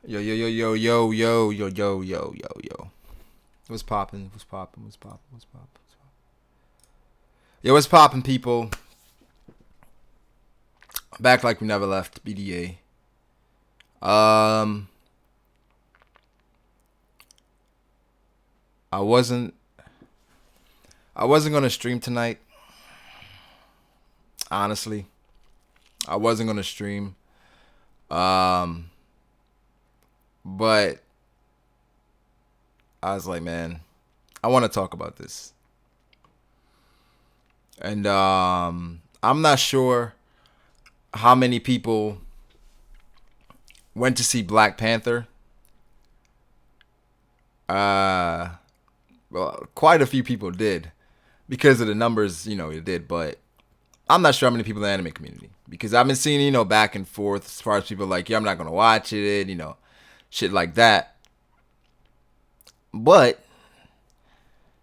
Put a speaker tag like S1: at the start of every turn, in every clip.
S1: Yo, yo, yo, yo, yo, yo, yo, yo, yo, yo, yo. What's poppin'? What's poppin'? What's poppin'? What's poppin'? Yo, what's poppin', people? Back like we never left. BDA. Um, I wasn't. I wasn't gonna stream tonight. Honestly, I wasn't gonna stream. Um, but I was like, man, I want to talk about this, and I'm not sure how many people went to see Black Panther. Well, quite a few people did because of the numbers, it did. But I'm not sure how many people in the anime community because I've been seeing, back and forth as far as people like, yeah, I'm not gonna watch it, shit like that. But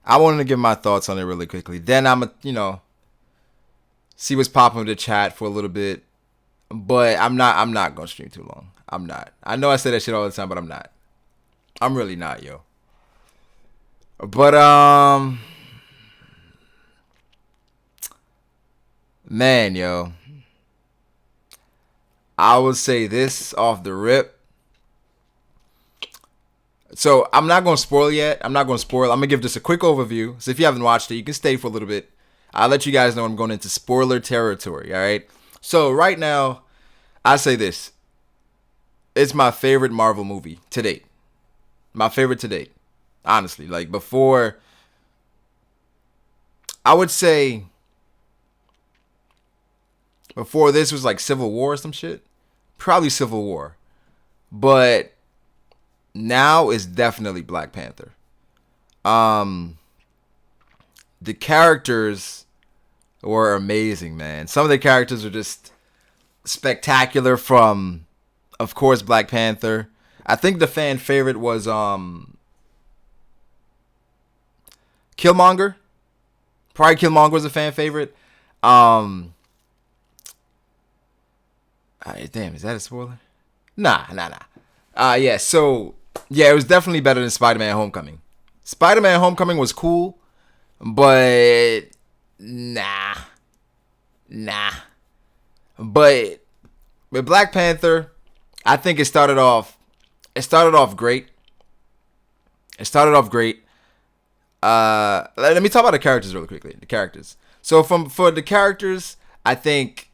S1: I wanted to give my thoughts on it really quickly. Then I'm see what's popping with the chat for a little bit. But I'm not gonna stream too long. I'm not. I know I say that shit all the time, but I'm not. I'm really not, yo. But man, yo, I would say this off the rip. So I'm not gonna spoil yet. I'm gonna give just a quick overview. So if you haven't watched it, you can stay for a little bit. I'll let you guys know I'm going into spoiler territory. All right. So right now, I say this. It's my favorite Marvel movie to date. My favorite to date. Honestly, like before, I would say before this was like Civil War or some shit. Probably Civil War. But now is definitely Black Panther. The characters were amazing, man. Some of the characters are just spectacular from, of course, Black Panther. I think the fan favorite was Killmonger. Probably Killmonger was a fan favorite. Damn, is that a spoiler? Nah. Yeah, so yeah, it was definitely better than Spider-Man Homecoming. Spider-Man Homecoming was cool, but nah. But with Black Panther, I think it started off great. Let me talk about the characters really quickly. The characters. So for the characters, I think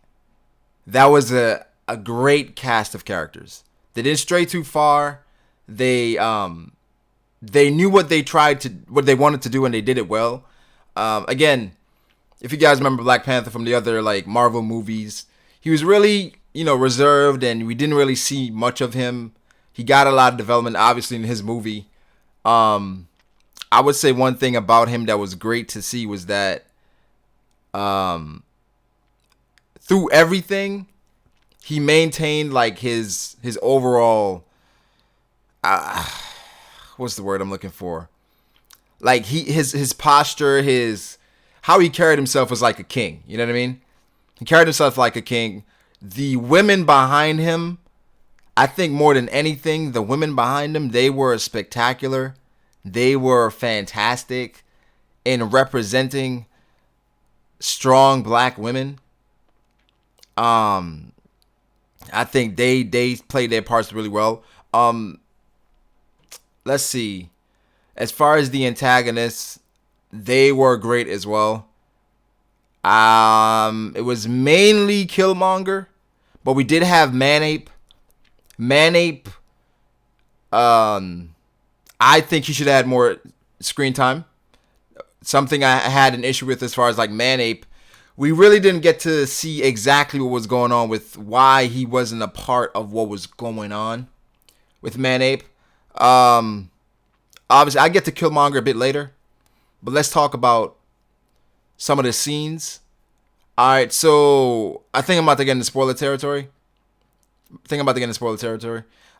S1: that was a great cast of characters. They didn't stray too far. They knew what they wanted to do, and they did it well. Again, if you guys remember Black Panther from the other like Marvel movies, he was really reserved, and we didn't really see much of him. He got a lot of development, obviously, in his movie. I would say one thing about him that was great to see was that through everything, he maintained like his overall what's the word I'm looking for? Like his posture, his how he carried himself was like a king. You know what I mean? He carried himself like a king. The women behind him, I think more than anything, the women behind him, they were spectacular. They were fantastic in representing strong black women. I think they played their parts really well. Let's see. As far as the antagonists, they were great as well. It was mainly Killmonger, but we did have Manape. I think he should add more screen time. Something I had an issue with as far as like Manape. We really didn't get to see exactly what was going on with why he wasn't a part of what was going on with Manape. Obviously, I get to Killmonger a bit later, but let's talk about some of the scenes. All right, so I think I'm about to get into spoiler territory.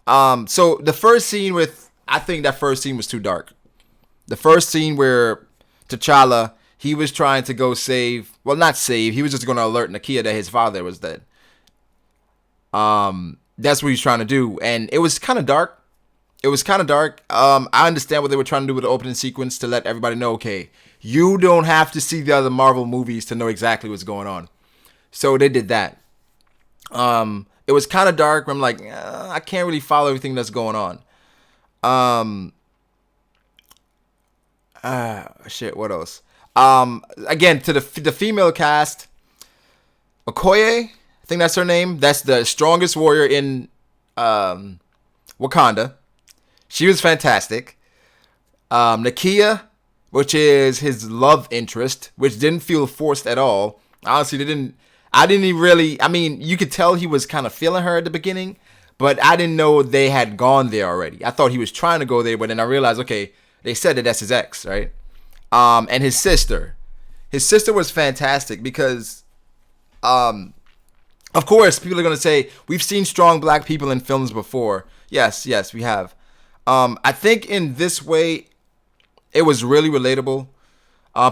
S1: So the first scene I think that first scene was too dark. The first scene where T'Challa, he was trying to go save, well, not save, he was just going to alert Nakia that his father was dead. That's what he was trying to do, and it was kind of dark. It was kind of dark. I understand what they were trying to do with the opening sequence to let everybody know, okay, you don't have to see the other Marvel movies to know exactly what's going on. So they did that. It was kind of dark. I'm like, I can't really follow everything that's going on. Shit. What else? Again, to the female cast, Okoye, I think that's her name. That's the strongest warrior in Wakanda. She was fantastic. Nakia, which is his love interest, which didn't feel forced at all. Honestly, I didn't even really. I mean, you could tell he was kind of feeling her at the beginning, but I didn't know they had gone there already. I thought he was trying to go there, but then I realized, okay, they said that that's his ex, right? And his sister. His sister was fantastic because, of course, people are going to say, we've seen strong black people in films before. Yes, we have. I think in this way, it was really relatable.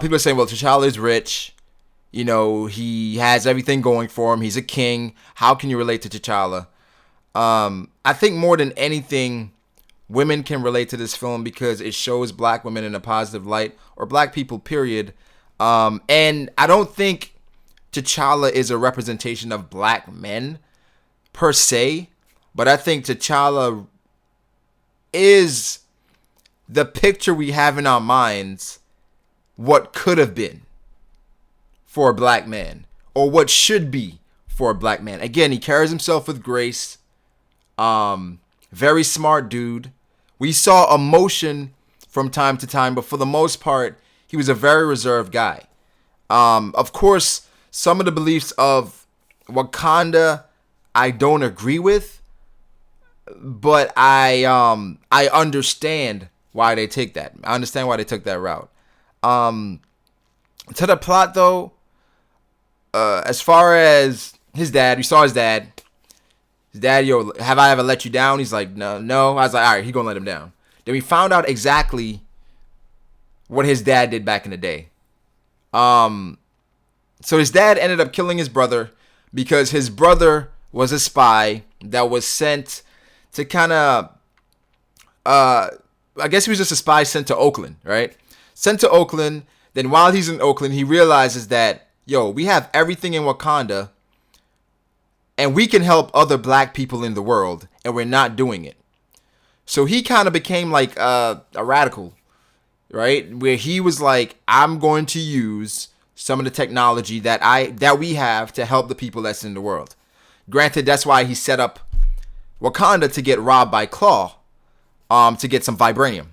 S1: People are saying, well, T'Challa is rich. You know, he has everything going for him. He's a king. How can you relate to T'Challa? I think more than anything, women can relate to this film because it shows black women in a positive light, or black people, period. And I don't think T'Challa is a representation of black men per se, but I think T'Challa is the picture we have in our minds what could have been for a black man, or what should be for a black man. Again, he carries himself with grace. Very smart dude. We saw emotion from time to time, but for the most part, he was a very reserved guy. Of course, some of the beliefs of Wakanda I don't agree with, but I understand why they take that. I understand why they took that route. To the plot though, as far as his dad, we saw his dad. His dad, yo, have I ever let you down? He's like, no. I was like, all right, he gonna let him down. Then we found out exactly what his dad did back in the day. So his dad ended up killing his brother because his brother was a spy that was sent to kind of, I guess he was just a spy sent to Oakland, right? Sent to Oakland. Then while he's in Oakland, he realizes that, yo, we have everything in Wakanda and we can help other black people in the world, and we're not doing it. So he kind of became like a radical, right? Where he was like, I'm going to use some of the technology that we have to help the people that's in the world. Granted, that's why he set up Wakanda to get robbed by Klaue, to get some vibranium.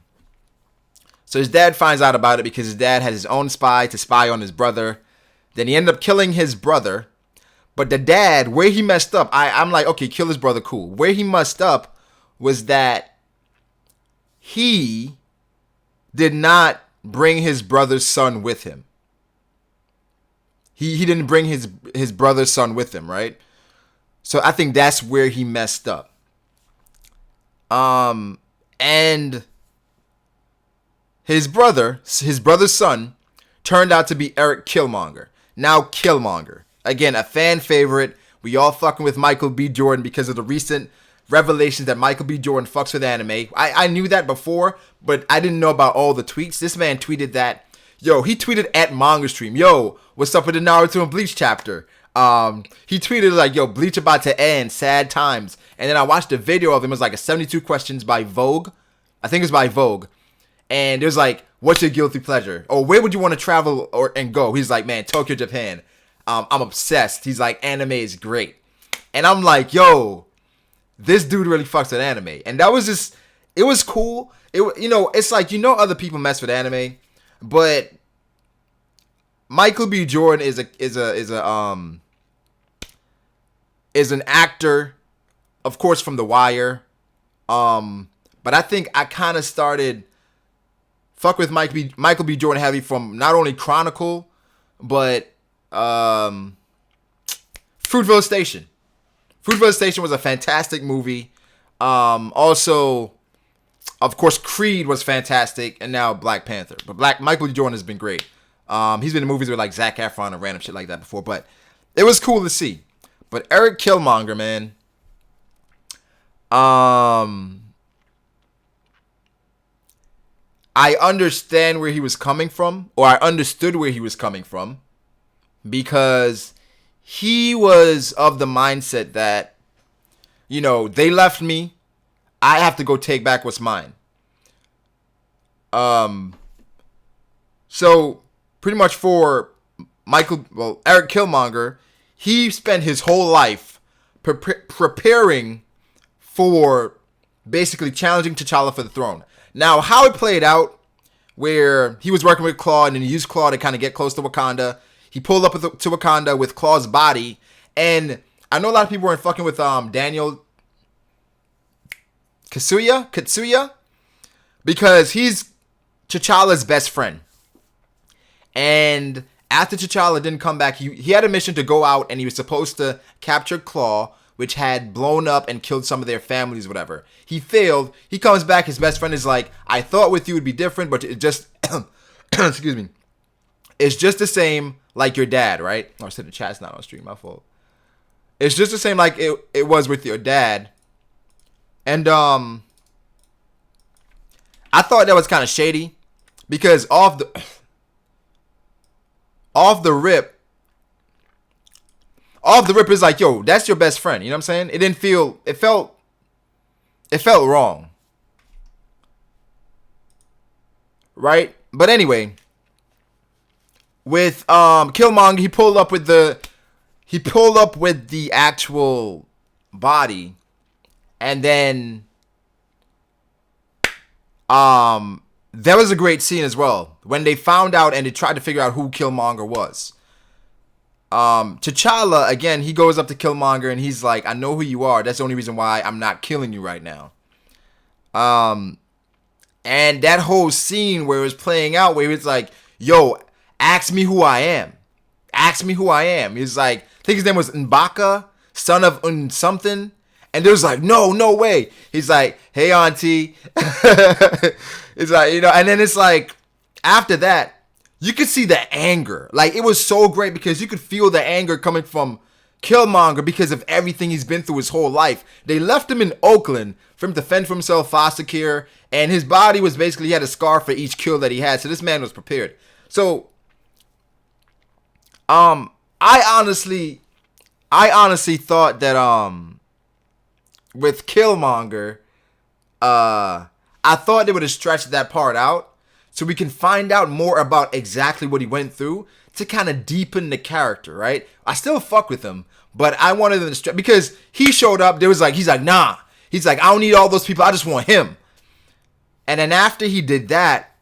S1: So his dad finds out about it because his dad had his own spy to spy on his brother. Then he ended up killing his brother. But the dad, where he messed up, I'm like, okay, kill his brother, cool. Where he messed up was that he did not bring his brother's son with him. He didn't bring his brother's son with him, right? So I think that's where he messed up. And his brother's son turned out to be Eric Kilmonger. Now Kilmonger. Again, a fan favorite. We all fucking with Michael B. Jordan because of the recent revelations that Michael B. Jordan fucks with anime. I knew that before, but I didn't know about all the tweets. This man tweeted that. Yo, he tweeted at Manga Stream. Yo, what's up with the Naruto and Bleach chapter? He tweeted like, yo, Bleach about to end, sad times. And then I watched a video of him. It was like a 72 questions by Vogue. I think it's by Vogue. And it was like, what's your guilty pleasure? Or where would you want to travel and go? He's like, man, Tokyo, Japan. I'm obsessed. He's like, anime is great. And I'm like, yo, this dude really fucks with anime. And that was just, it was cool. It's like, other people mess with anime, but Michael B. Jordan is an actor, of course, from The Wire. But I think I kind of started fuck with Michael B. Jordan heavy from not only Chronicle, but Fruitvale Station. Fruitvale Station was a fantastic movie. Also, of course, Creed was fantastic, and now Black Panther. But Michael B. Jordan has been great. He's been in movies with like Zac Efron and random shit like that before, but it was cool to see. But Eric Kilmonger, man, I understand where he was coming from, or I understood where he was coming from, because he was of the mindset that, they left me. I have to go take back what's mine. So pretty much for Eric Kilmonger, he spent his whole life preparing for basically challenging T'Challa for the throne. Now, how it played out, where he was working with Klaue and he used Klaue to kind of get close to Wakanda. He pulled up to Wakanda with Klaue's body, and I know a lot of people weren't fucking with Daniel Katsuya, because he's T'Challa's best friend. And after T'Challa didn't come back, he had a mission to go out, and he was supposed to capture Klaue, which had blown up and killed some of their families, whatever. He failed. He comes back. His best friend is like, I thought with you would be different, but it just, excuse me, it's just the same like your dad, right? Oh, I said the chat's not on stream, my fault. It's just the same like it was with your dad. And I thought that was kind of shady, because off the rip is like, yo, that's your best friend. You know what I'm saying? It felt wrong. Right? But anyway, with Killmonger, he pulled up with the actual body, and then there was a great scene as well when they found out and they tried to figure out who Killmonger was. T'Challa, again, he goes up to Killmonger and he's like, I know who you are. That's the only reason why I'm not killing you right now. And that whole scene where it was playing out, where it's like, yo, ask me who I am. Ask me who I am. He's like, I think his name was M'Baka, son of something. And there was like, no way. He's like, hey, auntie. It's like, and then it's like, after that, you could see the anger. Like, it was so great because you could feel the anger coming from Killmonger because of everything he's been through his whole life. They left him in Oakland for him to fend for himself, foster care, and his body was basically, he had a scar for each kill that he had. So this man was prepared. So, I honestly thought that, with Killmonger, I thought they would have stretched that part out so we can find out more about exactly what he went through to kind of deepen the character, right? I still fuck with him, but I wanted them to stretch, because he showed up, he's like, nah. He's like, I don't need all those people, I just want him. And then after he did that,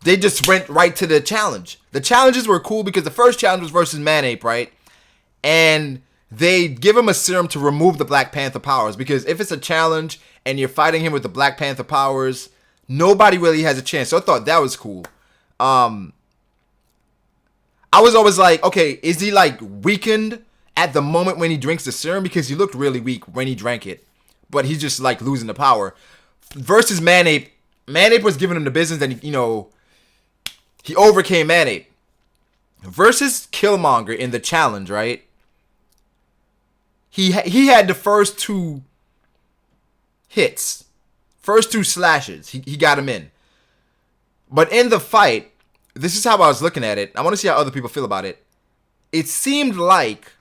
S1: they just went right to the challenge. The challenges were cool because the first challenge was versus Manape, right? And they give him a serum to remove the Black Panther powers, because if it's a challenge and you're fighting him with the Black Panther powers, nobody really has a chance. So I thought that was cool. I was always like, okay, is he like weakened at the moment when he drinks the serum? Because he looked really weak when he drank it, but he's just like losing the power. Versus Manape was giving him the business, and he overcame Manape. Versus Killmonger in the challenge, right? He had the first two hits. First two slashes. He got him in. But in the fight, this is how I was looking at it. I want to see how other people feel about it. It seemed like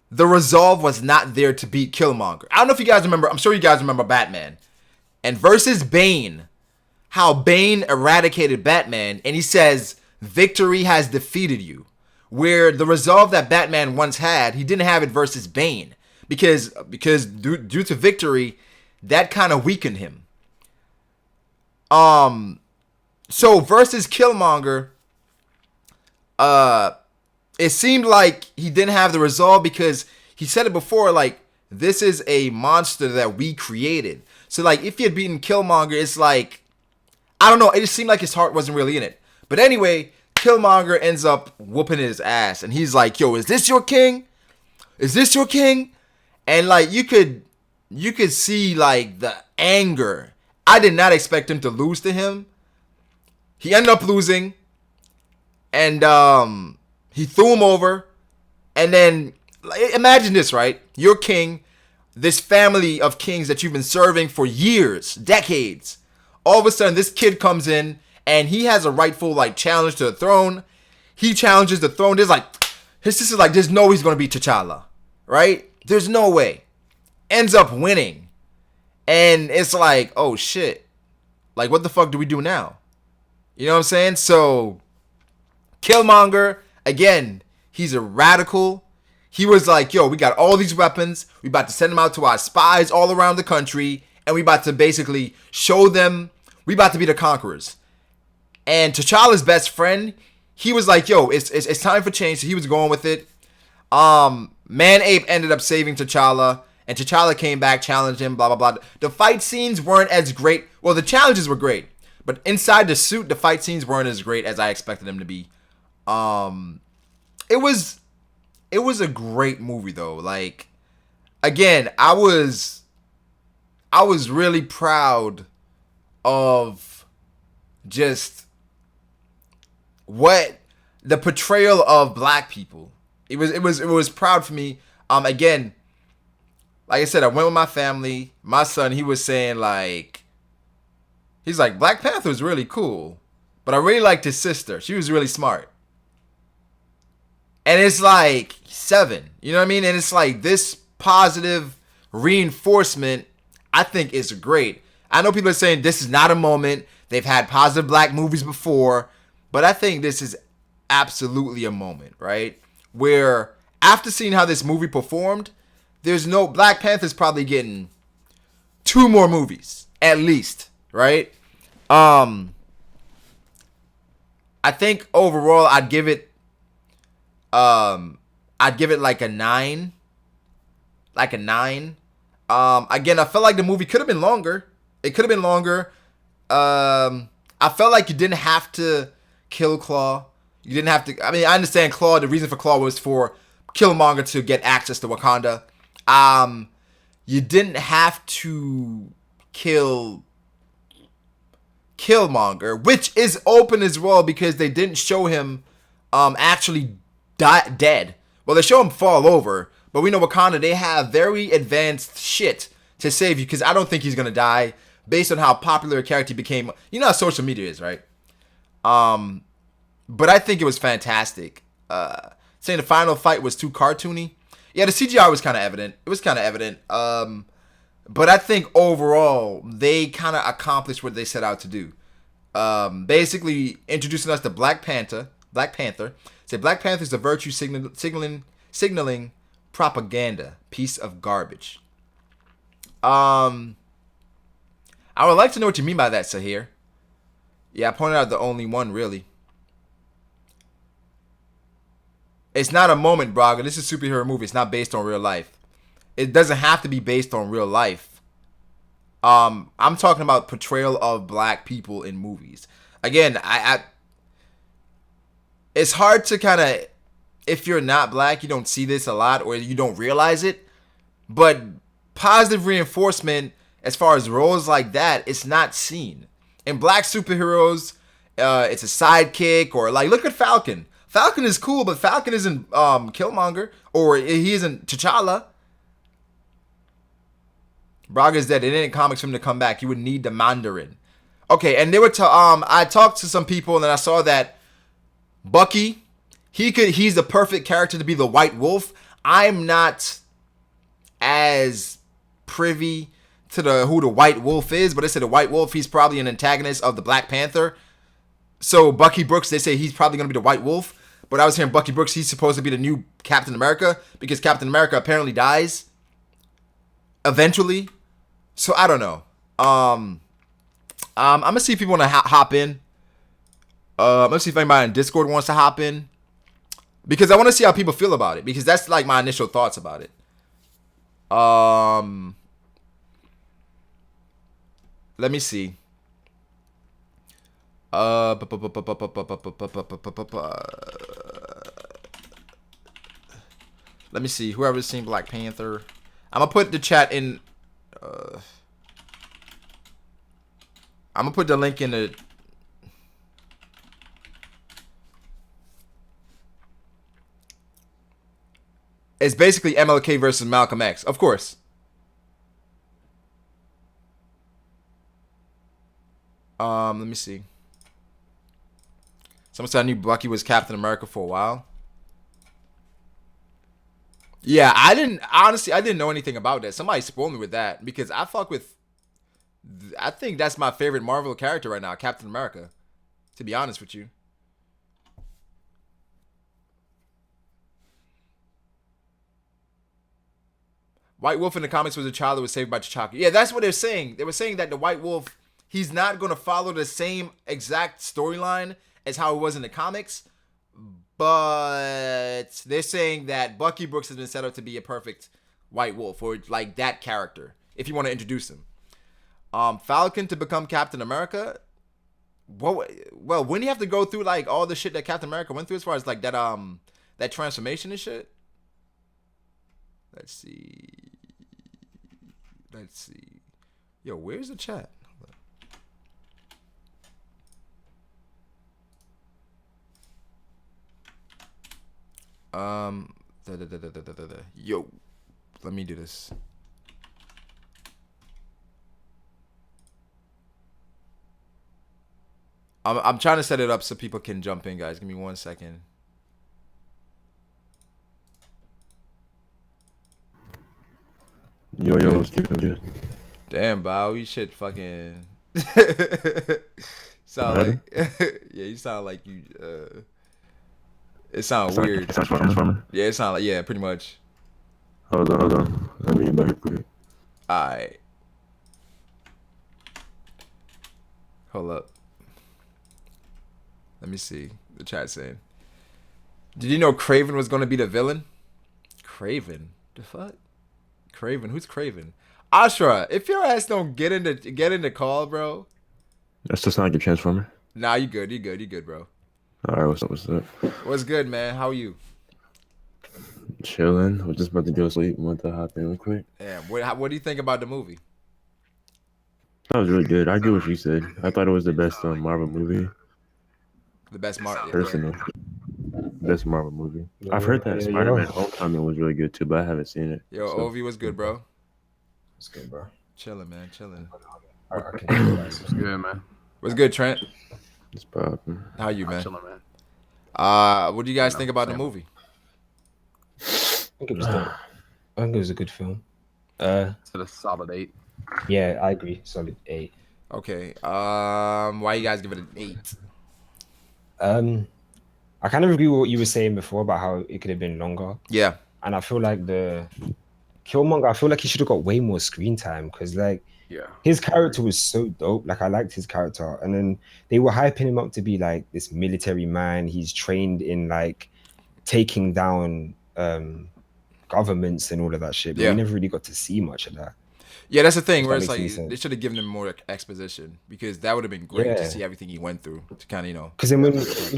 S1: the resolve was not there to beat Killmonger. I don't know if you guys remember. I'm sure you guys remember Batman. And versus Bane, how Bane eradicated Batman, and he says, victory has defeated you. Where the resolve that Batman once had, he didn't have it versus Bane. Because due to victory, that kind of weakened him. So versus Killmonger, it seemed like he didn't have the resolve, because he said it before, like, this is a monster that we created. So, like, if he had beaten Killmonger, it's like, I don't know, it just seemed like his heart wasn't really in it. But anyway, Killmonger ends up whooping his ass, and he's like, yo, is this your king? Is this your king? And, like, you could see, like, the anger. I did not expect him to lose to him. He ended up losing, and he threw him over. And then, imagine this, right? You're king, this family of kings that you've been serving for years, decades, All of a sudden, this kid comes in and he has a rightful like challenge to the throne. He challenges the throne. There's like his sister's like, there's no way he's gonna be T'Challa, right? There's no way. Ends up winning, and it's like, oh shit, like what the fuck do we do now? You know what I'm saying? So Killmonger, again, he's a radical. He was like, yo, we got all these weapons. We about to send them out to our spies all around the country. And we about to basically show them we about to be the conquerors. And T'Challa's best friend, he was like, yo, it's time for change. So he was going with it. Man-Ape ended up saving T'Challa. And T'Challa came back, challenged him, blah, blah, blah. The fight scenes weren't as great. Well, the challenges were great. But inside the suit, the fight scenes weren't as great as I expected them to be. It was a great movie though. Like, again, I was really proud of just what the portrayal of black people. It was proud for me. Again, like I said, I went with my family. My son, he was saying like, he's like, Black Panther is really cool, but I really liked his sister. She was really smart. And it's like 7, you know what I mean? And it's like this positive reinforcement, I think is great. I know people are saying this is not a moment. They've had positive black movies before, but I think this is absolutely a moment, right? Where after seeing how this movie performed, there's no Black Panther's probably getting 2 more movies at least, right? I think overall I'd give it like a 9. Like a 9. Again, I felt like the movie could have been longer. It could have been longer. I felt like you didn't have to kill Klaue. You didn't have to. I mean, I understand Klaue. The reason for Klaue was for Killmonger to get access to Wakanda. You didn't have to kill Killmonger, which is open as well because they didn't show him actually dead. Well, they show him fall over, but we know Wakanda, they have very advanced shit to save you because I don't think he's gonna die based on how popular a character became. You know how social media is, right? But I think it was fantastic. Saying the final fight was too cartoony. Yeah, the CGI was kind of evident. It was kind of evident. But I think overall, they kind of accomplished what they set out to do. Basically, introducing us to Black Panther. Say Black Panther is a virtue signaling propaganda piece of garbage. I would like to know what you mean by that, Sahir. Yeah, I pointed out the only one, really. It's not a moment, Brago. This is a superhero movie. It's not based on real life. It doesn't have to be based on real life. I'm talking about portrayal of black people in movies. Again, it's hard to kind of, if you're not black, you don't see this a lot or you don't realize it. But positive reinforcement as far as roles like that, it's not seen. In black superheroes, it's a sidekick or like, look at Falcon. Falcon is cool, but Falcon isn't Killmonger or he isn't T'Challa. Braga's dead. It ain't comics for him to come back. You would need the Mandarin. Okay, and they were I talked to some people and then I saw that Bucky, he's the perfect character to be the White Wolf. I'm not as privy to who the White Wolf is, but they said the White Wolf, he's probably an antagonist of the Black Panther. So Bucky Brooks, they say he's probably going to be the White Wolf. But I was hearing Bucky Brooks, he's supposed to be the new Captain America because Captain America apparently dies eventually. So I don't know. I'm gonna see if people want to hop in. I'm gonna see if anybody in Discord wants to hop in because I want to see how people feel about it because that's like my initial thoughts about it. Let me see. Let me see. Whoever's seen Black Panther, I'm gonna put the chat in. I'm gonna put the link in the. It's basically MLK versus Malcolm X, of course. Let me see. Someone said I knew Bucky was Captain America for a while. Yeah, I didn't know anything about that. Somebody spoiled me with that because I fuck with. I think that's my favorite Marvel character right now, Captain America. To be honest with you. White Wolf in the comics was a child that was saved by T'Chaka. Yeah, that's what they're saying. They were saying that the White Wolf, he's not going to follow the same exact storyline as how it was in the comics, but they're saying that Bucky Brooks has been set up to be a perfect White Wolf, or like that character, if you want to introduce him. Falcon to become Captain America. Well, when you have to go through like all the shit that Captain America went through, as far as like that transformation and shit. Let's see. Yo, where's the chat? Yo, let me do this. I'm trying to set it up so people can jump in, guys. Give me 1 second.
S2: Yo, let's keep it good.
S1: Damn, Bow, you shit fucking sound like yeah, you sound like you it sounds weird. Yeah, it sound like, yeah, pretty much.
S2: Hold on. Let me back quick.
S1: Alright. Hold up. Let me see. The chat saying. Did you know Craven was gonna be the villain? Craven? The fuck? Craven? Who's Craven? Ashra, if your ass don't get in the call, bro.
S2: That's just not like a Transformer.
S1: Nah, you good, bro.
S2: Alright, what's up?
S1: What's good, man? How are you?
S2: Chilling. We're just about to go to sleep. Want to hop in real quick.
S1: Damn, what do you think about the movie?
S2: That was really good. I agree with what you said. I thought it was the best Marvel movie.
S1: The best Marvel.
S2: Personal. Best Marvel movie. I've heard that Spider-Man Homecoming was really good too, but I haven't seen it.
S1: Yo, so. Ovi was good, bro.
S3: What's good, bro?
S1: Chilling, man. Chilling.
S3: What's good, man?
S1: What's good, Trent?
S2: It's popping.
S1: How you, man?
S3: Chilling, man.
S1: What do you guys think about the movie?
S3: I think it was dope. I think it was a good film.
S4: It's a solid 8.
S3: Yeah, I agree. Solid 8.
S1: Okay. Why you guys give it an 8?
S3: I kind of agree with what you were saying before about how it could have been longer.
S1: Yeah.
S3: And I feel like the Killmonger, I feel like he should have got way more screen time because, like, his character was so dope. Like, I liked his character. And then they were hyping him up to be, like, this military man. He's trained in, like, taking down governments and all of that shit. But we never really got to see much of that.
S1: Yeah, that's the thing where it's like they should have given him more exposition because that would have been great to see everything he went through to kind of, you know.
S3: Because then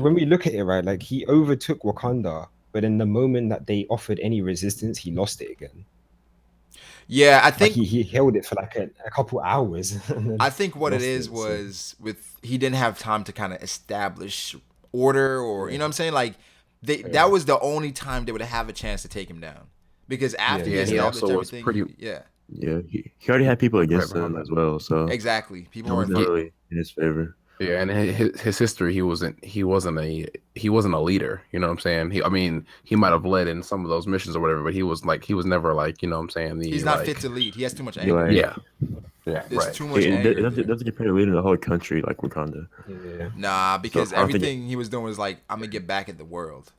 S3: when we look at it, right, like he overtook Wakanda, but in the moment that they offered any resistance, he lost it again.
S1: Yeah, I think
S3: like he held it for like a couple hours.
S1: I think what it is was with he didn't have time to kind of establish order or you know what I'm saying, like that was the only time they would have a chance to take him down because after he established everything,
S2: Yeah, he already had people against him as well, so
S1: exactly people
S2: weren't really in his favor.
S4: Yeah, and his history, he wasn't a leader. You know what I'm saying? He might have led in some of those missions or whatever, but he was never like, you know what I'm saying?
S1: He's not fit to lead. He has too much anger.
S4: There's
S1: too much anger.
S2: It doesn't compare to leading the whole country like Wakanda.
S3: Yeah.
S1: Nah, because everything he was doing was like, I'm gonna get back at the world.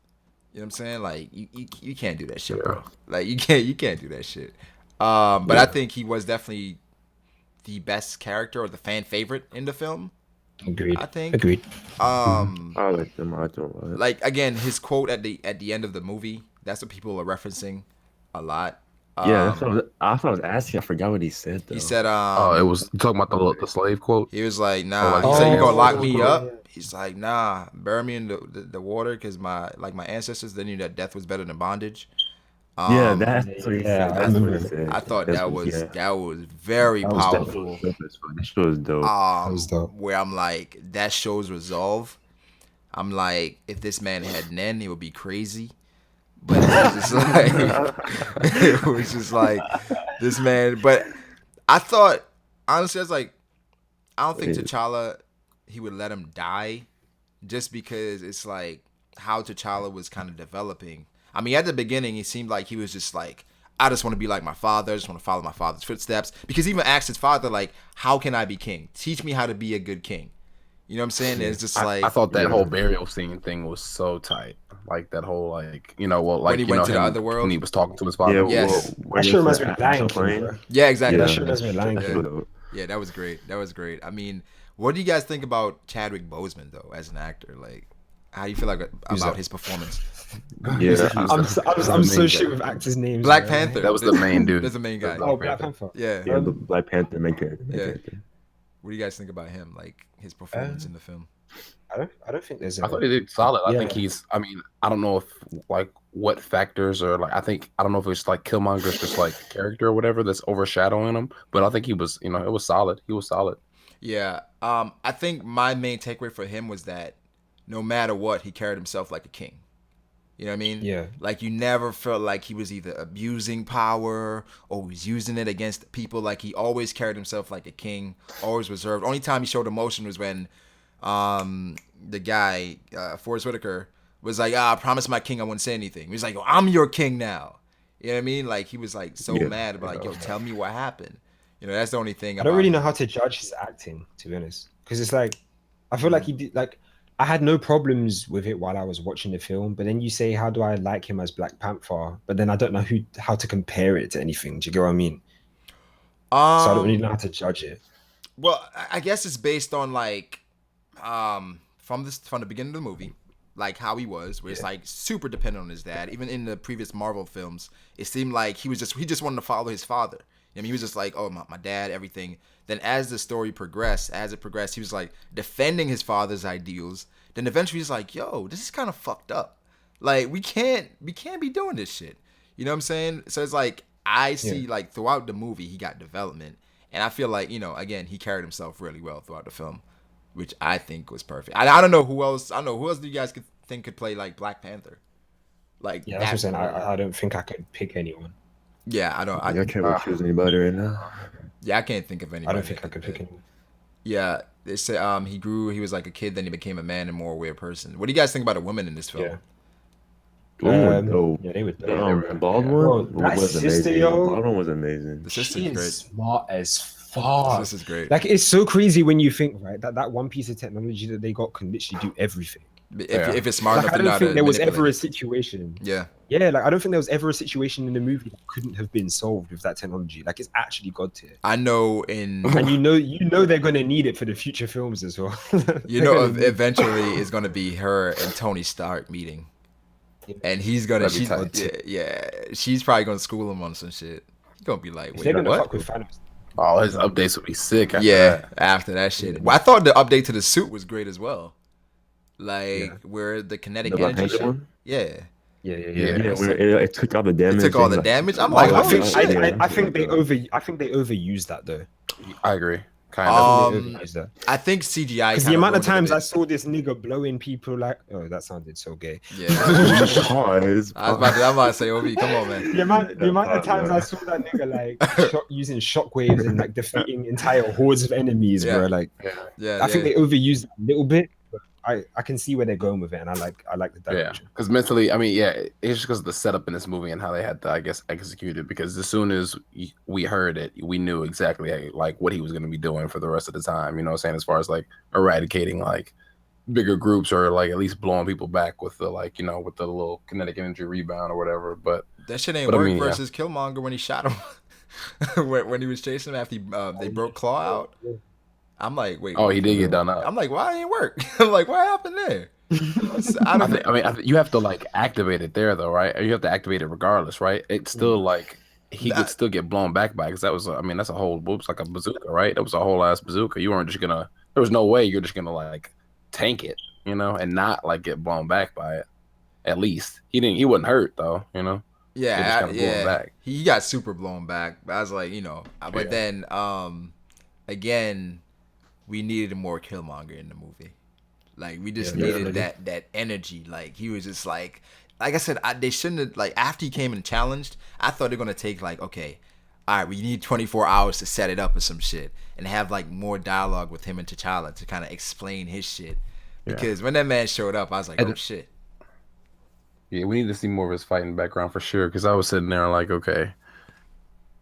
S1: You know what I'm saying? Like you can't do that shit, bro. Like you can't do that shit. But I think he was definitely the best character or the fan favorite in the film.
S3: Agreed.
S1: I think.
S3: Agreed.
S2: I like them. I don't
S1: like again his quote at the end of the movie. That's what people are referencing a lot.
S2: That's what I was asking. I forgot what he said though.
S1: He said,
S4: it was talking about the slave quote.
S1: He was like, nah. He said, "You gonna lock me up?" He's like, "Nah, bury me in the water because my ancestors they knew that death was better than bondage."
S2: That's what he said. That's what he said.
S1: I thought that was very powerful.
S2: That was dope.
S1: Where I'm like, that shows resolve. I'm like, if this man had Nen, it would be crazy. But it was just like this man. But I thought honestly, I was like, I don't think T'Challa he would let him die, just because it's like how T'Challa was kind of developing. I mean, at the beginning, he seemed like he was just like, I just want to be like my father. I just want to follow my father's footsteps. Because he even asked his father, like, how can I be king? Teach me how to be a good king. You know what I'm saying? And it's just like,
S4: I thought that whole burial scene thing was so tight. Like that whole like, like
S1: when he went to the other world,
S4: when he was talking to his father.
S1: Yeah, yes.
S3: That sure reminds me of Lion King, bro.
S1: Yeah, exactly.
S3: That sure reminds me of Lion King.
S1: Yeah, that was great. That was great. I mean, what do you guys think about Chadwick Boseman though, as an actor? Like, how do you feel like about his performance?
S2: Yeah,
S3: I'm so shit with actors' names.
S1: Black Panther.
S4: That was the main dude.
S1: That's the main guy.
S3: Oh, Black Panther.
S1: Yeah.
S2: Black Panther, main character.
S1: What do you guys think about him? Like his performance in the film?
S3: I don't think there's.
S4: I thought he did solid. I think he's. I mean, I don't know if like what factors are like. I don't know if it's like Killmonger's just like character or whatever that's overshadowing him. But I think he was. It was solid. He was solid.
S1: Yeah. I think my main takeaway for him was that no matter what, he carried himself like a king. You know what I mean?
S3: Yeah.
S1: Like you never felt like he was either abusing power or was using it against people. Like he always carried himself like a king, always reserved. Only time he showed emotion was when the guy, Forrest Whitaker, was like, I promised my king I wouldn't say anything. He was like, I'm your king now. You know what I mean? Like he was like so mad about like, yo, tell me what happened. That's the only thing.
S3: I don't really know how to judge his acting, to be honest, because it's like I feel like he did like. I had no problems with it while I was watching the film, but then you say, how do I like him as Black Panther? But then I don't know how to compare it to anything. Do you get what I mean? So I don't really know how to judge it.
S1: Well, I guess it's based on like from the beginning of the movie, like how he was, where it's like super dependent on his dad. Even in the previous Marvel films, it seemed like he just wanted to follow his father. I mean, he was just like, oh, my dad, everything. Then as the story progressed, he was like defending his father's ideals. Then eventually he's like, yo, this is kind of fucked up. Like we can't be doing this shit. You know what I'm saying? So it's like I see like throughout the movie he got development, and I feel like again he carried himself really well throughout the film, which I think was perfect. I don't know who else. I don't know who else do you guys think could play like Black Panther? Like
S3: that's what I'm saying. I don't think I could pick anyone.
S1: Yeah, I don't.
S2: I can't choose anybody right now.
S1: Yeah, I can't think of anybody.
S3: I don't think I could pick anyone.
S1: Yeah, they say he grew. He was like a kid, then he became a man and more aware person. What do you guys think about the women in this film?
S3: Yeah.
S2: Yeah,
S3: they were.
S2: The bald one was amazing. The bald one was amazing.
S1: The sister's great.
S3: Smart as fuck.
S1: This is great.
S3: Like it's so crazy when you think that one piece of technology that they got can literally do everything.
S1: If it's smart enough
S3: I
S1: to know
S3: don't think there was
S1: manipulate.
S3: ever a situation.
S1: Yeah.
S3: Yeah, like I don't think there was ever a situation in the movie that couldn't have been solved with that technology. Like it's actually god tier.
S1: I know and
S3: you know they're gonna need it for the future films as well.
S1: Eventually it's gonna be her and Tony Stark meeting, and she's probably gonna school him on some shit. He's gonna be like, wait,
S3: they're gonna
S1: what?
S3: fuck with Thanos.
S4: Oh, his updates would be sick. After
S1: that shit. Well, I thought the update to the suit was great as well. Like where the kinetic energy shit. Yeah.
S2: Where it took all the damage.
S1: It took all the damage. I'm like,
S3: I think they overused that though.
S4: I agree. Kind of.
S1: I think CGI.
S3: Because the amount of times I saw this nigga blowing people like, oh, that sounded so gay.
S1: Yeah.
S2: I'm
S1: about to say, Obi, come on, man.
S3: The amount of times I saw that nigga like using shockwaves and like defeating entire hordes of enemies, bro. Like, I think they overused it a little bit. I can see where they're going with it, and I like the direction.
S4: Yeah, because mentally, I mean, it's just because of the setup in this movie and how they had to, I guess, execute it. Because as soon as we heard it, we knew exactly like what he was going to be doing for the rest of the time. You know what I'm saying? As far as like eradicating like bigger groups or like at least blowing people back with the with the little kinetic energy rebound or whatever. But
S1: that shit ain't work versus Killmonger when he shot him when he was chasing him after they broke Klaue out. I'm like, wait.
S4: Oh, he did get done up.
S1: I'm like, why it ain't work? I'm like, what happened there?
S4: I think you have to like activate it there though, right? Or you have to activate it regardless, right? It's still like he could still get blown back by because that was, that's a whole whoops like a bazooka, right? That was a whole ass bazooka. You weren't just gonna. There was no way you're just gonna like tank it, and not like get blown back by it. At least he didn't. He wasn't hurt though,
S1: Yeah, he got super blown back. But I was like, but then again. We needed more Killmonger in the movie. Like we just needed that energy. Like he was just like I said, they shouldn't have after he came and challenged. I thought they're gonna take like, okay, all right, we need 24 hours to set it up or some shit, and have like more dialogue with him and T'Challa to kind of explain his shit. Because when that man showed up, I was like, oh shit.
S4: Yeah, we need to see more of his fighting background for sure. Because I was sitting there like, okay,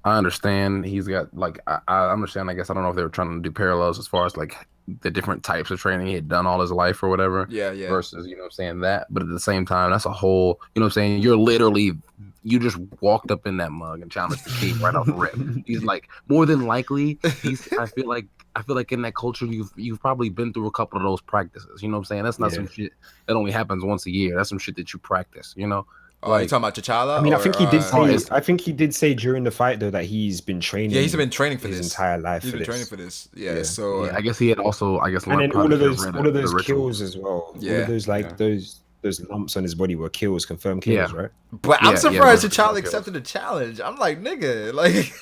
S4: I understand he's got like I understand. I guess I don't know if they were trying to do parallels as far as like the different types of training he had done all his life or whatever.
S1: Yeah.
S4: Versus, you know what I'm saying, that. But at the same time, that's a whole, you know what I'm saying, you just walked up in that mug and challenged the king right off the rip. He's like, more than likely, I feel like in that culture you've probably been through a couple of those practices. You know what I'm saying? That's not some shit that only happens once a year. That's some shit that you practice, you know?
S1: Oh, like, you talking about T'Challa?
S3: I mean, I think he did say. I think he did say during the fight though that he's been training.
S1: Yeah, he's been training for
S3: his
S1: this
S3: entire life.
S1: He's been training for this. Yeah. So
S4: I guess he had also, I guess,
S3: and then all of those kills as well.
S1: Yeah.
S3: All of those those lumps on his body were confirmed kills, right?
S1: But I'm surprised T'Challa accepted the challenge. I'm like, nigga, like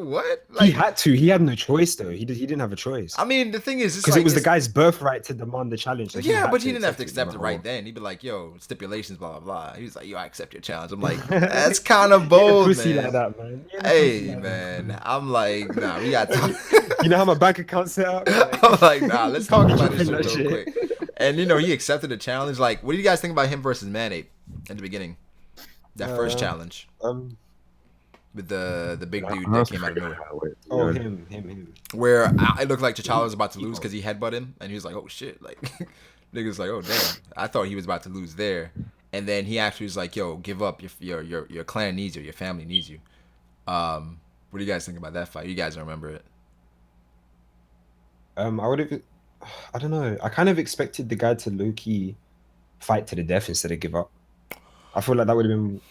S1: what? Like,
S3: he had to. He had no choice though. He didn't have a choice.
S1: I mean, the thing is,
S3: because it was the guy's birthright to demand the challenge.
S1: But he didn't have to accept it right then. He'd be like, yo, stipulations, blah blah blah. He was like, yo, I accept your challenge. I'm like, that's kind of bold,
S3: pussy
S1: man.
S3: Like that, man.
S1: Hey, man. I'm like, nah, we got to.
S3: You know how my bank account set up?
S1: I'm like, nah, let's talk about this shit real quick. And he accepted the challenge. Like, what do you guys think about him versus Manape at the beginning? That first challenge. With the big dude that came out of nowhere.
S3: Oh, him.
S1: Where it looked like T'Challa was about to lose because he headbutted him, and he was like, "Oh shit!" Like, niggas like, "Oh damn!" I thought he was about to lose there, and then he actually was like, "Yo, give up. Your clan needs you. Your family needs you." What do you guys think about that fight? You guys remember it?
S3: I don't know. I kind of expected the guy to low-key fight to the death instead of give up. I feel like that would have been.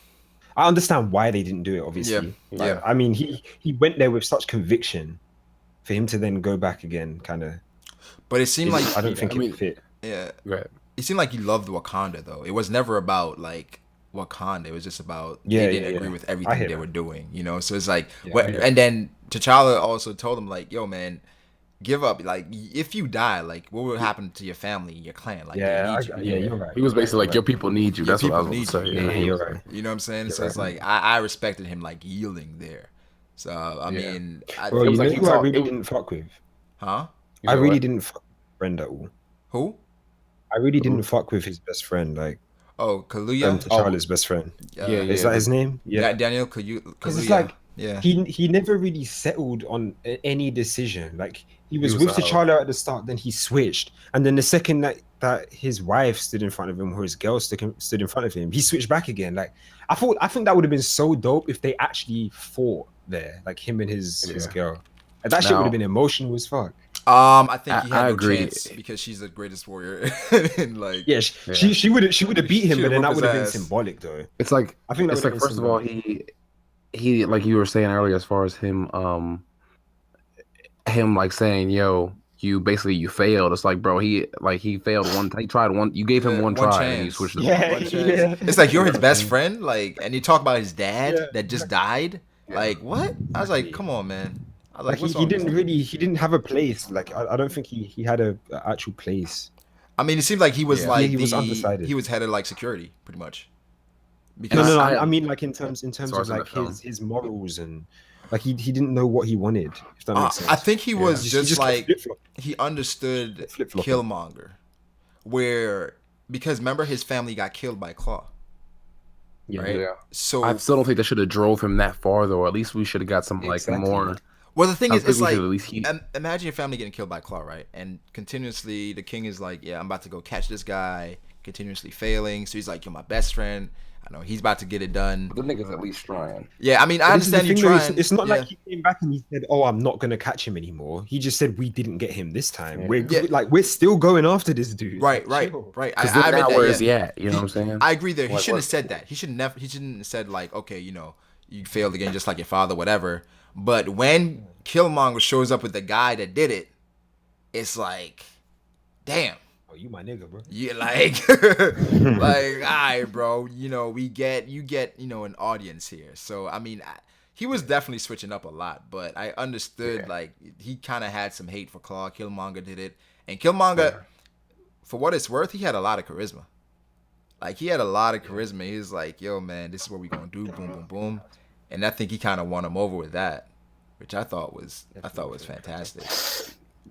S3: I understand why they didn't do it, obviously.
S1: Yeah.
S3: I mean, he went there with such conviction, for him to then go back again, kind of.
S1: But it seemed like
S3: I don't think it fit.
S1: Yeah.
S4: Right.
S1: It seemed like he loved Wakanda, though. It was never about like Wakanda. It was just about they didn't agree with everything they were doing, you know. So it's like, and then T'Challa also told him like, "Yo, man, give up. Like, if you die, like, what will happen to your family, your clan? Like, they need you.
S3: You're right.
S4: He was basically like, your people need you. That's what I was going to say.
S3: Yeah, you're right.
S1: You know what I'm saying? So it's like, I respected him, like, yielding there. So, I mean...
S3: Bro, you know who I really didn't fuck with?
S1: Huh?
S3: I really didn't fuck with his friend at all.
S1: Who?
S3: I really didn't fuck with his best friend, like...
S1: Oh, Kaluuya?
S3: T'Challa's best friend. Is that his name?
S1: Yeah. Daniel Kaluuya.
S3: Because it's like... Yeah. He never really settled on any decision. Like he was with T'Challa at the start, then he switched, and then the second that his wife stood in front of him or his girl stood in front of him, he switched back again. Like I think that would have been so dope if they actually fought there, like him and his girl. Like, that shit would have been emotional as fuck.
S1: I think he had no chance because she's the greatest warrior. And like,
S3: she would have beat him, but then that would have been symbolic, though.
S4: It's like
S3: I think
S4: it's like first of all he like you were saying earlier, as far as him like saying, yo, you failed. It's like, bro, he failed one time. He tried one. You gave him one try,
S1: chance.
S4: And he switched.
S1: It's like you're his best friend, like, and you talk about his dad that just died. Like, what? I was like, come on, man. I was like,
S3: he didn't have a place. Like, I don't think he had a actual place.
S1: I mean, it seemed like he was
S3: he was undecided.
S1: He was head of like security, pretty much.
S3: Because no. I mean, like in terms of like his morals and like he didn't know what he wanted. If that makes sense.
S1: I think he was just like he understood Killmonger, because remember his family got killed by Klaue. Right? Yeah. So
S4: I still don't think they should have drove him that far, though. At least we should have got some like more.
S1: Well, the thing is, it's like imagine your family getting killed by Klaue, right? And continuously the king is like, yeah, I'm about to go catch this guy. Continuously failing, so he's like, you're my best friend. I know he's about to get it done.
S4: But the nigga's at least trying.
S1: Yeah, I mean, I understand you trying.
S3: It's not like he came back and he said, "Oh, I'm not gonna catch him anymore." He just said, "We didn't get him this time. We're still going after this dude."
S1: Right.
S4: I read that. Where is he at? You know what I'm saying?
S1: I agree there. He shouldn't have said that. He shouldn't have said like, "Okay, you know, you failed again, just like your father, whatever." But when Killmonger shows up with the guy that did it, it's like, damn.
S3: Oh, you my nigga, bro.
S1: Yeah, like, like, all right, bro. You know, you get, an audience here. So, I mean, he was definitely switching up a lot, but I understood, like, he kind of had some hate for Klaue. Killmonger did it. And Killmonger, for what it's worth, he had a lot of charisma. Like, he had a lot of charisma. He was like, yo, man, this is what we going to do. Boom, boom, boom. And I think he kind of won him over with that. which I thought was fantastic.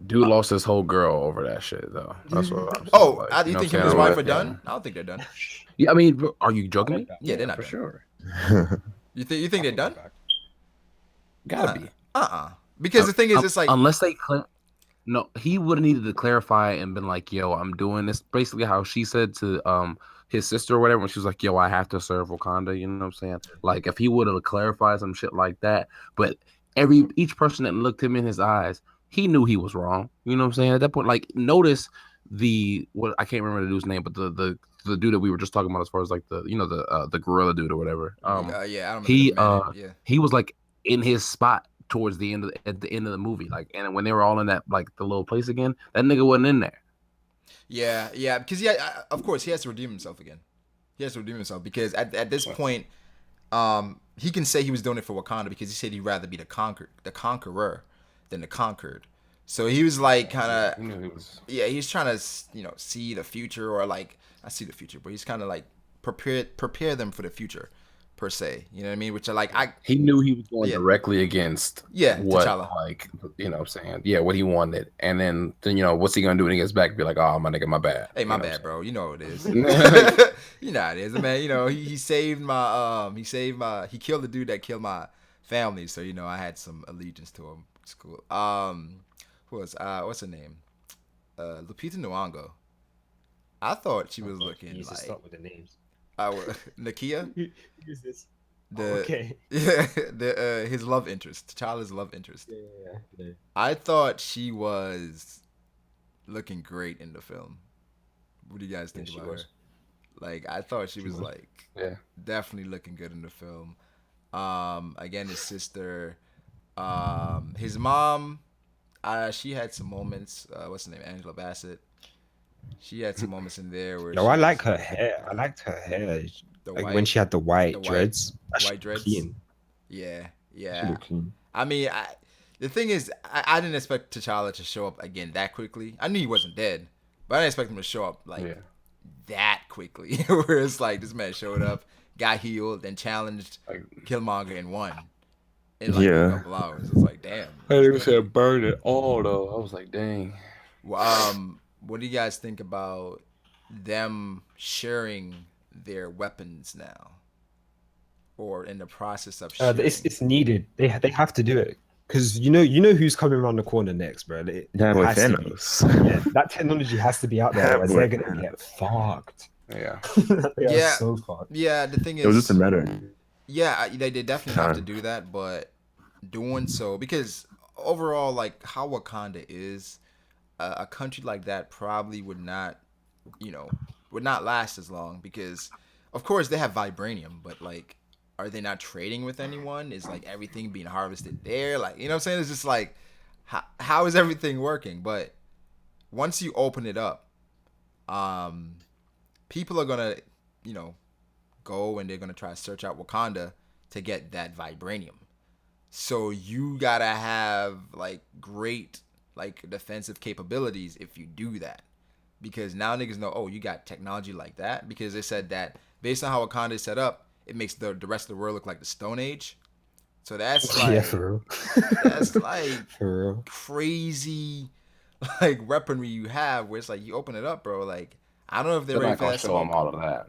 S4: Dude lost his whole girl over that shit though. That's what I'm saying.
S1: Oh,
S4: like,
S1: you
S4: know
S1: think
S4: what
S1: him and his
S4: I'm
S1: wife
S4: saying?
S1: are done? I don't think they're done.
S4: Yeah, I mean, are you joking me?
S1: Yeah, they're not
S4: for
S1: done.
S4: sure.
S1: You think they're done?
S4: Gotta be.
S1: Because the thing is, it's like
S4: unless they no, he would have needed to clarify and been like, "Yo, I'm doing this." Basically, how she said to his sister or whatever, when she was like, "Yo, I have to serve Wakanda." You know what I'm saying? Like, if he would have clarified some shit like that, but each person that looked him in his eyes, he knew he was wrong. You know what I'm saying? At that point, like, notice what I can't remember the dude's name, but the dude that we were just talking about as far as like the gorilla dude or whatever.
S1: yeah, I don't remember
S4: he was like in his spot towards the end at the end of the movie, like, and when they were all in that like the little place again, that nigga wasn't in there.
S1: Yeah, because of course he has to redeem himself again. He has to redeem himself because at this point, he can say he was doing it for Wakanda because he said he'd rather be the conqueror than the conquered. So he was like kind of he's trying to see the future, or like not see the future, but he's kind of like prepare them for the future per se. You know what I mean? Which are like
S4: he knew he was going directly against what
S1: T'Challa.
S4: Like, you know what I'm saying, what he wanted, and then what's he gonna do when he gets back? Be like, oh, my nigga, my bad.
S1: Hey, my bad, bro. You know what it is. You know how it is, man. He saved my he killed the dude that killed my family, so I had some allegiance to him. It's cool. Who was what's her name? Lupita Nyong'o. I thought she was looking like.
S3: Start with the names.
S1: Nakia.
S3: Who's this?
S1: Okay. His love interest, T'Challa's love interest.
S3: Yeah.
S1: I thought she was looking great in the film. What do you guys think about her? Like, I thought she was like definitely looking good in the film. Again, his sister, his mom, she had some moments. What's her name? Angela Bassett. She had some moments in there where.
S3: I like her hair. I liked her hair. When she had the white dreads.
S1: White dreads.
S3: Clean.
S1: Yeah.
S2: She looked clean.
S1: I mean, the thing is, I didn't expect T'Challa to show up again that quickly. I knew he wasn't dead, but I didn't expect him to show up that quickly. Where it's like this man showed up, got healed, then challenged Killmonger and won in like a couple hours. It's like, damn.
S4: I didn't even say burn it all though. I was like, dang.
S1: Well, what do you guys think about them sharing their weapons now, or in the process of sharing?
S3: It's needed. They have to do it because you know who's coming around the corner next, bro.
S2: Thanos.
S3: That technology has to be out there, or they're gonna get fucked.
S4: Yeah,
S3: they are so fucked.
S1: Yeah, the thing is,
S2: it was just a matter.
S1: Yeah, they definitely have to do that, but doing so because overall, like how Wakanda is, a country like that probably would not last as long because, of course, they have vibranium, but like, are they not trading with anyone? Is like everything being harvested there? Like, you know what I'm saying? It's just like, how is everything working? But once you open it up, people are gonna, go and they're gonna try to search out Wakanda to get that vibranium. So you gotta have like great like defensive capabilities if you do that. Because now niggas know, oh, you got technology like that. Because they said that based on how Wakanda is set up, it makes the rest of the world look like the Stone Age. So that's like,
S3: for real.
S1: That's like
S3: for real.
S1: Crazy, like weaponry you have. Where it's like you open it up, bro. Like I don't know if they're
S4: not gonna
S1: fast.
S4: show them all of that.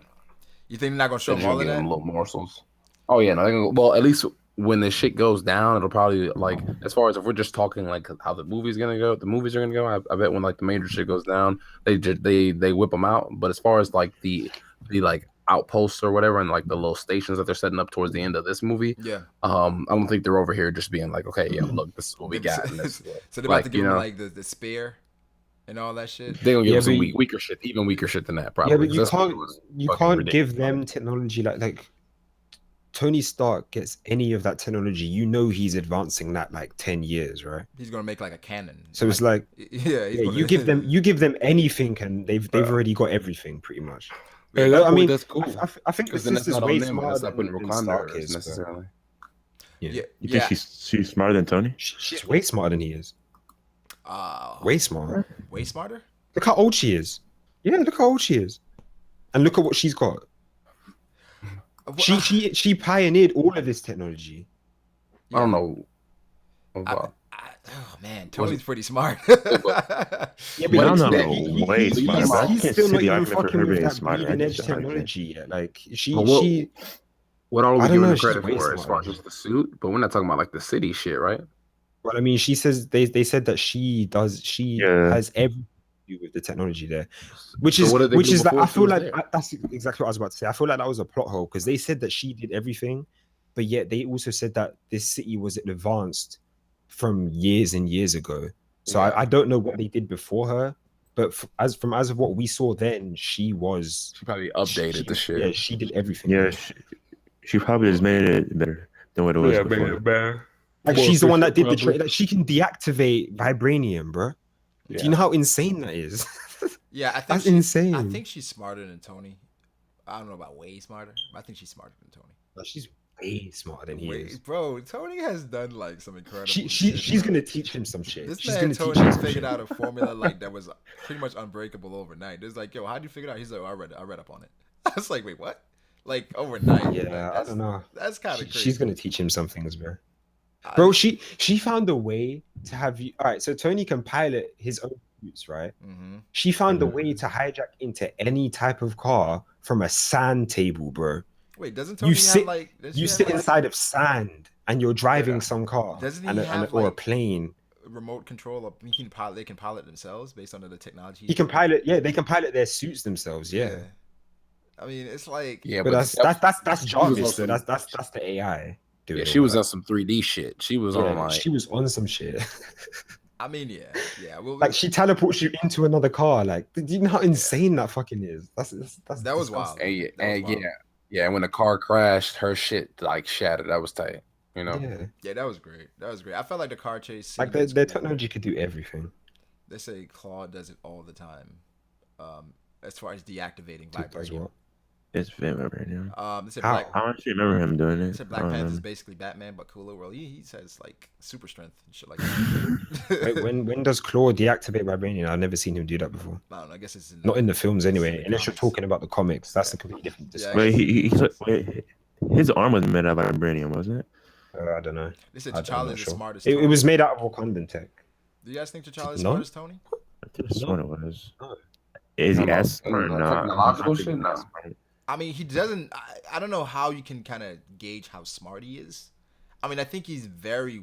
S1: You think they're not gonna show them all of that?
S4: Them little morsels. Oh yeah, no. They're gonna, well, at least when the shit goes down, it'll probably like as far as if we're just talking like how the movie's gonna go, the movies are gonna go. I bet when like the major shit goes down, they whip them out. But as far as like the like outposts or whatever and like the little stations that they're setting up towards the end of this movie, I don't think they're over here just being like, okay, yeah, look, this is what we got. And this,
S1: so they're about to give them like the spear and all that shit.
S4: They're gonna give them some weaker shit, even weaker shit than that. Probably.
S3: Yeah, but you can't give them technology like Tony Stark gets any of that technology. You know he's advancing that like 10 years, right?
S1: He's gonna make like a cannon.
S3: So it's like you give them anything, and they've already got everything pretty much.
S4: Yeah, I mean, that's cool.
S3: I think the sister's way smarter than Stark is
S4: necessarily.
S2: Yeah. You think she's smarter than Tony?
S3: She's way smarter than he is. Way smarter.
S1: Way smarter?
S3: Look how old she is. Yeah, look how old she is. And look at what she's got. She pioneered all of this technology.
S4: I don't know.
S1: Oh man, Tony's pretty smart.
S3: Yeah, but
S2: No,
S3: he's,
S2: no,
S3: he,
S2: way
S3: he-
S2: smarter.
S3: he's,
S2: But I
S3: he's
S2: can't
S3: still
S2: see
S3: not
S2: the
S3: even
S2: argument for
S3: fucking
S2: her
S3: with
S2: being
S3: that
S2: smarter.
S3: bleeding
S2: I
S3: edge
S2: get the argument.
S3: technology yet. Like
S4: What all are
S3: I
S4: we
S3: don't
S4: giving
S3: know.
S4: the
S3: She's
S4: credit
S3: way
S4: for as far as
S3: smarter.
S4: just the suit? But we're not talking about like the city shit, right?
S3: Well, I mean, she says they said that she
S2: Yeah.
S3: has everything to do with the technology there, which
S4: So
S3: is
S4: what did they do
S3: like
S4: before
S3: I
S4: she
S3: feel
S4: was
S3: like
S4: there?
S3: that's exactly what I was about to say. I feel like that was a plot hole because they said that she did everything, but yet they also said that this city was advanced from years and years ago. So
S4: Yeah.
S3: I don't know what they did before her, but as of what we saw then, she
S4: probably updated the shit.
S3: Yeah, she did everything.
S2: Yeah, she probably just made it better than what it was before.
S4: better.
S3: Like
S4: More
S3: she's the one that did
S4: efficient,
S3: the like she can deactivate vibranium, bro.
S4: Yeah.
S3: Do you know how insane that is?
S1: Yeah, I think
S3: That's
S1: she's
S3: insane.
S1: I think she's smarter than Tony. I don't know about way smarter, but I think she's smarter than Tony.
S3: No, she's way smarter than he is.
S1: Bro, Tony has done like some incredible
S3: She's
S1: shit, bro.
S3: gonna teach him some shit.
S1: This
S3: She's
S1: man
S3: gonna
S1: Tony
S3: teach him some
S1: figured
S3: shit.
S1: out a formula like that was pretty much unbreakable overnight. It's like, yo, how do you figure it out? He's like, oh, I read up on it. I was like, wait, what? Like overnight?
S3: Yeah,
S1: like,
S3: I don't know.
S1: That's kind of crazy.
S3: She's gonna teach him some things, bro. Bro, she found a way to have you. All right, so Tony can pilot his own suits, right?
S1: Mm-hmm.
S3: She found a way to hijack into any type of car from a sand table, bro.
S1: Wait, doesn't Tony have like
S3: you sit inside of sand and you're driving some car
S1: doesn't he have
S3: or a
S1: like
S3: plane?
S1: Remote control of they can pilot themselves based on the technology.
S3: He can pilot, yeah, they can pilot their suits themselves, yeah.
S1: I mean, it's like
S3: but that's Jarvis, so that's the AI.
S4: Yeah, she was on some 3D shit. She was on like
S3: she was on some shit.
S1: I mean, yeah.
S3: Like she teleports you into another car. Like, do you know how insane that fucking is?
S1: That was wild.
S4: Yeah. When the car crashed, her shit like shattered. That was tight. You know.
S1: Yeah, that was great. I felt like the car chase.
S3: Like their technology could do everything.
S1: They say Klaue does it all the time. As far as deactivating vibranium.
S2: It's vibranium.
S1: I
S2: honestly remember him doing it.
S1: They said Black Panther is basically Batman but cooler. Well, he says like super strength and shit like that.
S3: Wait, when does Klaue deactivate vibranium? I've never seen him do that before.
S1: I don't know. I guess it's
S3: not in the films anyway. Unless you're talking about the comics, that's a completely different
S2: discussion. Wait, his arm was made out of vibranium, wasn't it?
S3: I don't know.
S1: They said T'Challa is the smartest.
S3: It was made out of Wakandan tech.
S1: Do you guys think T'Challa is smart as Tony?
S2: I could have sworn it was. Is he as smart or not?
S4: Technological shit, no.
S1: I mean, he doesn't. I don't know how you can kind of gauge how smart he is. I mean, I think he's very.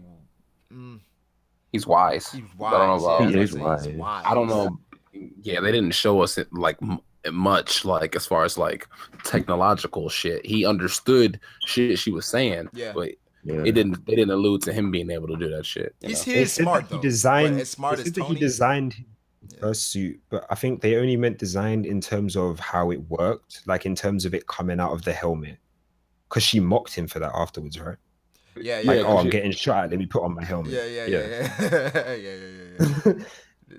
S4: He's wise.
S1: He's wise. I don't know about.
S2: He is wise.
S4: I don't know. Yeah, they didn't show us it like much, like as far as like technological shit. He understood shit she was saying, but it didn't. They didn't allude to him being able to do that shit.
S1: He's smart though.
S3: He designed.
S1: As smart as Tony.
S3: He designed first suit, but I think they only meant designed in terms of how it worked, like in terms of it coming out of the helmet, because she mocked him for that afterwards, right?
S1: Yeah.
S3: Like, I'm getting shot at. Let me put on my helmet.
S1: Yeah.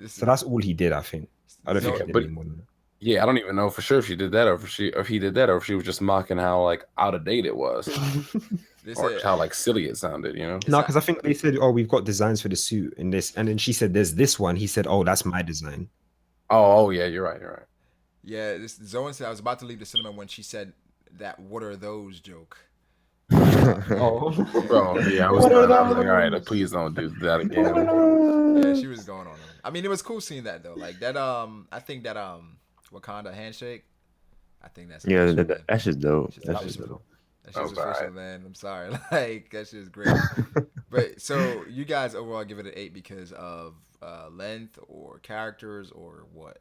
S3: So that's all he did, I think. I don't think he did any more than that.
S4: Yeah, I don't even know for sure if she did that, or if he did that, or if she was just mocking how like out of date it was, or how like silly it sounded, you know?
S3: No, because I think they said, "Oh, we've got designs for the suit and this," and then she said, "There's this one." He said, "Oh, that's my design."
S4: Oh yeah, you're right.
S1: Yeah, Zoe said I was about to leave the cinema when she said that "What are those?" joke.
S4: Bro, yeah, I was like, all right, please don't do that again.
S1: Yeah, she was going on. I mean, it was cool seeing that though. Like that, I think that Wakanda handshake. I think that's
S2: that's just dope. That's just dope.
S1: That shit was official, man. I'm sorry, like that shit is great. But so you guys overall give it an 8 because of length or characters or what?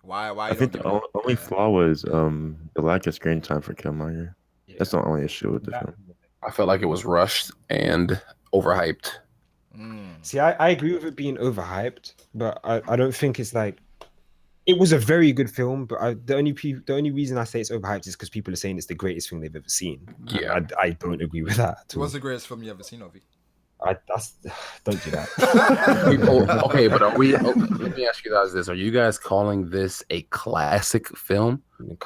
S1: Why?
S2: I think the only flaw was the lack of screen time for Killmonger. Yeah. That's the only issue with the film.
S4: I felt like it was rushed and overhyped.
S3: See, I agree with it being overhyped, but I don't think it's like it was a very good film. But the only reason I say it's overhyped is because people are saying it's the greatest thing they've ever seen.
S4: Yeah,
S3: I don't agree with that.
S1: What's the greatest film you ever seen, Ovi?
S3: Don't do that.
S4: Okay, but are we? Let me ask you guys this: are you guys calling this a classic film?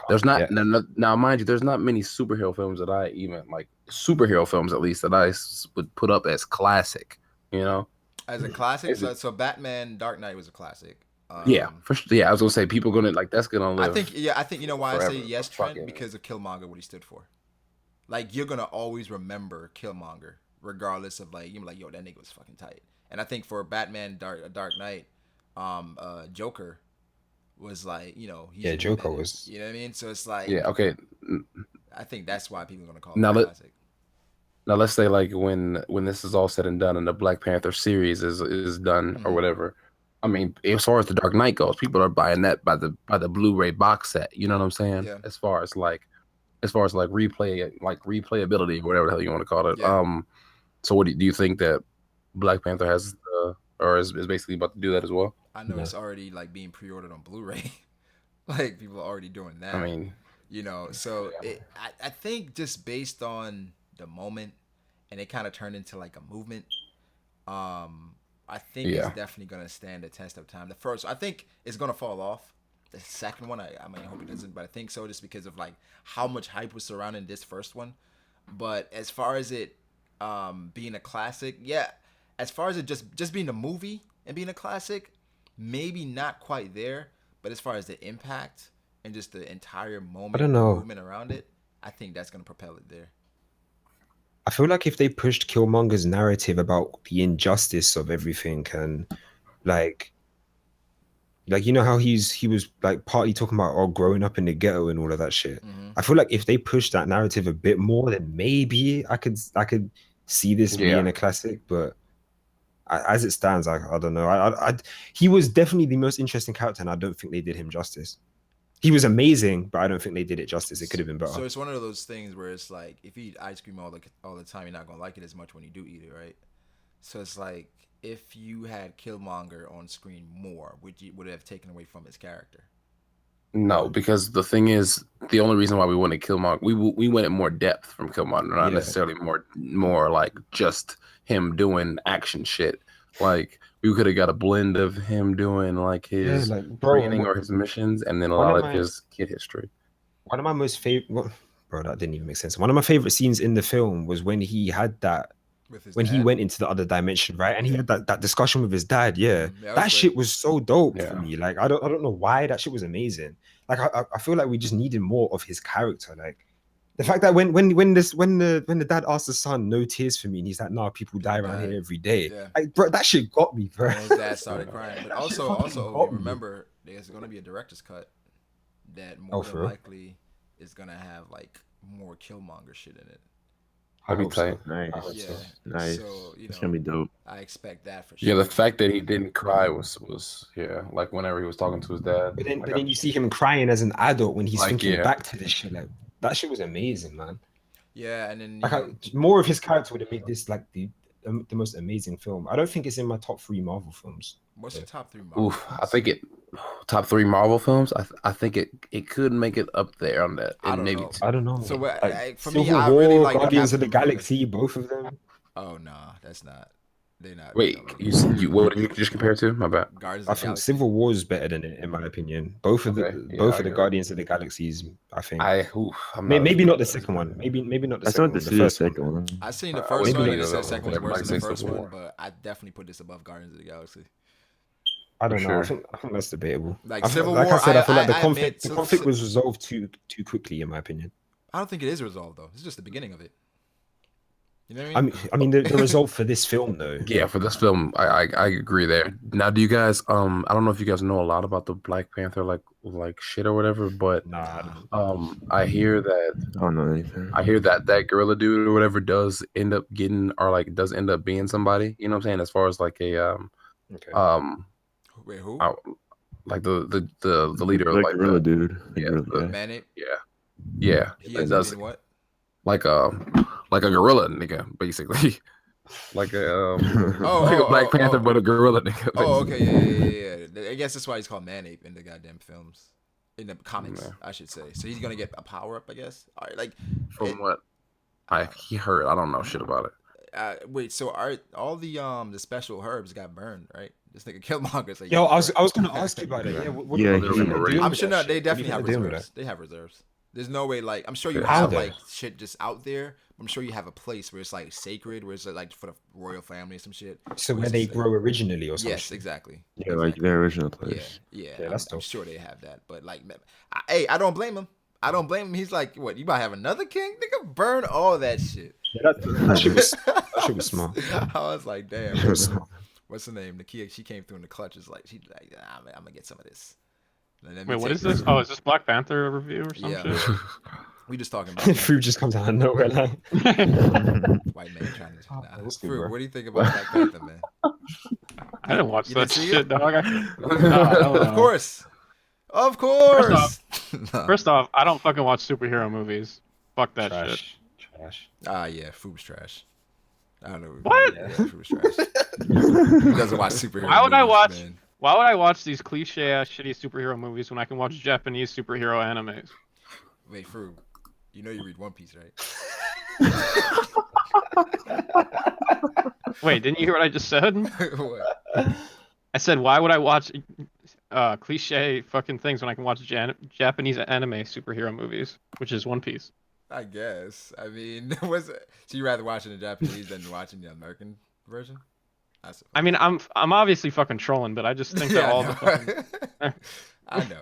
S4: There's not now, mind you, there's not many superhero films that I even like. Superhero films, at least, that I would put up as classic. You know,
S1: as a classic. So Batman: Dark Knight was a classic.
S4: Yeah, for sure. Yeah, I was gonna say people gonna like that's gonna live.
S1: I think you know why
S4: forever.
S1: I say yes, Trent, because of Killmonger, what he stood for. Like you're gonna always remember Killmonger regardless of like you're like, yo, that nigga was fucking tight. And I think for Batman Dark Knight, Joker was like, he's
S3: Joker was.
S1: You know what I mean? So it's like,
S4: yeah, okay.
S1: I think that's why people are gonna call
S4: Now
S1: it
S4: let
S1: classic.
S4: now let's say like when this is all said and done and the Black Panther series is done or whatever. I mean, as far as the Dark Knight goes, people are buying that by the Blu-ray box set. You know what I'm saying?
S1: Yeah.
S4: As far as replayability, whatever the hell you want to call it.
S1: Yeah.
S4: So what do you think that Black Panther has or is basically about to do that as well?
S1: I know it's already like being pre-ordered on Blu-ray. Like people are already doing that.
S4: I mean,
S1: so I think just based on the moment, and it kind of turned into like a movement. I think it's definitely gonna stand the test of time. The first, I think, it's gonna fall off. The second one, I hope it doesn't, but I think so, just because of like how much hype was surrounding this first one. But as far as it being a classic, yeah. As far as it just being a movie and being a classic, maybe not quite there. But as far as the impact and just the entire moment,
S3: I don't know.
S1: movement around it, I think that's gonna propel it there.
S3: I feel like if they pushed Killmonger's narrative about the injustice of everything and like how he was like partly talking about growing up in the ghetto and all of that shit. I feel like if they pushed that narrative a bit more, then maybe I could see this being a classic. But as it stands, I don't know. He was definitely the most interesting character, and I don't think they did him justice. He was amazing, but I don't think they did it justice. It could have been better.
S1: So it's one of those things where it's like, if you eat ice cream all the time, you're not gonna like it as much when you do eat it, right? So it's like, if you had Killmonger on screen more, would it have taken away from his character?
S4: No, because the thing is, the only reason why we wanted Killmonger, we wanted more depth from Killmonger, not necessarily more like just him doing action shit. Like, we could have got a blend of him doing like his training or his missions, and then a lot of his kid history.
S3: One of my most favorite, bro, that didn't even make sense. One of my favorite scenes in the film was when he had that. When he went into the other dimension, right? And he had that discussion with his dad. Yeah, that shit was so dope for me. Like, I don't know why that shit was amazing. Like, I feel like we just needed more of his character. Like, the fact that when the dad asked the son, "No tears for me," and he's like, "Nah, people die around here every day."
S1: Yeah.
S3: Like, bro, that shit got me, bro.
S1: And his dad started crying. But also remember, there's gonna be a director's cut that more than likely is gonna have like more Killmonger shit in it.
S4: I'd be tight.
S2: Nice.
S1: Yeah.
S2: Nice.
S1: So,
S2: it's gonna be dope.
S1: I expect that for sure.
S4: Yeah, the fact that he didn't cry was like whenever he was talking to his dad.
S3: But then you see him crying as an adult when he's thinking back to this shit. Like, that shit was amazing, man.
S1: Yeah, and then
S3: like, more of his character would have made this like the most amazing film. I don't think it's in my top 3 Marvel films.
S1: What's the top 3 Marvel films?
S4: I think top 3 Marvel films. I think it could make it up there on that.
S1: I
S3: don't know.
S1: So
S3: like,
S1: for
S3: Civil
S1: me, I
S3: War,
S1: really like
S3: Guardians of the Galaxy, both of them.
S1: Oh no, that's not. They're not.
S4: Wait, what did you just compare to? My bad.
S3: I think Civil War is better than it, in my opinion. Both of the Guardians of the Galaxies, I think. Maybe not the second one. Maybe not the second one. The second one.
S1: I seen the first one. And the second one's worse than the first one, but I definitely put this above Guardians of the Galaxy.
S3: I don't know. I think that's debatable.
S1: Like Civil War,
S3: I said, I feel like the conflict was resolved too quickly, in my opinion.
S1: I don't think it is resolved though. It's just the beginning of it. You know what I mean?
S3: I mean the result for this film though.
S4: Yeah, for this film, I agree there. Now, do you guys I don't know if you guys know a lot about the Black Panther like shit or whatever, but I hear that
S2: I don't know anything.
S4: I hear that gorilla dude or whatever does end up being somebody. You know what I'm saying? As far as like a
S1: wait, who?
S4: Like the leader of like
S2: gorilla dude.
S1: Manic.
S4: Yeah.
S1: He does what?
S4: Like a gorilla nigga, basically. like a Black Panther, but a gorilla nigga. Basically.
S1: Oh, okay, yeah. I guess that's why he's called Manape in the goddamn films, in the comics, I should say. So he's gonna get a power up, I guess. All right, like
S4: from what he heard, I don't know shit about
S1: it. Wait, so all the special herbs got burned, right? This nigga Killmonger's like,
S3: yo, I was gonna ask you about it. Yeah,
S1: I'm sure they definitely have reserves. They have reserves. There's no way, like, I'm sure you have like shit just out there. I'm sure you have a place where it's like sacred, where it's like for the royal family or some shit.
S3: So where they grow originally or something.
S1: Yes, exactly.
S2: Yeah, like their original place.
S1: Yeah, I'm sure they have that. But like, I don't blame him. I don't blame him. He's like, what? You about to have another king? Nigga, burn all that shit.
S3: Yeah, that Shit was smart.
S1: I was like, damn.
S3: Shit was smart.
S1: What's her name? Nakia. She came through in the clutches. Like she's like, I'm gonna get some of this.
S5: Wait, what is this? Oh, is this Black Panther review or some shit?
S1: We just talking about
S3: Fruit just comes out of nowhere, like.
S1: White man trying to. Nah.
S3: That's good,
S1: Fruit,
S3: bro.
S1: what do you think about Black Panther, man?
S5: I didn't watch
S1: You
S5: that
S1: didn't see
S5: shit,
S1: it?
S5: dog.
S1: Of course. Of course.
S5: First off, I don't fucking watch superhero movies. Fuck that shit.
S3: Trash.
S1: Ah, yeah, food was trash. I don't know.
S5: What?
S1: Yeah, food was trash. Who doesn't watch superhero
S5: Why would I
S1: movies,
S5: watch?
S1: man?
S5: Why would I watch these cliche ass shitty superhero movies when I can watch Japanese superhero animes?
S1: Wait, Fruit, you know you read One Piece, right?
S5: Wait, didn't you hear what I just said?
S1: What?
S5: I said, why would I watch cliche fucking things when I can watch Japanese anime superhero movies, which is One Piece?
S1: I guess. I mean, was it? So you rather watching the Japanese than watching the American version?
S5: I mean, I'm obviously fucking trolling, but I just think that all the fucking...
S1: I know.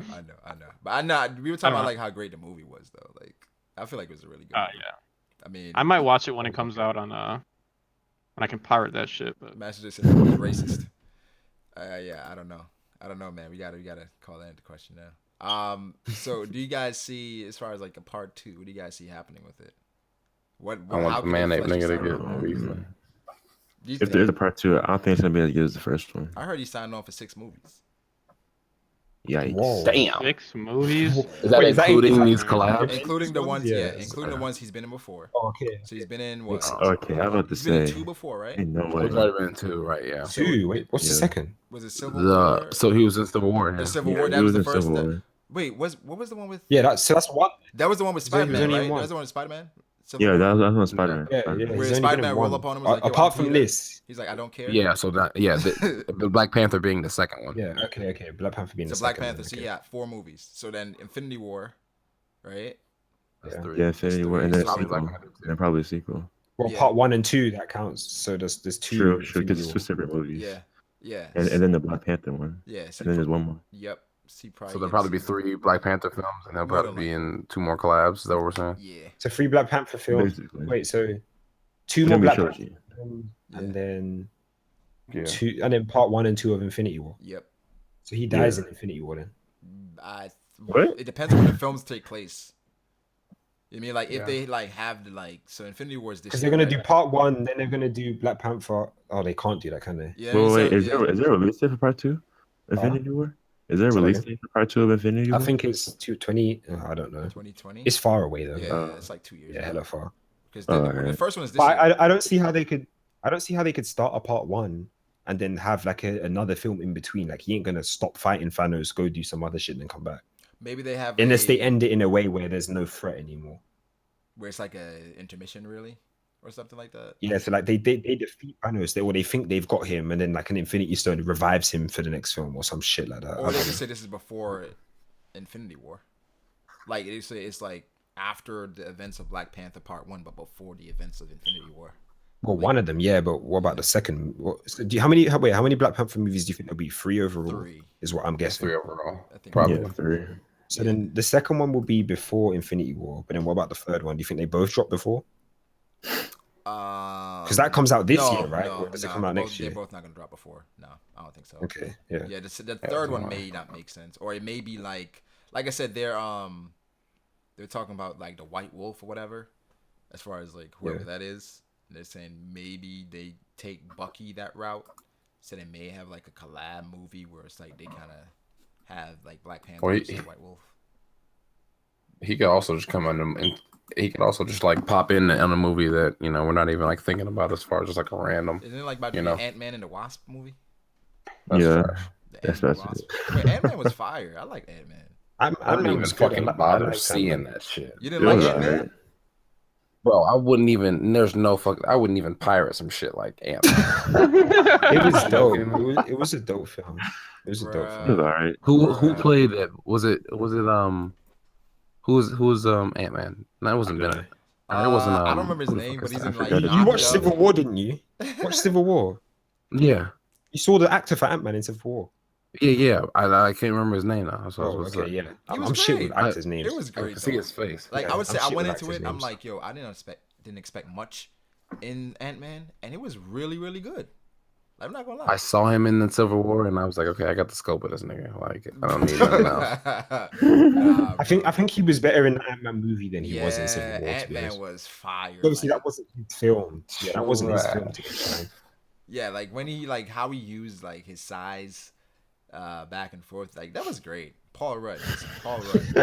S1: But I know we were talking about like how great the movie was, though. Like, I feel like it was a really good movie.
S5: Yeah.
S1: I mean,
S5: I might watch it when it comes out on when I can pirate that shit. But
S1: Master just said it was racist. Yeah, I don't know, man. We gotta call that into question now. So do you guys see, as far as like a part 2, what do you guys see happening with it?
S4: I want the man-ape nigga to get beef.
S2: If there's a part 2, I don't think it's gonna be as good as the first one.
S1: I heard he signed on for 6 movies.
S2: Yikes!
S3: Whoa.
S4: Damn.
S5: 6 movies.
S4: Is that including these collabs?
S1: Including the ones,
S3: Yeah.
S1: including the ones he's been in before.
S3: Oh, okay.
S1: So he's been in what?
S2: Okay, I was about to
S1: He's been in
S2: say.
S1: 2 before, right?
S2: Ain't no way.
S4: It's already been 2, right? Yeah.
S3: 2. Wait, what's the
S2: Yeah.
S3: second?
S1: Was it Civil War?
S4: So he was in Civil War.
S1: The
S4: Yeah.
S1: Civil
S2: Yeah,
S1: War.
S2: he
S1: That was the
S2: in
S1: first.
S2: Civil War.
S1: Wait, what was the one with?
S3: Yeah, that's one.
S1: That was the one with
S3: So he was
S1: Spider-Man,
S3: only in
S1: right? That
S3: one.
S1: was the one with Spider-Man.
S2: Yeah, that was Spider-Man.
S3: Yeah,
S2: Spider-Man.
S3: yeah.
S1: Where
S3: he's only
S1: Spider-Man
S3: been in
S1: roll
S3: one.
S1: up on him was like, yo,
S3: apart
S1: I'm
S3: from
S1: Peter.
S3: this.
S1: He's like, I don't care.
S4: Yeah. So that the Black Panther being the second one.
S3: Yeah. Okay. Black Panther being
S1: So
S3: the
S1: Black
S3: second
S1: Panther.
S3: one,
S1: So
S3: okay.
S1: yeah, 4 movies. So then Infinity War, right?
S4: That's
S3: Yeah.
S4: 3.
S2: Yeah, Infinity War, and then a
S4: Probably
S2: sequel.
S4: Black Panther too.
S2: And probably a sequel.
S3: Well,
S1: Yeah.
S3: part 1 and 2 that counts. So there's 2.
S2: True,
S3: Infinity
S2: because it's 2
S3: War.
S2: separate movies.
S1: Yeah.
S2: And then the Black Panther one.
S1: Yeah. So
S2: And then there's one more.
S1: Yep. See, probably.
S4: So there'll probably be 3 Black Panther films, and there'll
S1: More
S4: probably
S1: than
S4: be in 2 more collabs. Is that what we're saying?
S1: Yeah.
S3: So 3 Black Panther films.
S2: Basically.
S3: Wait, so 2
S2: It's
S3: more
S2: gonna be
S3: Black
S2: trilogy.
S3: Panther films,
S1: Yeah.
S3: and then
S4: Yeah.
S3: 2, and then part 1 and 2 of Infinity War.
S1: Yep.
S3: So he dies
S2: Yeah.
S3: in Infinity War then.
S2: What?
S1: It depends on when the films take place. You mean like if
S4: Yeah.
S1: they like have the like so Infinity War is this
S3: Because
S1: year,
S3: they're gonna
S1: right?
S3: do part 1, then they're gonna do Black Panther. Oh, they can't do that, can they?
S1: Yeah.
S2: Well,
S1: so-
S2: wait, is
S1: yeah.
S2: there a release date for part 2? Infinity War? Is there a
S3: Sorry?
S2: release date for part 2 of Infinity
S3: I
S2: War?
S3: think it's 220. I don't know.
S1: 2020?
S3: It's far away though.
S1: Yeah, it's like 2 years.
S3: Yeah, hella far.
S1: Because
S2: Alright.
S1: the first one is this
S3: But
S1: year.
S3: I don't see how they could. I don't see how they could start a part 1 and then have like another film in between. Like he ain't gonna stop fighting Thanos, go do some other shit, and then come back.
S1: Maybe they have
S3: Unless they
S1: a-
S3: end it in a way where there's no threat anymore.
S1: where it's like a intermission, really, or something like that.
S3: Yeah, so like they defeat Thanos, they think they've got him, and then like an Infinity Stone revives him for the next film or some shit like that. I
S1: Or they
S3: don't
S1: could
S3: know.
S1: say this is before Infinity War. Like they say it's like after the events of Black Panther Part 1, but before the events of Infinity War.
S3: Well, one of them, yeah, but what about the second? So how many Black Panther movies do you think there'll be? 3 overall?
S1: 3.
S3: Is what I'm guessing.
S4: 3 overall.
S1: I think
S4: Probably.
S2: Yeah, 3.
S3: So then the second one will be before Infinity War, but then what about the third one? Do you think they both drop before?
S1: Because
S3: that comes out this year, right? Or does it come out next
S1: They're
S3: year?
S1: both not gonna drop before. No, I don't think so.
S3: Okay, yeah.
S1: Yeah, the third one may not make sense, or it may be like I said, they're talking about like the White Wolf or whatever, as far as like whoever
S3: Yeah.
S1: that is. They're saying maybe they take Bucky that route, so they may have like a collab movie where it's like they kind of have like Black Panther
S4: Or
S1: versus White Wolf.
S4: He could also just come on and he could also just like pop in on a movie that we're not even like thinking about as far as just like a random.
S1: Isn't it like about
S4: You
S1: the
S4: know.
S1: Ant-Man and the Wasp movie?
S4: That's
S2: Yeah.
S4: trash.
S1: The
S2: That's
S1: Ant-Man
S2: best.
S1: Wait, Ant-Man was fire. I like Ant-Man.
S4: I wouldn't even fucking bother seeing that shit.
S1: You
S2: It
S1: didn't like
S2: was
S1: Ant-Man?
S2: alright.
S4: Bro, I wouldn't even. There's no fuck. I wouldn't even pirate some shit like Ant.
S3: It was dope. It was a dope film. It was a dope
S1: Bruh.
S2: It
S3: film.
S2: was alright.
S4: Who played it? Was it who's Ant Man? No, it wasn't Bennett. No, it wasn't.
S1: I don't remember his
S4: who the
S1: name,
S4: fuck
S1: but
S4: is
S1: he's
S4: that?
S1: in like.
S2: You
S3: You
S1: Knocked
S3: watched
S1: Up.
S3: Civil War, didn't you? Watch Civil War.
S4: Yeah,
S3: You saw the actor for Ant-Man in Civil War.
S4: yeah. I can't remember his name now. So I
S3: Oh,
S4: was
S3: okay,
S4: like,
S3: yeah.
S1: He was
S3: I'm shit
S1: great.
S3: with actors' names.
S1: It was
S4: I
S1: great.
S4: could see
S1: though.
S4: his face.
S1: Like
S3: Yeah,
S1: I would say,
S3: I'm
S1: I
S3: shit
S1: went
S3: with
S1: into
S3: actors'
S1: it. I'm
S3: names.
S1: like, yo, I didn't expect in Ant-Man, and it was really, really good. I'm not gonna lie.
S4: I saw him in the Civil War, and I was like, okay, I got the scope of this nigga. Like, I don't need nothing else.
S3: I think he was better in the Ant-Man movie than he was in Civil War.
S1: Ant-Man was fire.
S3: Obviously, that wasn't his film. Yeah, that wasn't his film to get signed.
S1: Yeah, like when he how he used like his size back and forth, like that was great. Paul Rudd. Paul Rudd.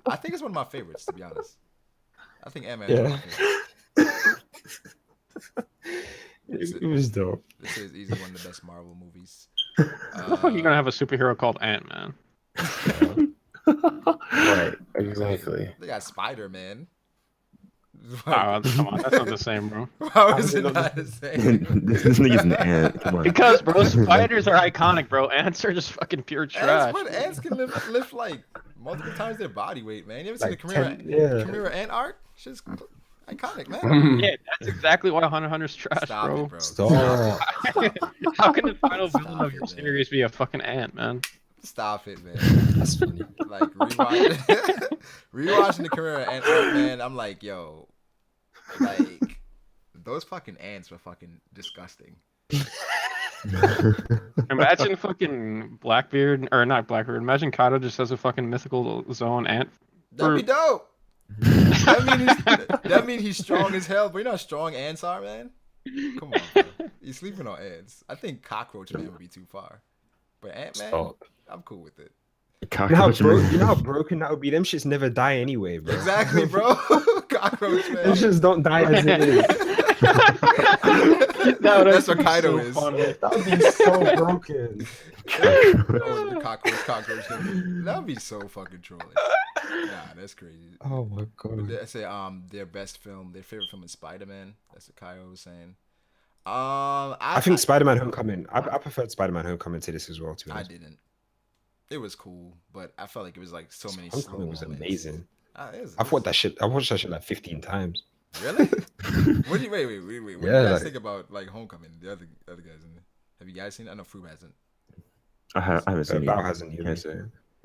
S1: I think it's one of my favorites, to be honest. I think Ant-Man is one of my favorites.
S3: It was dope.
S1: This is easily one of the best Marvel movies.
S5: How the fuck are you gonna have a superhero called Ant-Man?
S4: Right, exactly.
S1: They got Spider-Man.
S5: Oh, come on, that's not the same, bro.
S1: How is it not the same?
S2: This nigga's an ant. Come on.
S5: Because, bro, spiders are iconic, bro. Ants are just fucking pure trash.
S1: Ants can lift like multiple times their body weight, man. You ever seen
S3: Like
S1: the
S3: 10,
S1: Chimera ant art? Shit's iconic, man.
S5: Yeah, that's exactly why Hunter x Hunter's trash,
S1: Stop
S5: bro.
S1: it, bro.
S3: Stop.
S5: How can the final
S1: Stop
S5: villain of
S1: it,
S5: your
S1: man.
S5: series be a fucking ant, man?
S1: Stop it, man.
S3: That's funny.
S1: Like rewatching the Chimera ant art, man. I'm like, yo, like those fucking ants were fucking disgusting.
S5: Imagine fucking Blackbeard, or not Blackbeard. Imagine Kato just has a fucking mythical zone ant.
S1: That'd be dope. That mean he's strong as hell, but you know how strong ants are, man. Come on, bro. He's sleeping on ants. I think Cockroach Man would be too far, but Ant Man,
S3: Stop.
S1: I'm cool with it.
S3: You know how broken that would be? Them shits never die anyway, bro.
S1: Exactly, bro. Cockroach Man.
S3: Them shits don't die as it is.
S1: That's what Kaido is.
S3: That would be so broken.
S1: The cockroach thing. That would be so fucking trolling. Nah, that's crazy.
S3: Oh my
S1: But
S3: god.
S1: they say their best film, their favorite film is Spider-Man. That's what Kyle was saying. I
S3: think Spider-Man Homecoming. I preferred Spider-Man Homecoming to this as well. To be
S1: I
S3: honest.
S1: didn't. It was cool, but I felt like it was like so many.
S3: Homecoming was
S1: moments.
S3: amazing.
S1: It
S3: I've watched that shit. I watched that shit like 15 times.
S1: Really? What do you wait? What do you guys think about like Homecoming? The other guys in there. Have you guys seen it? I know Fruit hasn't.
S2: I haven't seen it.
S3: Bao hasn't either.
S2: Can't say.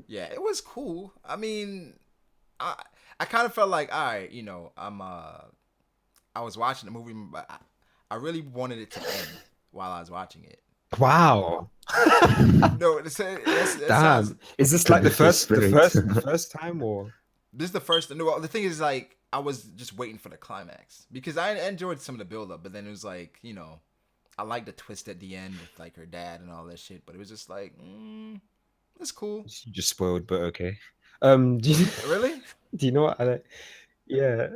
S1: Yeah, it was cool. I mean, I kind of felt like, all right, you know, I was watching the movie, but I really wanted it to end while I was watching it.
S3: Wow.
S1: No,
S3: Damn. Is this like the first time or?
S1: This is the first. No, the thing is, like, I was just waiting for the climax because I enjoyed some of the build up, but then it was like, you know, I liked the twist at the end with like her dad and all that shit, but it was just like, it's cool.
S3: You just spoiled, but okay. Do you,
S1: Really?
S3: do you know what I like? Yeah.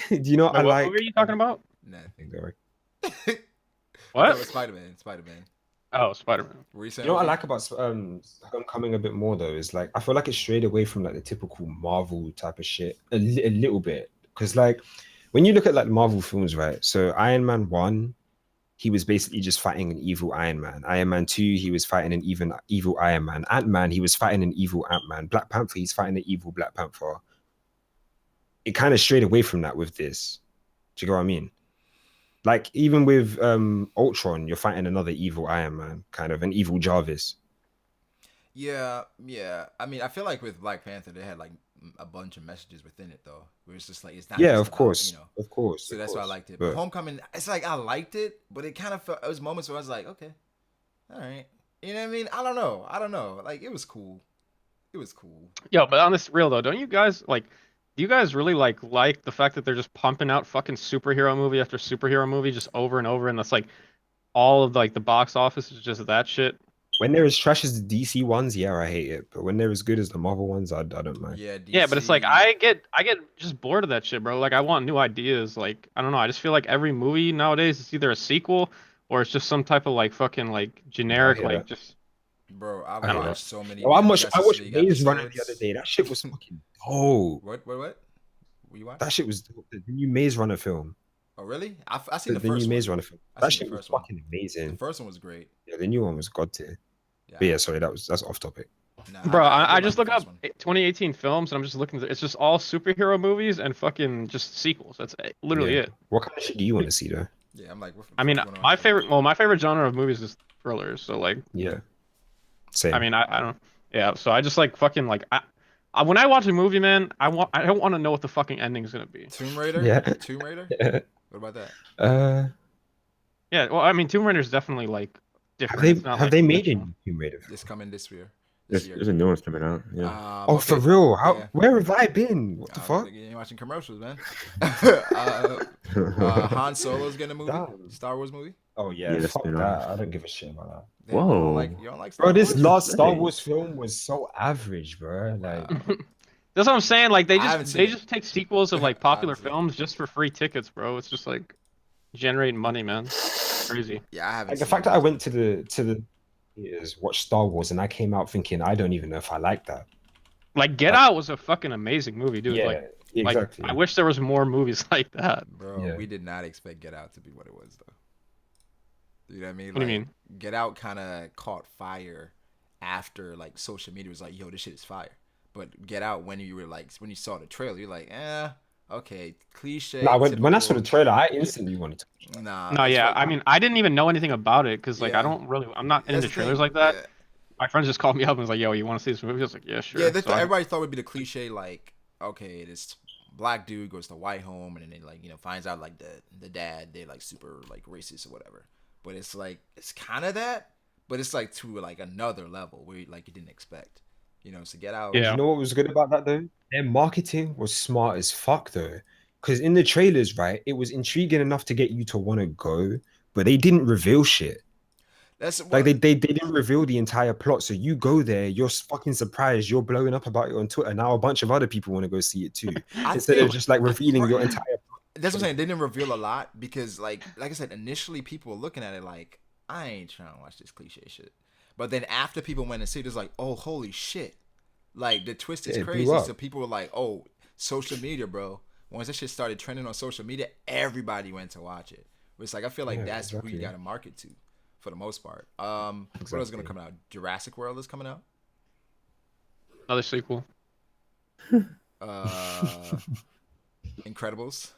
S3: Do you know what I
S5: What
S3: like?
S5: movie are you talking about?
S1: Nah.
S5: What?
S1: Spider-Man.
S5: Oh, Spider-Man.
S1: Were you saying?
S3: You know what I like about Homecoming a bit more though is like I feel like it strayed away from like the typical Marvel type of shit a little bit because like when you look at like Marvel films, right? So Iron Man 1, he was basically just fighting an evil Iron Man. Iron Man 2, he was fighting an evil Iron Man. Ant-Man, he was fighting an evil Ant-Man. Black Panther, he's fighting an evil Black Panther. It kind of strayed away from that with this. Do you get what I mean? Like even with Ultron, you're fighting another evil Iron Man, kind of an evil Jarvis.
S1: Yeah. I mean, I feel like with Black Panther, they had like a bunch of messages within it though, where it's just like it's not.
S3: Yeah,
S1: just
S3: of
S1: about,
S3: course,
S1: you know.
S3: of course.
S1: So that's why I liked it.
S3: But
S1: But Homecoming, it's like I liked it, but it kind of felt. It was moments where I was like, okay, all right, you know what I mean? I don't know. Like it was cool.
S5: Yo, but on this real though, don't you guys like? Do you guys really like the fact that they're just pumping out fucking superhero movie after superhero movie just over and over, and that's like all of like the box office is just that shit?
S3: When they're as trash as the DC ones, yeah, I hate it. But when they're as good as the Marvel ones, I don't mind.
S1: Yeah.
S5: Yeah, but it's like I get just bored of that shit, bro. Like I want new ideas. Like I don't know. I just feel like every movie nowadays is either a sequel or it's just some type of like fucking like generic
S3: hear
S5: like
S3: that.
S5: just.
S1: Bro, I
S5: don't know.
S1: watched so many.
S3: Oh, I watched
S1: Justice League
S3: Maze Runner the
S1: episodes.
S3: other day. That shit was fucking dope.
S1: What? What you watch?
S3: That shit was dope. The new Maze Runner film.
S1: Oh, really? I seen
S3: The
S1: the
S3: new
S1: first
S3: Maze
S1: one.
S3: Runner film.
S1: I
S3: That
S1: seen the
S3: shit was
S1: first one.
S3: fucking
S1: The
S3: amazing.
S1: first one was great.
S3: Yeah, the new one was god tier.
S1: Yeah.
S3: But yeah, sorry, that's off topic.
S1: Nah,
S5: Bro, I
S1: did
S5: just
S1: like
S5: look
S1: the
S5: up
S1: first one.
S5: 2018 films and I'm just looking. It's just all superhero movies and fucking just sequels. That's literally
S3: Yeah.
S5: it.
S3: What kind of shit do you want to see though?
S1: Yeah, I'm like. What the
S5: I mean,
S1: fuck going on?
S5: my favorite genre of movies is thrillers. So like,
S3: Yeah. Same.
S5: I mean, I don't. Yeah, so I just like fucking like when I watch a movie, man, I don't want to know what the fucking ending's gonna be.
S1: Tomb Raider.
S3: Yeah.
S1: Tomb Raider. What about that?
S5: Yeah, well, I mean, Tomb Raider is definitely like different.
S3: Have
S5: It's not
S3: they
S5: like
S3: made
S5: original.
S3: any Tomb Raider?
S1: This coming this year.
S2: There's a new one coming out. Yeah.
S3: Oh, for
S1: Okay.
S3: real? How?
S1: Yeah.
S3: Where have I been? What the fuck?
S1: You ain't watching commercials, man. Han Solo's getting a movie.
S3: Damn.
S1: Star Wars movie.
S3: Oh yeah,
S2: Yeah,
S3: fuck
S2: spin-off.
S3: that. I don't give a shit about that.
S1: Damn,
S2: Whoa.
S1: you don't like Star
S3: Bro, this
S1: Wars?
S3: last Star
S2: Hey.
S3: Wars film was so average, bro. Like,
S5: That's what I'm saying. Like
S1: I haven't seen it.
S5: just take sequels of like popular
S1: Honestly.
S5: films just for free tickets, bro. It's just like generating money, man. Crazy.
S1: Yeah, I haven't.
S3: like the
S1: seen
S3: fact
S1: it.
S3: that I went to the theaters, watched Star Wars, and I came out thinking I don't even know if I like that.
S5: Like Get Out was a fucking amazing movie, dude.
S3: Yeah,
S5: Like
S3: exactly.
S5: I wish there was more movies like that.
S1: Bro,
S3: Yeah.
S1: we did not expect Get Out to be what it was, though. You know what I mean?
S5: What do you mean?
S1: Get Out kind of caught fire after like social media was like, "Yo, this shit is fire." But Get Out, when you saw the trailer, you're like, okay, cliche.
S3: Nah, when I saw the
S1: typical-
S3: trailer, I instantly wanted to.
S1: Nah.
S5: No,
S1: it's
S5: yeah.
S1: like-
S5: I mean, I didn't even know anything about it because like
S1: Yeah.
S5: I'm not
S1: That's
S5: into
S1: the
S5: trailers
S1: thing,
S5: like that.
S1: yeah.
S5: My friends just called me up and was like, "Yo, you want to see this movie?" I was like, "Yeah, sure."
S1: Yeah,
S5: So I-
S1: everybody thought it would be the cliche, like, okay, this black dude goes to white home and then like finds out like the dad they like super like racist or whatever. But it's like it's kind of that, but it's like to like another level where like you didn't expect. So Get Out.
S5: Yeah.
S3: You know what was good about that though? Their marketing was smart as fuck though, because in the trailers, right, it was intriguing enough to get you to want to go, but they didn't reveal shit.
S1: That's
S3: Like they didn't reveal the entire plot, so you go there, you're fucking surprised, you're blowing up about it on Twitter. Now a bunch of other people want to go see it too, instead of just like revealing your entire.
S1: That's what I'm saying. They didn't reveal a lot because, like I said, initially people were looking at it like, I ain't trying to watch this cliche shit. But then after people went and see it, it's like, oh, holy shit. Like, the twist is
S3: Yeah, it blew
S1: crazy.
S3: up.
S1: So people were like, oh, social media, bro. Once that shit started trending on social media, everybody went to watch it. It's like, I feel like
S3: Yeah,
S1: that's who you
S3: exactly.
S1: got to market to for the most part. What else is going
S3: Exactly.
S1: to come out? Jurassic World is coming out.
S5: Another sequel.
S1: Incredibles.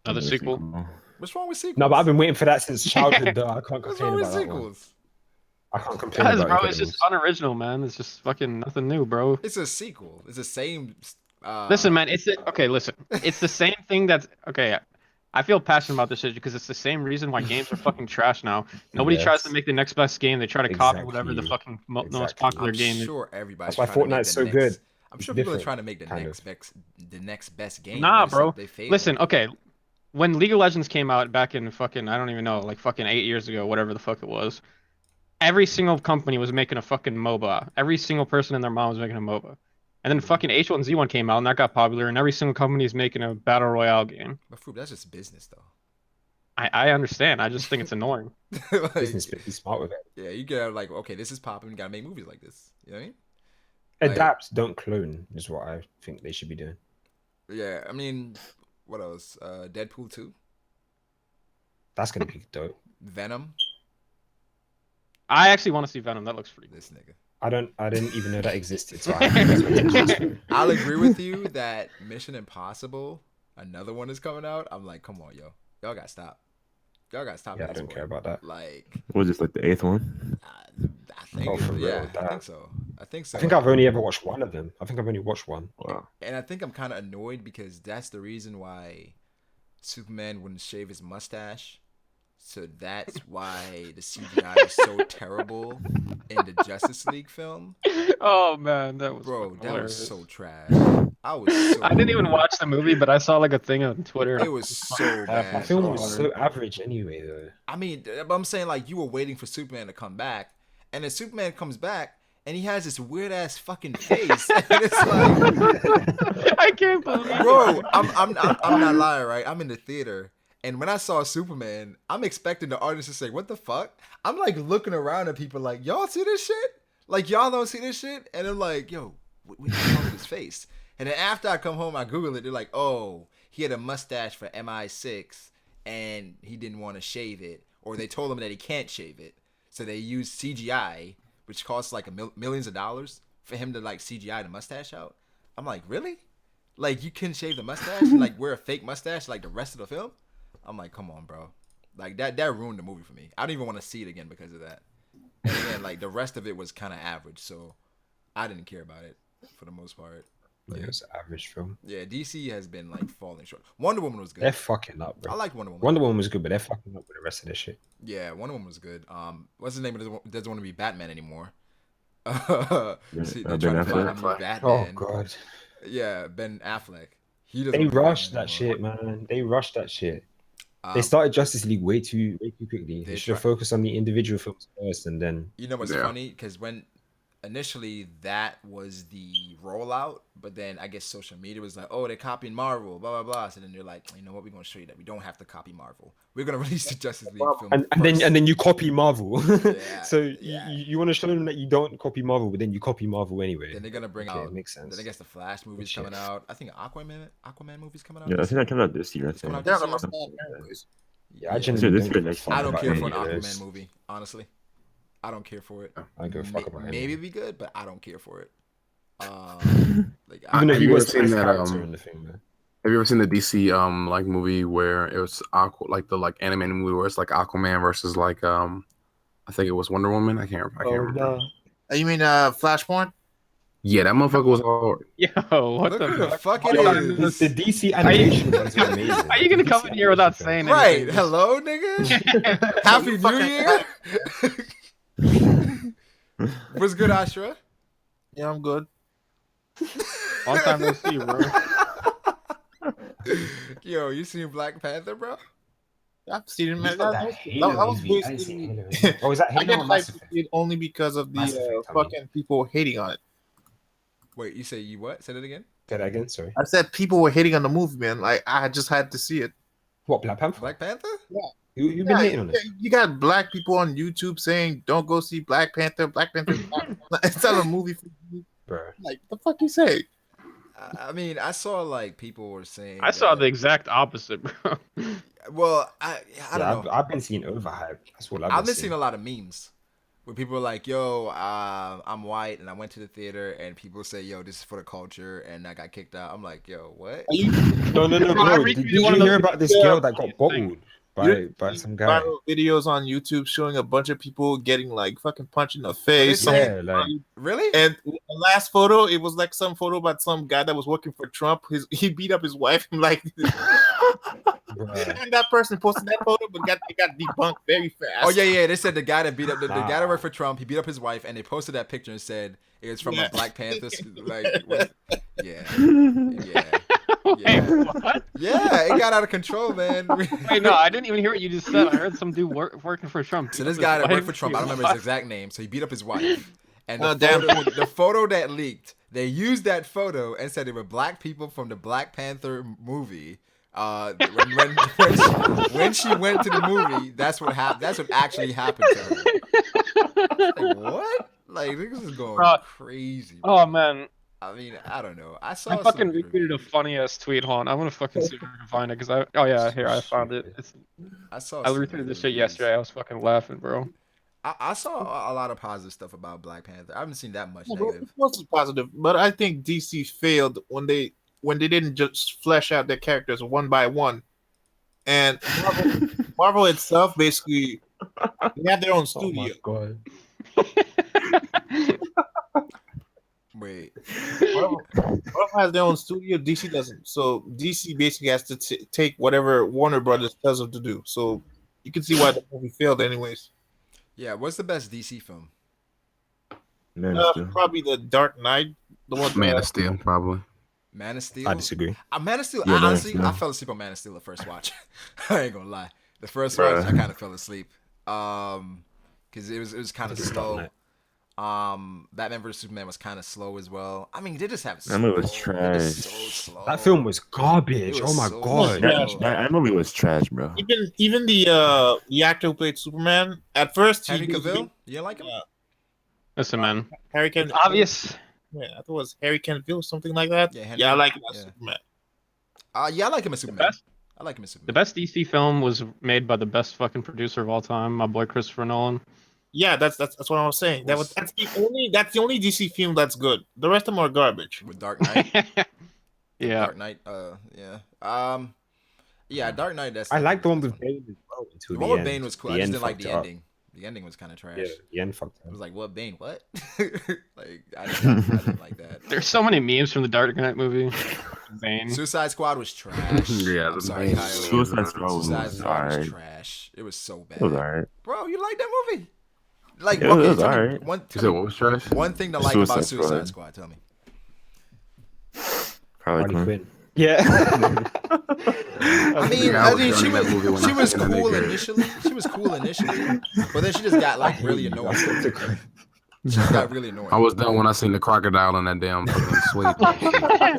S5: Another sequel.
S1: What's wrong with sequels?
S3: No, but I've been waiting for that since childhood. Though I can't
S1: What's
S3: complain
S1: wrong with
S3: about that one.
S1: sequels?
S3: I can't complain
S5: Guys,
S3: about
S5: bro, it's just unoriginal, man. It's just fucking nothing new, bro.
S1: It's a sequel. It's the same.
S5: Listen, man, listen. It's the same thing that's okay. I feel passionate about this shit because it's the same reason why games are fucking trash now. Nobody tries to
S3: Yes.
S5: make the next best game. They try to copy whatever the
S3: Exactly.
S5: fucking most
S3: Exactly.
S5: popular
S1: I'm
S5: game is.
S1: sure everybody's
S3: That's why
S1: trying to make
S3: Fortnite's
S1: the
S3: so good.
S1: I'm
S3: It's
S1: sure people are
S3: different,
S1: trying to make the
S3: kind
S1: next best game.
S5: Nah,
S1: but it's
S5: bro.
S1: like they fail.
S5: Listen, okay. When League of Legends came out back in fucking, I don't even know, like fucking 8 years ago, whatever the fuck it was, every single company was making a fucking MOBA. Every single person and their mom was making a MOBA. And then fucking H1Z1 came out and that got popular, and every single company is making a battle royale game.
S1: But Fruit, that's just business though.
S5: I understand. I just think it's annoying.
S1: Like,
S3: business, but be smart with it.
S1: yeah, you gotta like, okay, this is popping. You gotta make movies like this. You know what I mean? Like-
S3: Adapt, don't clone, is what I think they should be doing.
S1: Yeah, I mean, what else? Deadpool 2,
S3: That's gonna be dope.
S1: Venom.
S5: I actually want to see Venom. That looks pretty good.
S1: This nigga.
S3: I didn't even know that existed. So I have expectations for it.
S1: I'll agree with you that Mission Impossible, another one is coming out. I'm like, come on, yo, y'all gotta stop. Y'all gotta stop.
S3: Yeah, I
S1: this
S3: don't
S1: boy.
S3: care about that.
S1: Like,
S2: Was this like the 8th one?
S1: I think,
S3: Oh, for real,
S1: yeah, I
S3: that-
S1: think so. I think so.
S3: I think I've only ever watched one of them. I think I've only watched one.
S2: Wow.
S1: And I think I'm kind of annoyed because that's the reason why Superman wouldn't shave his mustache. So that's why the CGI is so terrible in the Justice League film.
S5: Oh man, that was
S1: Bro,
S5: fucking
S1: that
S5: hilarious.
S1: was so trash. I was so
S5: I didn't even watch the movie, but I saw like a thing on Twitter.
S1: It was so
S3: The
S1: bad.
S3: film
S1: bro.
S3: was so average anyway, though.
S1: I mean, but I'm saying like you were waiting for Superman to come back, and then Superman comes back, and he has this weird ass fucking face, and it's like,
S5: I can't believe it.
S1: bro, I'm not lying, right? I'm in the theater, and when I saw Superman, I'm expecting the artist to say, "What the fuck?" I'm like looking around at people like, "Y'all see this shit? Like y'all don't see this shit?" And I'm like, "Yo, what's wrong with his face?" And then after I come home, I Google it. They're like, "Oh, he had a mustache for MI6, and he didn't want to shave it, or they told him that he can't shave it, so they used CGI, which costs like millions of dollars for him to like CGI the mustache out." I'm like, really? Like you couldn't shave the mustache, and, like wear a fake mustache like the rest of the film? I'm like, come on, bro. Like that ruined the movie for me. I don't even want to see it again because of that. And again, like the rest of it was kind of average, so I didn't care about it. for the most part.
S3: Yeah, it's an average film.
S1: Yeah, DC has been like falling short. Wonder Woman was good.
S3: They're fucking up, bro.
S1: I like Wonder Woman.
S3: Wonder Woman was good, but they're fucking up with the rest of this shit.
S1: Yeah, Wonder Woman was good. What's his name? Doesn't want to be Batman anymore. See, they're trying to find a new Batman.
S3: Oh god.
S1: Yeah, Ben Affleck.
S3: They rushed that shit, man. They rushed that shit. They started Justice League way too quickly. They should have focused on the individual films first, and then.
S1: You know what's funny? Because when initially that was the rollout, but then I guess social media was like, "Oh, they're copying Marvel," blah blah blah. So then they're like, "You know what? We're gonna show you that we don't have to copy Marvel. We're gonna release the Justice League film
S3: and then you copy Marvel."
S1: Yeah,
S3: so you want to show them that you don't copy Marvel, but then you copy Marvel anyway.
S1: Then they're gonna bring out.
S3: Makes sense.
S1: Then I guess the Flash movie's coming out. I think Aquaman movie's coming out.
S2: Yeah, I think that comes out this year. I think.
S3: Yeah, I genuinely
S1: I don't care for an Aquaman movie, honestly. I don't care for it.
S3: I don't give a fuck about it.
S1: Maybe it'd be good, but I don't care for it. Like,
S4: have you ever seen that? Have you ever seen the DC like movie where it was the animated movie where it's like Aquaman versus like I think it was Wonder Woman. I can't remember.
S6: No. You mean Flashpoint?
S4: Yeah, that motherfucker was hard.
S5: Yo, what
S1: the fuck it is?
S3: The DC animation was amazing.
S5: How are you gonna come in here without saying anything?
S1: Right. Hello, nigga. Happy New Year. What's good, Ashra?
S6: Yeah, I'm good.
S5: Long time no see, bro.
S1: Yo, you seen Black Panther, bro?
S6: I've seen it, man.
S3: Was that
S6: I didn't like it only because of the fucking people hating on it.
S1: Wait, you say you what? Say that again?
S3: Say that again, sorry.
S6: I said people were hating on the movie, man. Like, I just had to see it.
S3: What, Black Panther?
S1: Black Panther?
S6: Yeah.
S3: You've been hating on it.
S6: You got black people on YouTube saying, don't go see Black Panther. Black Panther. It's not a movie for you.
S3: Bro.
S6: Like, the fuck you say?
S1: I mean, I saw like people were saying.
S5: I saw the exact opposite, bro.
S1: Well, I don't know.
S3: I've been seeing overhype. That's what I've been
S1: seeing a lot of memes where people are like, "Yo, I'm white and I went to the theater," and people say, "Yo, this is for the culture," and I got kicked out. I'm like, "Yo, what?"
S3: No. Did you hear about this girl that got bottled by some guy?
S6: Viral videos on YouTube showing a bunch of people getting like fucking punched in the face.
S3: Yeah, like
S1: really.
S6: And the last photo, it was like some photo about some guy that was working for Trump. He beat up his wife and like. And that person posted that photo, but it got debunked very fast.
S1: Oh yeah. They said the guy that beat up the guy that worked for Trump, he beat up his wife, and they posted that picture and said it was from a Black Panther.
S5: Wait, what?
S1: Yeah, it got out of control, man.
S5: Wait, no, I didn't even hear what you just said. I heard some dude working for Trump.
S1: So this guy that worked for Trump, I don't remember his exact name. So he beat up his wife, and the photo that leaked, they used that photo and said they were black people from the Black Panther movie. When she went to the movie, that's what happened. That's what actually happened to her. Like, what? Like, niggas is going crazy. Bro.
S5: Oh man.
S1: I mean, I don't know. I
S5: fucking retweeted a funny ass tweet. Hold on, I'm gonna fucking see if I can find it because here I found it. I retweeted this shit yesterday. I was fucking laughing, bro.
S1: I saw a lot of positive stuff about Black Panther. I haven't seen that much negative.
S6: It's mostly positive, but I think DC failed when they didn't just flesh out their characters one by one. And Marvel itself basically they have their own studio.
S3: Oh my God.
S1: Wait.
S6: Marvel has their own studio. DC doesn't. So DC basically has to take whatever Warner Brothers tells them to do. So you can see why the movie failed, anyways.
S1: Yeah. What's the best DC film?
S6: Probably the Dark Knight. The one.
S4: Man of Steel, probably.
S1: Man of Steel.
S3: I disagree.
S1: Man of Steel.
S2: Yeah,
S1: honestly, I fell asleep on Man of Steel the first watch. I ain't gonna lie. The first watch, I kind of fell asleep. Because it was kind of slow. Batman vs Superman was kind of slow as well. I mean, they just have.
S2: That movie was trash.
S1: So slow.
S3: That film was garbage. Oh my God.
S2: That movie was trash, bro.
S6: Even the actor who played Superman at first.
S1: Henry Cavill. You didn't like him?
S5: Listen, man.
S6: Harry Cavill.
S5: It's obvious.
S6: Yeah, I thought it was Harry Cavill or something like that.
S1: Yeah,
S6: I like him as Superman.
S1: Yeah, I like him as Superman. I like him as Superman.
S5: The best DC film was made by the best fucking producer of all time, my boy Christopher Nolan.
S6: Yeah, that's what I was saying. That's the only DC film that's good. The rest of them are garbage.
S1: With Dark Knight.
S5: Yeah.
S1: Dark Knight. Yeah, Dark Knight.
S3: I like the one with Bane as well.
S1: The one with Bane was cool. I just didn't like the ending. The ending was kind of trash.
S3: Yeah, the end fucked
S1: It
S3: up.
S1: was like, what, Bane, what? Like, I didn't like that.
S5: There's so many memes from the Dark Knight movie. Bane.
S1: Suicide Squad was trash.
S4: Yeah,
S1: I'm
S4: the
S1: sorry,
S4: Bane.
S1: Kyle.
S2: Suicide Squad
S1: Suicide
S2: was
S1: Squad was
S2: alright.
S1: trash. It was so bad.
S2: It was alright.
S1: Bro, you like that movie? Like,
S2: It
S1: okay,
S2: was
S1: tell me
S2: alright.
S1: one,
S4: You
S1: tell
S4: said
S1: me
S4: what was trash?
S1: one thing to like about
S2: Suicide
S1: Suicide
S2: Squad.
S1: Squad. Tell me.
S2: Harley Quinn.
S3: Yeah.
S1: I mean,
S4: I was
S1: she
S4: young in that movie when
S1: she
S4: I
S1: was
S4: seen that
S1: cool
S4: nigga.
S1: initially. She was cool initially, but then she just got like really annoying. She just got really annoying.
S4: I was done when I seen the crocodile in that damn fucking suite.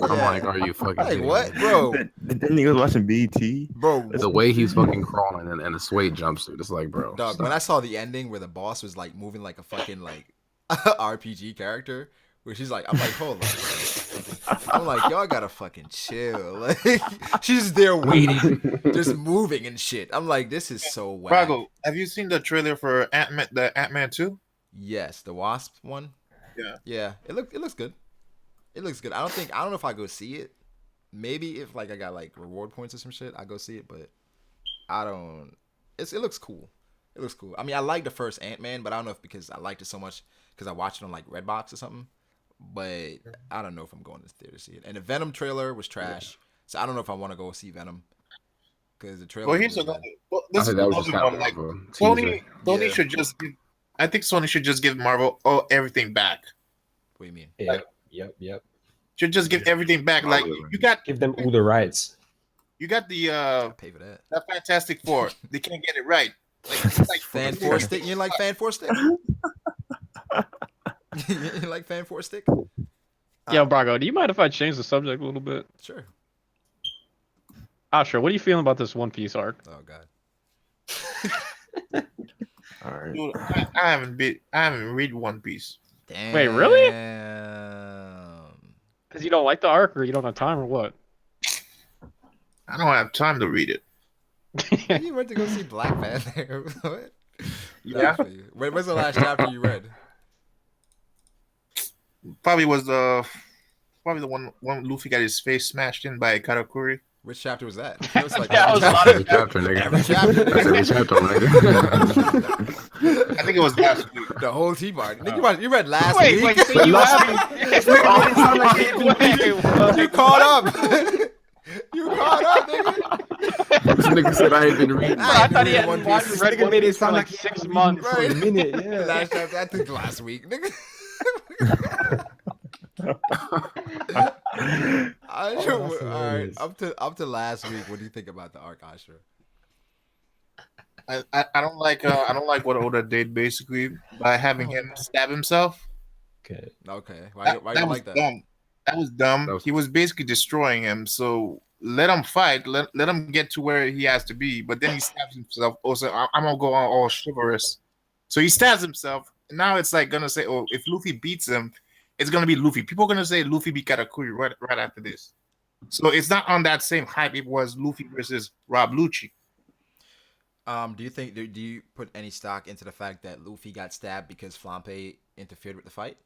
S4: I'm like, are you fucking
S1: Like
S4: kidding
S1: what,
S4: me?
S1: bro?
S2: Then you was watching BET.
S1: Bro,
S4: The way he's fucking crawling in a suede jumpsuit, it's like, bro.
S1: dog.
S4: stop.
S1: When I saw the ending where the boss was like moving like a fucking like RPG character, where she's like, I'm like, hold on. I'm like, y'all gotta fucking chill. Like, she's just there waiting, just moving and shit. I'm like, this is so whack.
S6: Brago, have you seen the trailer for Ant-Man, the Ant-Man 2?
S1: Yes, the Wasp one.
S6: Yeah.
S1: Yeah, it looks good. It looks good. I don't know if I go see it. Maybe if like I got like reward points or some shit, I go see it. But I don't. It looks cool. It looks cool. I mean, I like the first Ant-Man, but I don't know if because I liked it so much because I watched it on like Redbox or something. But I don't know if I'm going to the theater to see it. And the Venom trailer was trash, so I don't know if I want to go see Venom because the trailer.
S6: Well,
S1: was
S6: here's
S1: really
S6: a
S1: bad.
S6: well,
S4: I
S6: this is
S4: think that was just
S6: another
S4: kind
S6: one.
S4: of
S6: Like
S4: a teaser.
S6: Sony
S1: Yeah.
S6: should just give. I think Sony should just give Marvel everything back.
S1: What do you mean?
S3: Yep.
S6: Should just give everything back. Like you got
S3: Give them all the rights.
S6: the
S1: Pay for that.
S6: that Fantastic Four. They can't get it right. Like
S1: Fan four stick. You didn't like fan four stick? You didn't like fan four stick?
S5: Yo, Brago, do you mind if I change the subject a little bit?
S1: Sure.
S5: Sure. What are you feeling about this One Piece arc?
S1: Oh god.
S2: All right.
S6: Dude, I haven't read One Piece.
S1: Damn.
S5: Wait, really? Because you don't like the arc, or you don't have time, or what?
S6: I don't have time to read it.
S1: You went to go see Black Panther. What?
S6: Yeah.
S1: When's the last chapter you read?
S6: Probably was the one Luffy got his face smashed in by Katakuri.
S1: Which chapter was that? It was like
S5: Yeah, I was
S1: every
S4: Every chapter, nigga.
S1: Every chapter.
S4: That's every chapter, nigga.
S6: I think it was last week.
S1: The whole T-bar. You read last
S5: Wait,
S1: week.
S5: so you haven't?
S1: You caught up. You caught up, nigga.
S4: This nigga said I ain't been reading.
S5: I thought he
S1: read
S5: had
S1: One
S5: watched
S1: Piece.
S5: Red
S3: Nigga
S5: One
S3: made it
S5: Piece for
S3: sound
S5: like
S3: like he
S5: 6
S3: had
S5: months.
S3: For a minute, yeah.
S1: Last chapter, I think last week, nigga. All right, up to last week. What do you think about the arc, Ashra?
S6: I don't like what Oda did basically by having him stab himself.
S3: Okay.
S1: Okay, why you don't like that?
S6: Dumb. That was dumb. He was basically destroying him. So let him fight. Let him get to where he has to be. But then he stabs himself. Also, I'm gonna go on all chivalrous. So he stabs himself. And now it's like gonna say, oh, if Luffy beats him, it's gonna be Luffy. People are gonna say Luffy beat Katakuri right after this. So it's not on that same hype it was Luffy versus Rob Lucci.
S1: Do you think do you put any stock into the fact that Luffy got stabbed because Flampe interfered with the fight?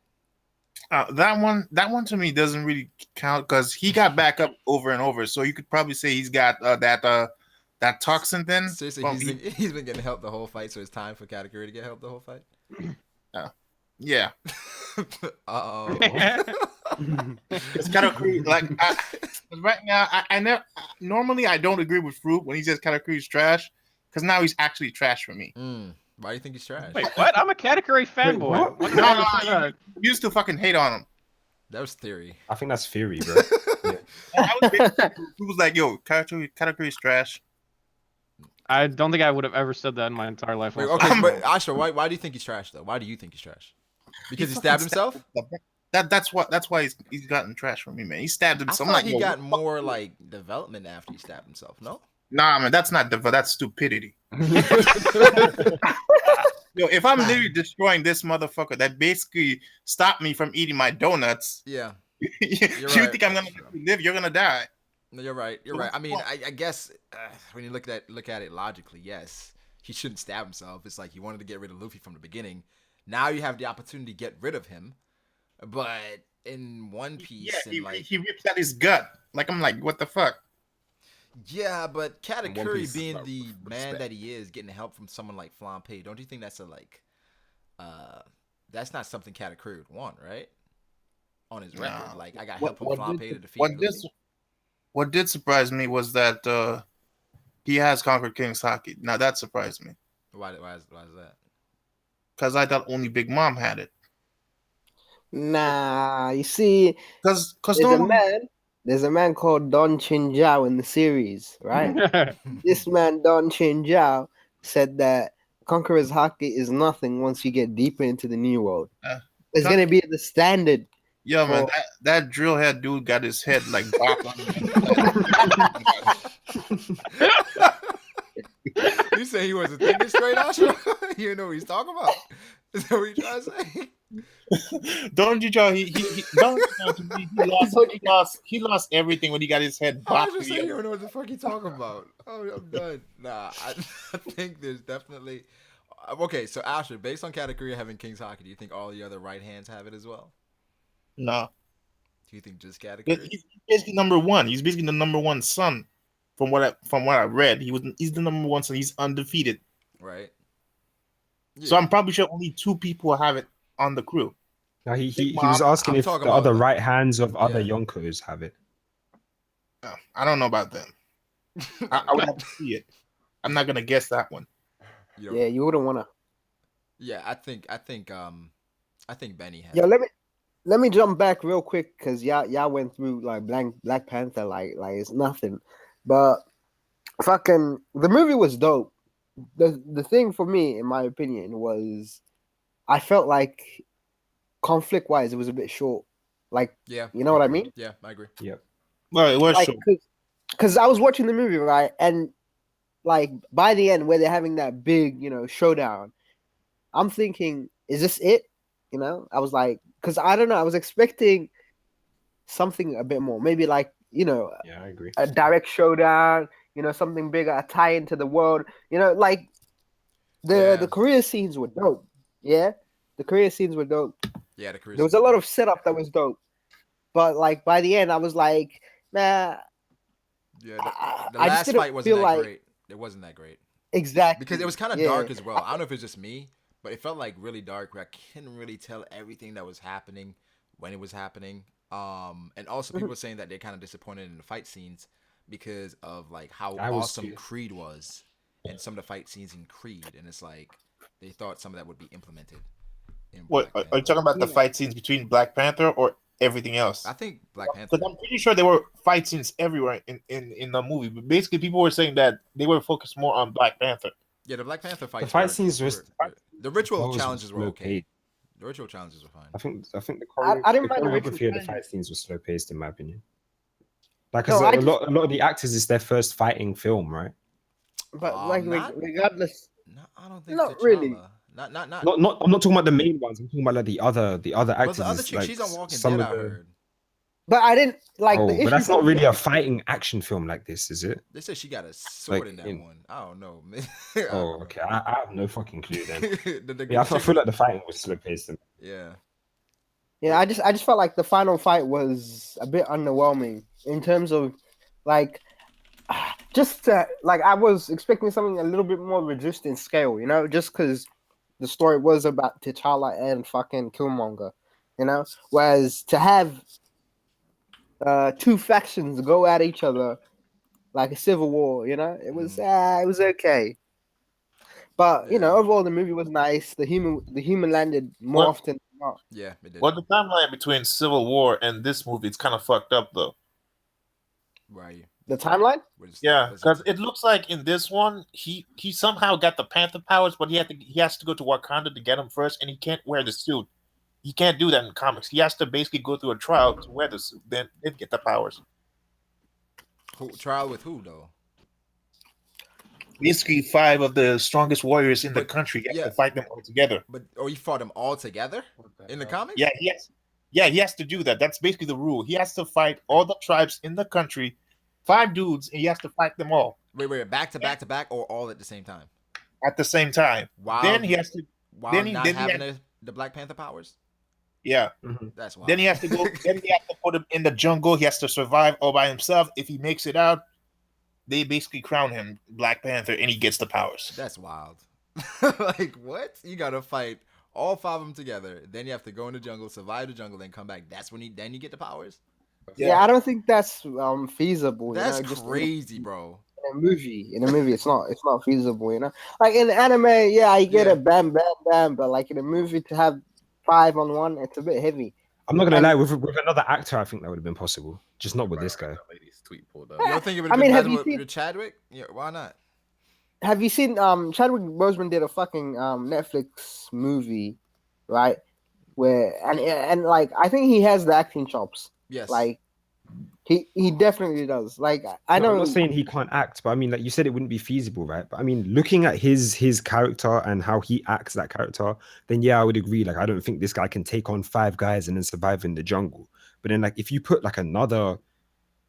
S6: That one to me doesn't really count because he got back up over and over. So you could probably say he's got that toxin thing.
S1: Seriously, he's been getting help the whole fight, so it's time for Katakuri to get help the whole fight.
S6: Yeah.
S1: Uh-oh.
S6: It's Katakuri like right now. I never normally I don't agree with Fruit when he says Katakuri's trash because now he's actually trash for me.
S1: Why do you think he's trash?
S5: Wait, what? I'm a Katakuri fanboy. What?
S6: No, you used to fucking hate on him.
S1: That was theory.
S3: I think that's theory, bro.
S6: He was like, "Yo, Katakuri's trash."
S5: I don't think I would have ever said that in my entire life.
S1: Wait, okay, but Ashra, why do you think he's trash though? Why do you think he's trash? Because he stabbed himself?
S6: That's why he's gotten trash from me, man. He stabbed
S1: I
S6: himself.
S1: thought
S6: Like,
S1: he got more like development after he stabbed himself. No.
S6: Nah, man, that's stupidity. Yo, if I'm literally destroying this motherfucker that basically stopped me from eating my donuts,
S1: Yeah.
S6: you
S1: right.
S6: think I'm gonna live? You're gonna die.
S1: No, you're right. You're right. I mean, I guess when you look at it logically, yes, he shouldn't stab himself. It's like he wanted to get rid of Luffy from the beginning. Now you have the opportunity to get rid of him, but in One Piece,
S6: Yeah,
S1: and
S6: he rips out his gut. Like I'm like, what the fuck?
S1: Yeah, but
S4: And One
S1: Katakuri
S4: Piece is
S1: being
S4: about
S1: the man
S4: respect.
S1: that he is, getting help from someone like Flampe, don't you think that's that's not something Katakuri would want, right? On his record,
S6: Nah.
S1: like I got help
S6: What
S1: from
S6: what
S1: Flampe
S6: did
S1: to defeat
S6: what did
S1: Luffy.
S6: what did surprise me was that he has conquered King's Haki. Now that surprised me
S1: Why is that?
S6: because I thought only Big Mom had it.
S7: Nah, you see,
S6: Because
S7: there's a
S6: normally,
S7: man. There's a man called Don Chinjao in the series, right? This man, Don Chinjao, said that Conqueror's Haki is nothing once you get deeper into the new world. It's
S6: Con-
S7: gonna be the standard.
S6: yeah, man,
S7: for-
S6: that drill head dude got his head like bopped on
S1: You say he wasn't thinking straight, Asha? You know what he's talking about. Is that what you trying to say?
S6: Don't you, Joe? Don't you know, to me, he lost everything when he got his head
S1: I
S6: bopped.
S1: was just saying, you don't know what the fuck he talking about. Oh, I'm done. Nah, I think there's definitely. Okay, so Asher, based on Katakuri having King's Haki, do you think all the other right hands have it as well?
S6: No,
S1: Do you think just Katakuri?
S6: he's basically number one. He's basically the number one son. From what I read, he's the number one son. He's undefeated.
S1: Right. Yeah.
S6: So I'm probably sure only 2 people have it on the crew.
S3: Now he
S6: Big
S3: was
S6: Mom,
S3: asking
S1: I'm
S3: if
S1: talking
S3: the
S1: about
S3: other
S1: like-
S3: right hands of other
S1: Yeah.
S3: Yonkos have it.
S6: I don't know about them. I would have to see it. I'm not gonna guess that one.
S1: You know,
S7: Yeah, you wouldn't wanna.
S1: yeah, I think Benny has.
S7: Yo, let me jump back real quick because y'all went through like Black Panther like it's nothing, but fucking the movie was dope. The thing for me, in my opinion, was I felt like conflict wise it was a bit short. Like,
S1: Yeah.
S7: you know what I mean?
S1: Yeah, I agree.
S6: Well, it was
S7: Like,
S6: short.
S7: because I was watching the movie, right, and like by the end where they're having that big showdown, I'm thinking, is this it? You know, I was like, because I don't know, I was expecting something a bit more, maybe like
S3: Yeah, I agree.
S7: a direct showdown, something bigger, a tie into the world, like the Korea scenes were dope. Yeah, the Korea scenes were dope.
S1: Yeah, the Korea.
S7: There was a lot of setup that was dope, but like by the end, I was like, nah.
S1: Yeah, the
S7: I just
S1: last
S7: didn't
S1: fight wasn't
S7: feel
S1: that
S7: like-
S1: great. It wasn't that great
S7: Exactly,
S1: because it was kind of
S7: yeah.
S1: dark as well. I don't know if it's just me, but it felt like really dark. Where I couldn't really tell everything that was happening when it was happening. And also people were saying that they're kind of disappointed in the fight scenes because of like how
S3: I was
S1: awesome
S3: too.
S1: Creed was, and some of the fight scenes in Creed, and it's like they thought some of that would be implemented. In
S6: What
S1: Black
S6: are you talking about? The
S7: Yeah.
S6: fight scenes between Black Panther or everything else?
S1: I think Black Panther.
S6: Because I'm pretty sure there were fight scenes everywhere in the movie. But basically, people were saying that they were focused more on Black Panther.
S1: Yeah, the Black Panther fights.
S3: fight scenes
S1: the ritual
S3: Those
S1: challenges were
S3: slow
S1: okay.
S3: paced.
S1: The ritual challenges were fine.
S3: I think the
S7: I didn't mind the
S3: choreography of the
S7: ritual
S3: fight scenes was slow paced in my opinion. Like,
S7: No,
S3: cause
S7: I
S3: a
S7: just-
S3: lot of the actors it's their first fighting film, right?
S7: But like
S1: not-
S7: regardless,
S1: No, I don't think.
S7: Not
S1: T'Challa.
S7: really.
S1: Not.
S3: Not I'm not talking about the main ones. I'm talking about like the other
S1: But
S3: actors.
S1: the other
S3: is,
S1: chick,
S3: like,
S1: she's on Walking
S3: some
S1: Dead.
S3: of
S1: I
S3: the-
S1: heard.
S7: but I didn't like the issue.
S3: but that's not
S7: for
S3: really
S7: me-
S3: a fighting action film like this, is it?
S1: They said she got a sword
S3: Like,
S1: in that
S3: in-
S1: one. I don't know.
S3: Oh, okay. I have no fucking clue then.
S1: The
S3: Yeah, I
S1: chick-
S3: feel like the fighting was slow paced.
S1: Yeah.
S7: Yeah, I just felt like the final fight was a bit underwhelming in terms of like I was expecting something a little bit more reduced in scale, just because the story was about T'Challa and fucking Killmonger, whereas to have two factions go at each other like a civil war, it was okay. But
S1: Yeah.
S7: overall the movie was nice. The human landed more
S6: What?
S7: often than not.
S1: Yeah, it did.
S6: Well, the timeline between Civil War and this movie is kind of fucked up, though.
S1: Where are you?
S7: The timeline?
S6: Yeah, because it looks like in this one, he somehow got the Panther powers, but he has to go to Wakanda to get them first, and he can't wear the suit. He can't do that in comics. He has to basically go through a trial to wear the suit, then get the powers.
S1: Trial with who though?
S6: Basically, 5 of the strongest warriors in the
S1: But-
S6: country. You have
S1: yeah.
S6: to fight them all together.
S1: But you fought them all together in the comics?
S6: Yeah, he has to do that. That's basically the rule. He has to fight all the tribes in the country, 5 dudes, and he has to fight them all
S1: Wait, back to back, or all at the same time?
S6: at the same time.
S1: Wow.
S6: Then he has to,
S1: While
S6: then he-
S1: not
S6: then he
S1: having the Black Panther powers.
S6: yeah.
S1: That's wild.
S6: Then he has to go. Then he has to put him in the jungle. He has to survive all by himself. If he makes it out, they basically crown him Black Panther, and he gets the powers.
S1: That's wild. Like what? You gotta fight all 5 of them together. Then you have to go in the jungle, survive the jungle, then come back. That's when then you get the powers.
S7: Yeah, I don't think that's feasible.
S1: That's
S7: just
S1: crazy, bro.
S7: In a movie, it's not feasible. Like in anime, yeah, I get it, bam, bam, bam. But like in a movie, to have 5 on 1, it's a bit heavy.
S3: I'm not gonna lie. With another actor, I think that would have been possible. Just not with this guy.
S4: Lady's tweet pulled up.
S1: You don't think it would have been better with Chadwick? Yeah, why not?
S7: Have you seen Chadwick Boseman did a fucking Netflix movie, right? Where and like I think he has the acting chops.
S1: Yes.
S7: Like he definitely does. Like I know.
S3: I'm not saying he can't act, but I mean, like you said, it wouldn't be feasible, right? But I mean, looking at his character and how he acts that character, then yeah, I would agree. Like I don't think this guy can take on 5 guys and then survive in the jungle. But then like if you put like another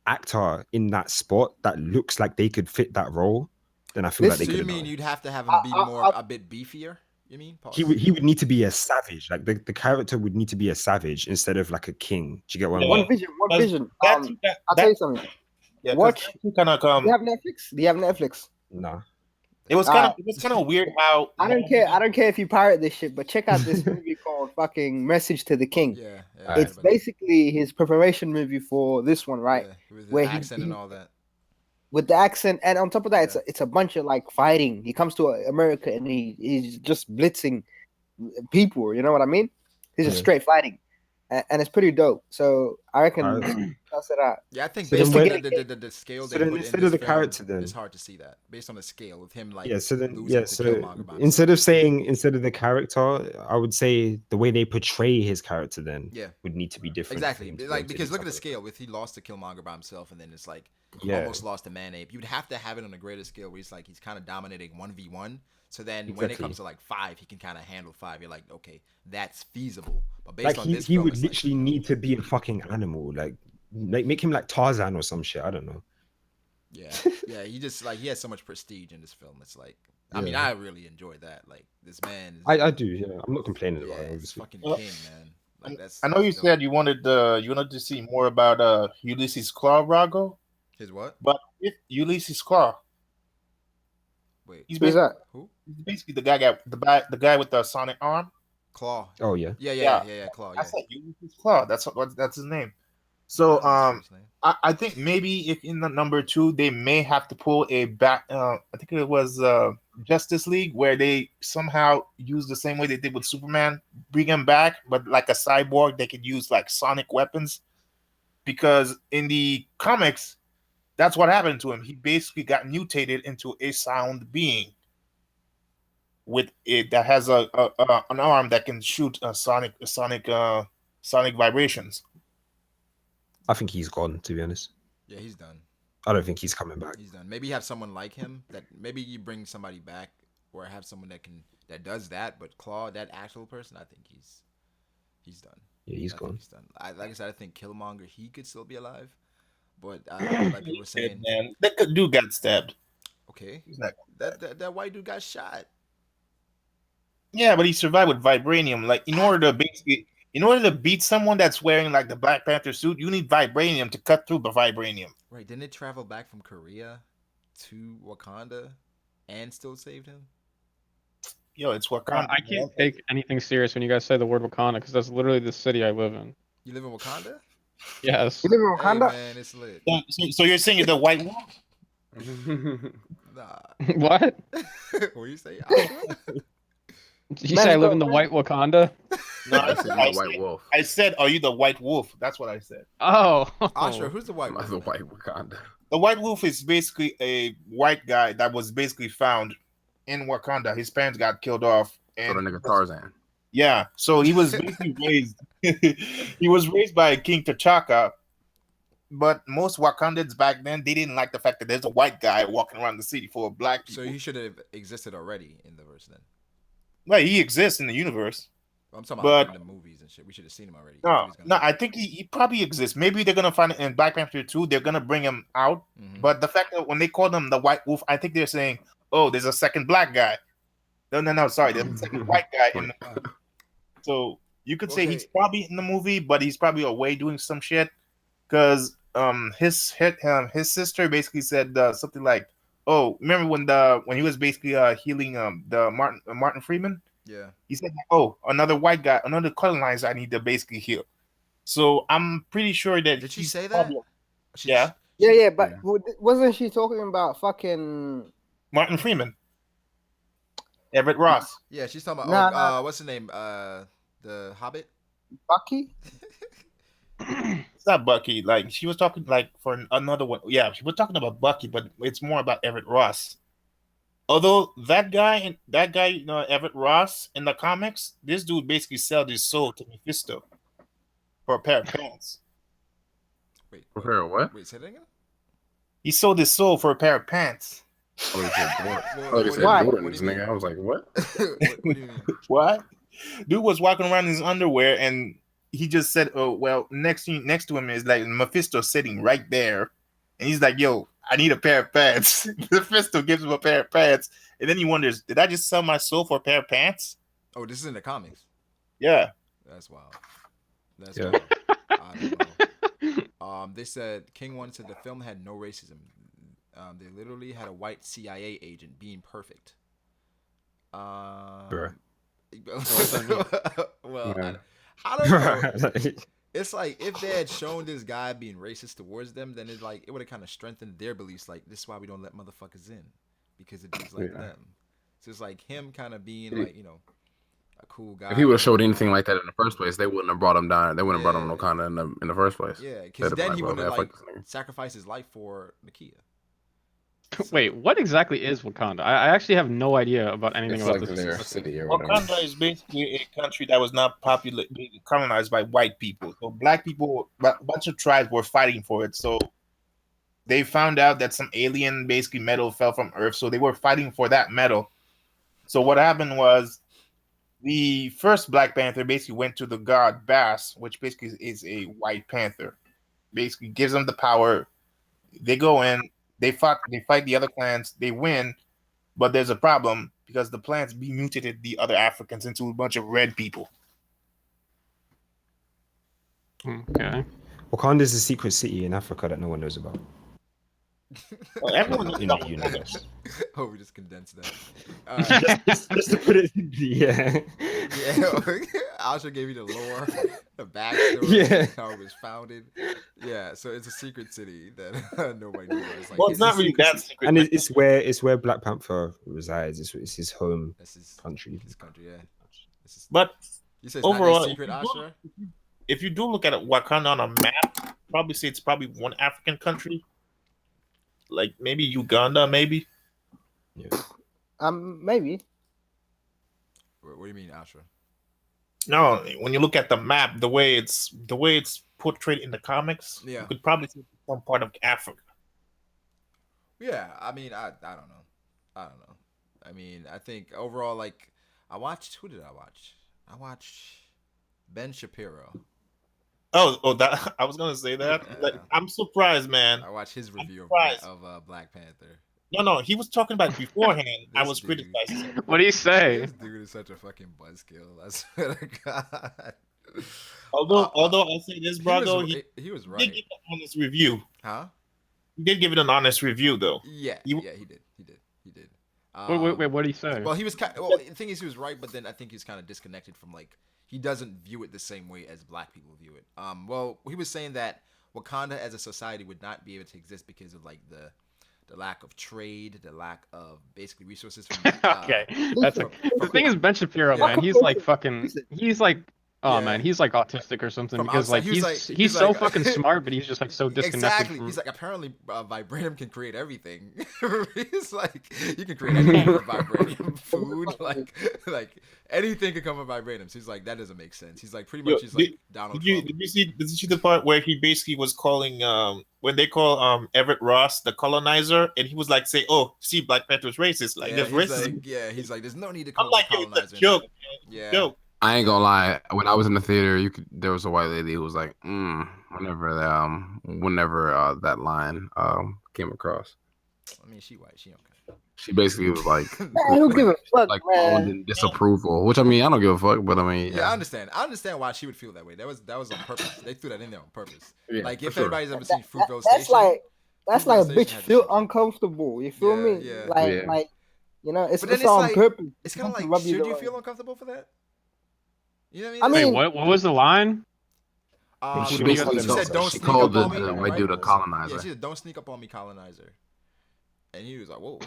S3: actor in that spot that looks like they could fit that role, then I feel like they could.
S1: So you mean you'd have to have him be a bit beefier? You mean
S3: he would need to be a savage. Like the character would need to be a savage instead of like a king. Do you get what I mean?
S7: One vision. I'll tell you something.
S6: Yeah,
S7: watch.
S6: Kind of
S7: Do you have Netflix? Do you have Netflix?
S3: No.
S6: It was kind of weird how
S7: I don't care if you pirate this shit, but check out this movie called fucking Message to the King.
S1: Yeah,
S7: it's basically his preparation movie for this one, right?
S1: Yeah, with
S7: where
S1: the accent and all that.
S7: With the accent, and on top of that, it's a bunch of like fighting. He comes to America and he's just blitzing people. You know what I mean? He's just straight fighting, and it's pretty dope. So I reckon that's it out.
S1: Yeah, I think based on the scale they put in this
S3: character, then
S1: it's hard to see that based on the scale with him like
S3: so instead of the character, I would say the way they portray his character then would need to be different.
S1: Exactly, like because look at the scale with he lost to Killmonger by himself and then it's like almost lost to Man-Ape. You'd have to have it on a greater scale where he's kind of dominating 1v1. So then when it comes to like 5, he can kind of handle 5. You're like, okay, that's feasible. But based on this,
S3: he would literally need to be a fucking animal, like make him like Tarzan or some shit. I don't know.
S1: Yeah. He just like he has so much prestige in this film. It's like I mean, I really enjoyed that. Like this man.
S3: I do. Yeah, I'm not complaining about it.
S1: He's fucking king, man. Like that's.
S6: I know you said you wanted to see more about Ulysses Klaue, Brago.
S1: His what?
S6: But Ulysses Klaue.
S1: Wait,
S6: who's
S7: that?
S6: Who? He's basically the guy with the sonic arm.
S1: Klaue.
S3: Oh yeah.
S1: Yeah. Klaue. Yeah.
S6: I said Ulysses Klaue. That's his name. So I think maybe if in the number 2 they may have to pull a back. I think it was Justice League where they somehow use the same way they did with Superman, bring him back, but like a cyborg, they could use like sonic weapons. Because in the comics, that's what happened to him. He basically got mutated into a sound being with it that has an arm that can shoot sonic vibrations.
S3: I think he's gone, to be honest.
S1: Yeah, he's done.
S3: I don't think he's coming back.
S1: He's done. Maybe have someone like him that maybe you bring somebody back or have someone that does that. But Klaue, that actual person, I think he's done.
S3: Yeah, he's gone.
S1: He's done. Like I said, I think Killmonger, he could still be alive. But like people were saying,
S6: man, that dude got stabbed.
S1: Okay, that white dude got shot.
S6: Yeah, but he survived with vibranium. Like in order to beat someone that's wearing like the Black Panther suit, you need vibranium to cut through the vibranium.
S1: Right? Didn't it travel back from Korea to Wakanda and still saved him?
S6: Yo, it's Wakanda.
S5: I can't take anything serious when you guys say the word Wakanda because that's literally the city I live in.
S1: You live in Wakanda?
S5: Yes.
S7: You live in Wakanda?
S1: Hey, man, it's lit.
S6: So you're saying you're the white wolf?
S1: Nah.
S5: What?
S1: What you say?
S5: Did you say I live in the white Wakanda?
S6: No,
S4: I said the white wolf.
S6: I said, are you the white wolf? That's what I said.
S5: Oh.
S1: Osher, who's the white wolf?
S4: I'm the white Wakanda.
S6: The white wolf is basically a white guy that was basically found in Wakanda. His parents got killed off. And
S4: So the nigga Tarzan.
S6: yeah, so he was basically raised. He was raised by King T'Chaka, but most Wakandans back then they didn't like the fact that there's a white guy walking around the city full of black people.
S1: So he should have existed already in the verse then.
S6: Well, he exists in the universe.
S1: I'm talking about in the movies and shit. We should have seen him already.
S6: No, I think he probably exists. Maybe they're gonna find it in Black Panther 2. They're gonna bring him out.
S1: Mm-hmm.
S6: But the fact that when they call him the White Wolf, I think they're saying, "Oh, there's a second black guy." No, sorry, there's a second white guy in the movie. So you could say he's probably in the movie, but he's probably away doing some shit. Because his sister basically said something like, "Oh, remember when he was basically healing the Martin Freeman?
S1: Yeah.
S6: He said, "Oh, another white guy, another colonizer, I need to basically heal." So I'm pretty sure that
S1: Did she
S6: he's
S1: say that?
S6: probably-
S1: Yeah.
S7: Yeah, but wasn't she talking about fucking
S6: Martin Freeman, Everett Ross?
S1: Yeah, she's talking
S7: Nah,
S1: about
S7: nah.
S1: what's the name? The Hobbit.
S7: Bucky?
S6: It's not Bucky. Like she was talking like for another one. Yeah, she was talking about Bucky, but it's more about Everett Ross. Although that guy, Everett Ross in the comics, this dude basically sold his soul to Mephisto for a pair of pants.
S1: Wait.
S4: For what?
S1: Wait, say that again.
S6: He sold his soul for a pair of pants.
S4: Oh, he said Jordans.
S1: Well,
S4: Oh, he
S1: what
S4: said
S1: do you mean?
S4: Jordans,
S1: What do you mean?
S4: nigga. I was like, what?
S1: What do you mean?
S6: What? Dude was walking around in his underwear, and he just said, "Oh well." Next to him is like Mephisto sitting right there, and he's like, "Yo, I need a pair of pants." Mephisto gives him a pair of pants, and then he wonders, "Did I just sell my soul for a pair of pants?"
S1: Oh, this is in the comics.
S6: Yeah.
S1: That's wild. That's
S3: Yeah.
S1: wild. I don't know. They said King One said the film had no racism. They literally had a white CIA agent being perfect.
S3: Bruh.
S1: Well,
S4: Yeah.
S1: I don't know. It's like if they had shown this guy being racist towards them, then it would have kind of strengthened their beliefs. Like, this is why we don't let motherfuckers in, because it is like them. So it's like him kind of being like, a cool guy.
S4: If he would have showed anything like that in the first place, they wouldn't have brought him down. They wouldn't have brought him
S1: Yeah.
S4: Wakanda in the first place.
S1: Yeah,
S4: They'd
S1: because
S4: have been
S1: then he
S4: well,
S1: wouldn't have
S4: man, fuck this nigga.
S1: sacrificed his life for Nakia.
S5: Wait, what exactly is Wakanda? I actually have no idea about anything
S4: It's
S5: about
S4: like
S5: this.
S4: their city or whatever.
S6: Wakanda is basically a country that was not colonized by white people. So black people, a bunch of tribes were fighting for it. So they found out that some alien basically metal fell from Earth. So they were fighting for that metal. So what happened was the first Black Panther basically went to the god Bass, which basically is a white panther. Basically gives them the power. They go in, they fight the other clans, they win, but there's a problem because the plants mutated the other Africans into a bunch of red people.
S5: Okay.
S3: Wakanda is a secret city in Africa that no one knows about.
S6: Well, everyone knows
S3: in the
S6: about
S3: universe.
S1: Oh, we just condensed that.
S3: Just to put it simply, yeah.
S1: Yeah, Asha gave you the lore, the backstory,
S3: Yeah.
S1: how it was founded. Yeah, so it's a secret city that nobody knows. It's like,
S6: Well, it's not really that secret.
S3: And it's where Black Panther resides. It's his home country.
S1: His country, yeah.
S6: But
S1: you say it's
S6: overall,
S1: not a secret, Asha?
S6: if you do look at Wakanda on a map, probably say it's probably one African country. Like maybe Uganda, maybe.
S3: Yeah.
S7: Maybe.
S1: What do you mean, Asha?
S6: No, when you look at the map, the way it's portrayed in the comics,
S1: Yeah.
S6: you could probably see some part of Africa.
S1: Yeah, I mean, I don't know. I mean, I think overall, like, who did I watch? I watched Ben Shapiro.
S6: Oh, that I was gonna say that. Like, I'm surprised, man.
S1: I watched his review of Black Panther.
S6: No, he was talking about it beforehand. I was criticizing.
S5: What do you say?
S1: This dude is such a fucking buzzkill. I swear to God.
S6: Although I'll say this, Brago,
S1: he was right.
S6: He did give an honest review.
S1: Huh?
S6: He did give it an honest review, though.
S1: Yeah, he did.
S5: Wait, what did he say?
S1: Well, he was the thing is, he was right, but then I think he's kind of disconnected from, like, he doesn't view it the same way as black people view it. Well, he was saying that Wakanda as a society would not be able to exist because of, like, the lack of trade, the lack of basically resources. From,
S5: okay, the thing is, Ben Shapiro, man, he's like fucking, man, he's like autistic or something, because like he's so fucking smart, but he's just like so disconnected.
S1: Exactly. He's like, apparently vibranium can create everything. He's like, you can create anything from vibranium, food, like anything can come from vibranium. So he's like, that doesn't make sense. He's like, pretty much, he's like Donald Trump.
S6: Did you see the part where he basically was calling when they call Everett Ross the colonizer, and he was like, say, oh, see, Black Panther's racist, like there's racism.
S1: He's like, there's no need to call
S6: I'm like,
S1: colonizer.
S6: it's a joke.
S1: Yeah.
S6: Joke.
S4: I ain't gonna lie. When I was in the theater, there was a white lady who was like, whenever that line came across.
S1: I mean, she white, she okay.
S4: She basically was like,
S7: Man, who give a fuck,
S4: like
S7: man?
S4: in disapproval. Which I mean, I don't give a fuck, but I mean,
S1: Yeah, I understand. I understand why she would feel that way. That was on purpose. They threw that in there on purpose.
S4: Yeah,
S1: Like
S4: for
S1: if
S4: sure.
S1: anybody's ever seen Fruitvale
S7: That's
S1: Station,
S7: that's like a
S1: Fruitvale
S7: bitch
S1: Station had the
S7: feel
S1: same shit.
S7: uncomfortable. You feel me?
S1: Yeah.
S4: Yeah.
S7: Like you know, it's
S1: But then
S7: it's
S1: it's
S7: on
S1: like
S7: purpose.
S1: it's kind of
S7: to
S1: like,
S7: rub
S1: should
S7: the
S1: you
S7: wrong-
S1: feel uncomfortable for that? You know what
S7: I
S1: I mean?
S7: mean,
S5: Wait, what was the line?
S3: She
S1: She
S3: basically
S1: said, "Don't
S4: she
S1: sneak
S4: called
S1: up on
S4: the
S1: me."
S4: white
S1: right?
S4: dude a colonizer.
S1: Yeah, she said, "Don't sneak up on me, colonizer." And he was like, "Whoa,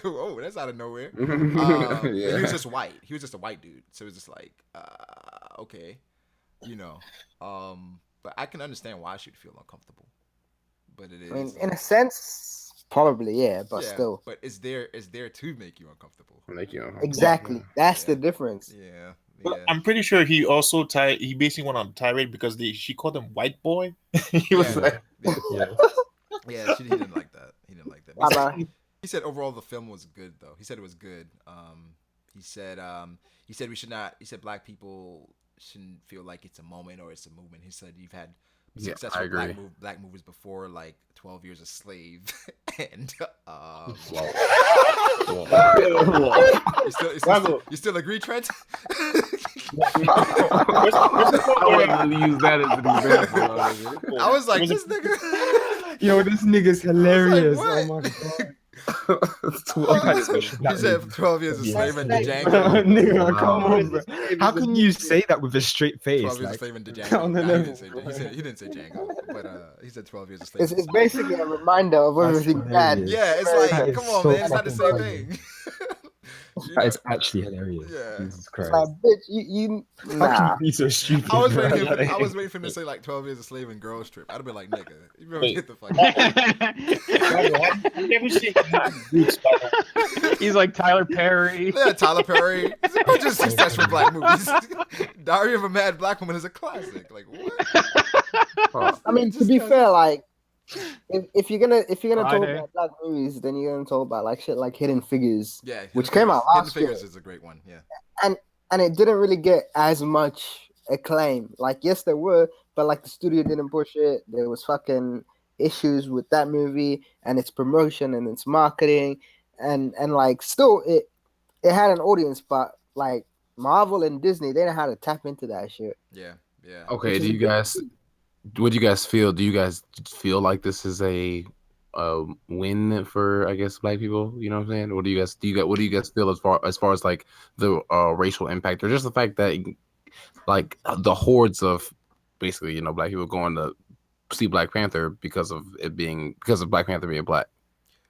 S1: whoa, that's out of nowhere." And he was just white. He was just a white dude, so it was just like, okay, you know. But I can understand why she'd feel uncomfortable. But it is.
S7: I mean, in a sense, probably yeah, but
S1: yeah,
S7: still,
S1: but it's there to make you uncomfortable.
S4: Make you
S7: exactly. That's the difference.
S1: Yeah,
S6: But
S1: yeah.
S6: I'm pretty sure he also he basically went on a tirade because she called him white boy. He was like,
S1: Yeah, he didn't like that. He didn't like that.
S7: Bye-bye.
S1: He said overall the film was good though. He said it was good. He said we should not. He said black people shouldn't feel like it's a moment or it's a movement. He said you've had successful black movies before, like 12 Years a Slave, and you still agree, Trent?
S4: I wouldn't use that as an example.
S1: I was like, this nigga.
S3: Yo, this nigga's hilarious.
S1: what?
S3: Oh my god.
S1: He said 12 Years a Slave and Django.
S3: Nigga, come on, bro. How can you say that with a straight face?
S1: 12 Years a
S3: Like,
S1: Slave and Django.
S3: on the
S1: Nah,
S3: level,
S1: he didn't say Django, but he said 12 Years a Slave.
S7: It's basically a reminder of
S3: That's
S7: everything bad.
S3: hilarious.
S1: Yeah, it's
S3: That
S1: like,
S3: is
S1: come on,
S3: so
S1: man, it's not the same
S3: fucking
S1: thing. You
S3: that
S1: know?
S3: is actually hilarious.
S1: Yeah.
S3: Jesus
S7: It's
S3: Christ.
S7: like, bitch, you
S3: How
S7: nah.
S3: can you be so stupid?
S1: I was
S3: bro?
S1: waiting for
S3: Like-
S1: him to say like 12 Years a Slave and Girls Trip. I'd have been like, nigga, you better
S6: Wait.
S1: get the fuck out.
S6: I've never seen Boots, by the way.
S5: He's like Tyler Perry.
S1: Yeah, Tyler Perry. It's a bunch of successful black movies. Diary of a Mad Black Woman is a classic. Like what?
S7: I mean, to be fair, like if you're gonna talk
S5: Friday.
S7: about black movies, then you're gonna talk about like shit like Hidden Figures,
S1: Yeah,
S7: which came out last
S1: Hidden
S7: year,
S1: Figures is a great one. Yeah.
S7: and it didn't really get as much acclaim. Like, yes, there were, but like the studio didn't push it. There was fucking issues with that movie and its promotion and its marketing, and like still it had an audience, but like Marvel and Disney, they didn't know how to tap into that shit.
S1: Yeah. Yeah.
S4: Okay, do you guys? What do you guys feel? Do you guys feel like this is a win for, I guess, black people? You know what I'm saying? What do you guys what do you guys feel as far as like the racial impact, or just the fact that like the hordes of basically, you know, black people going to see Black Panther because of Black Panther being black?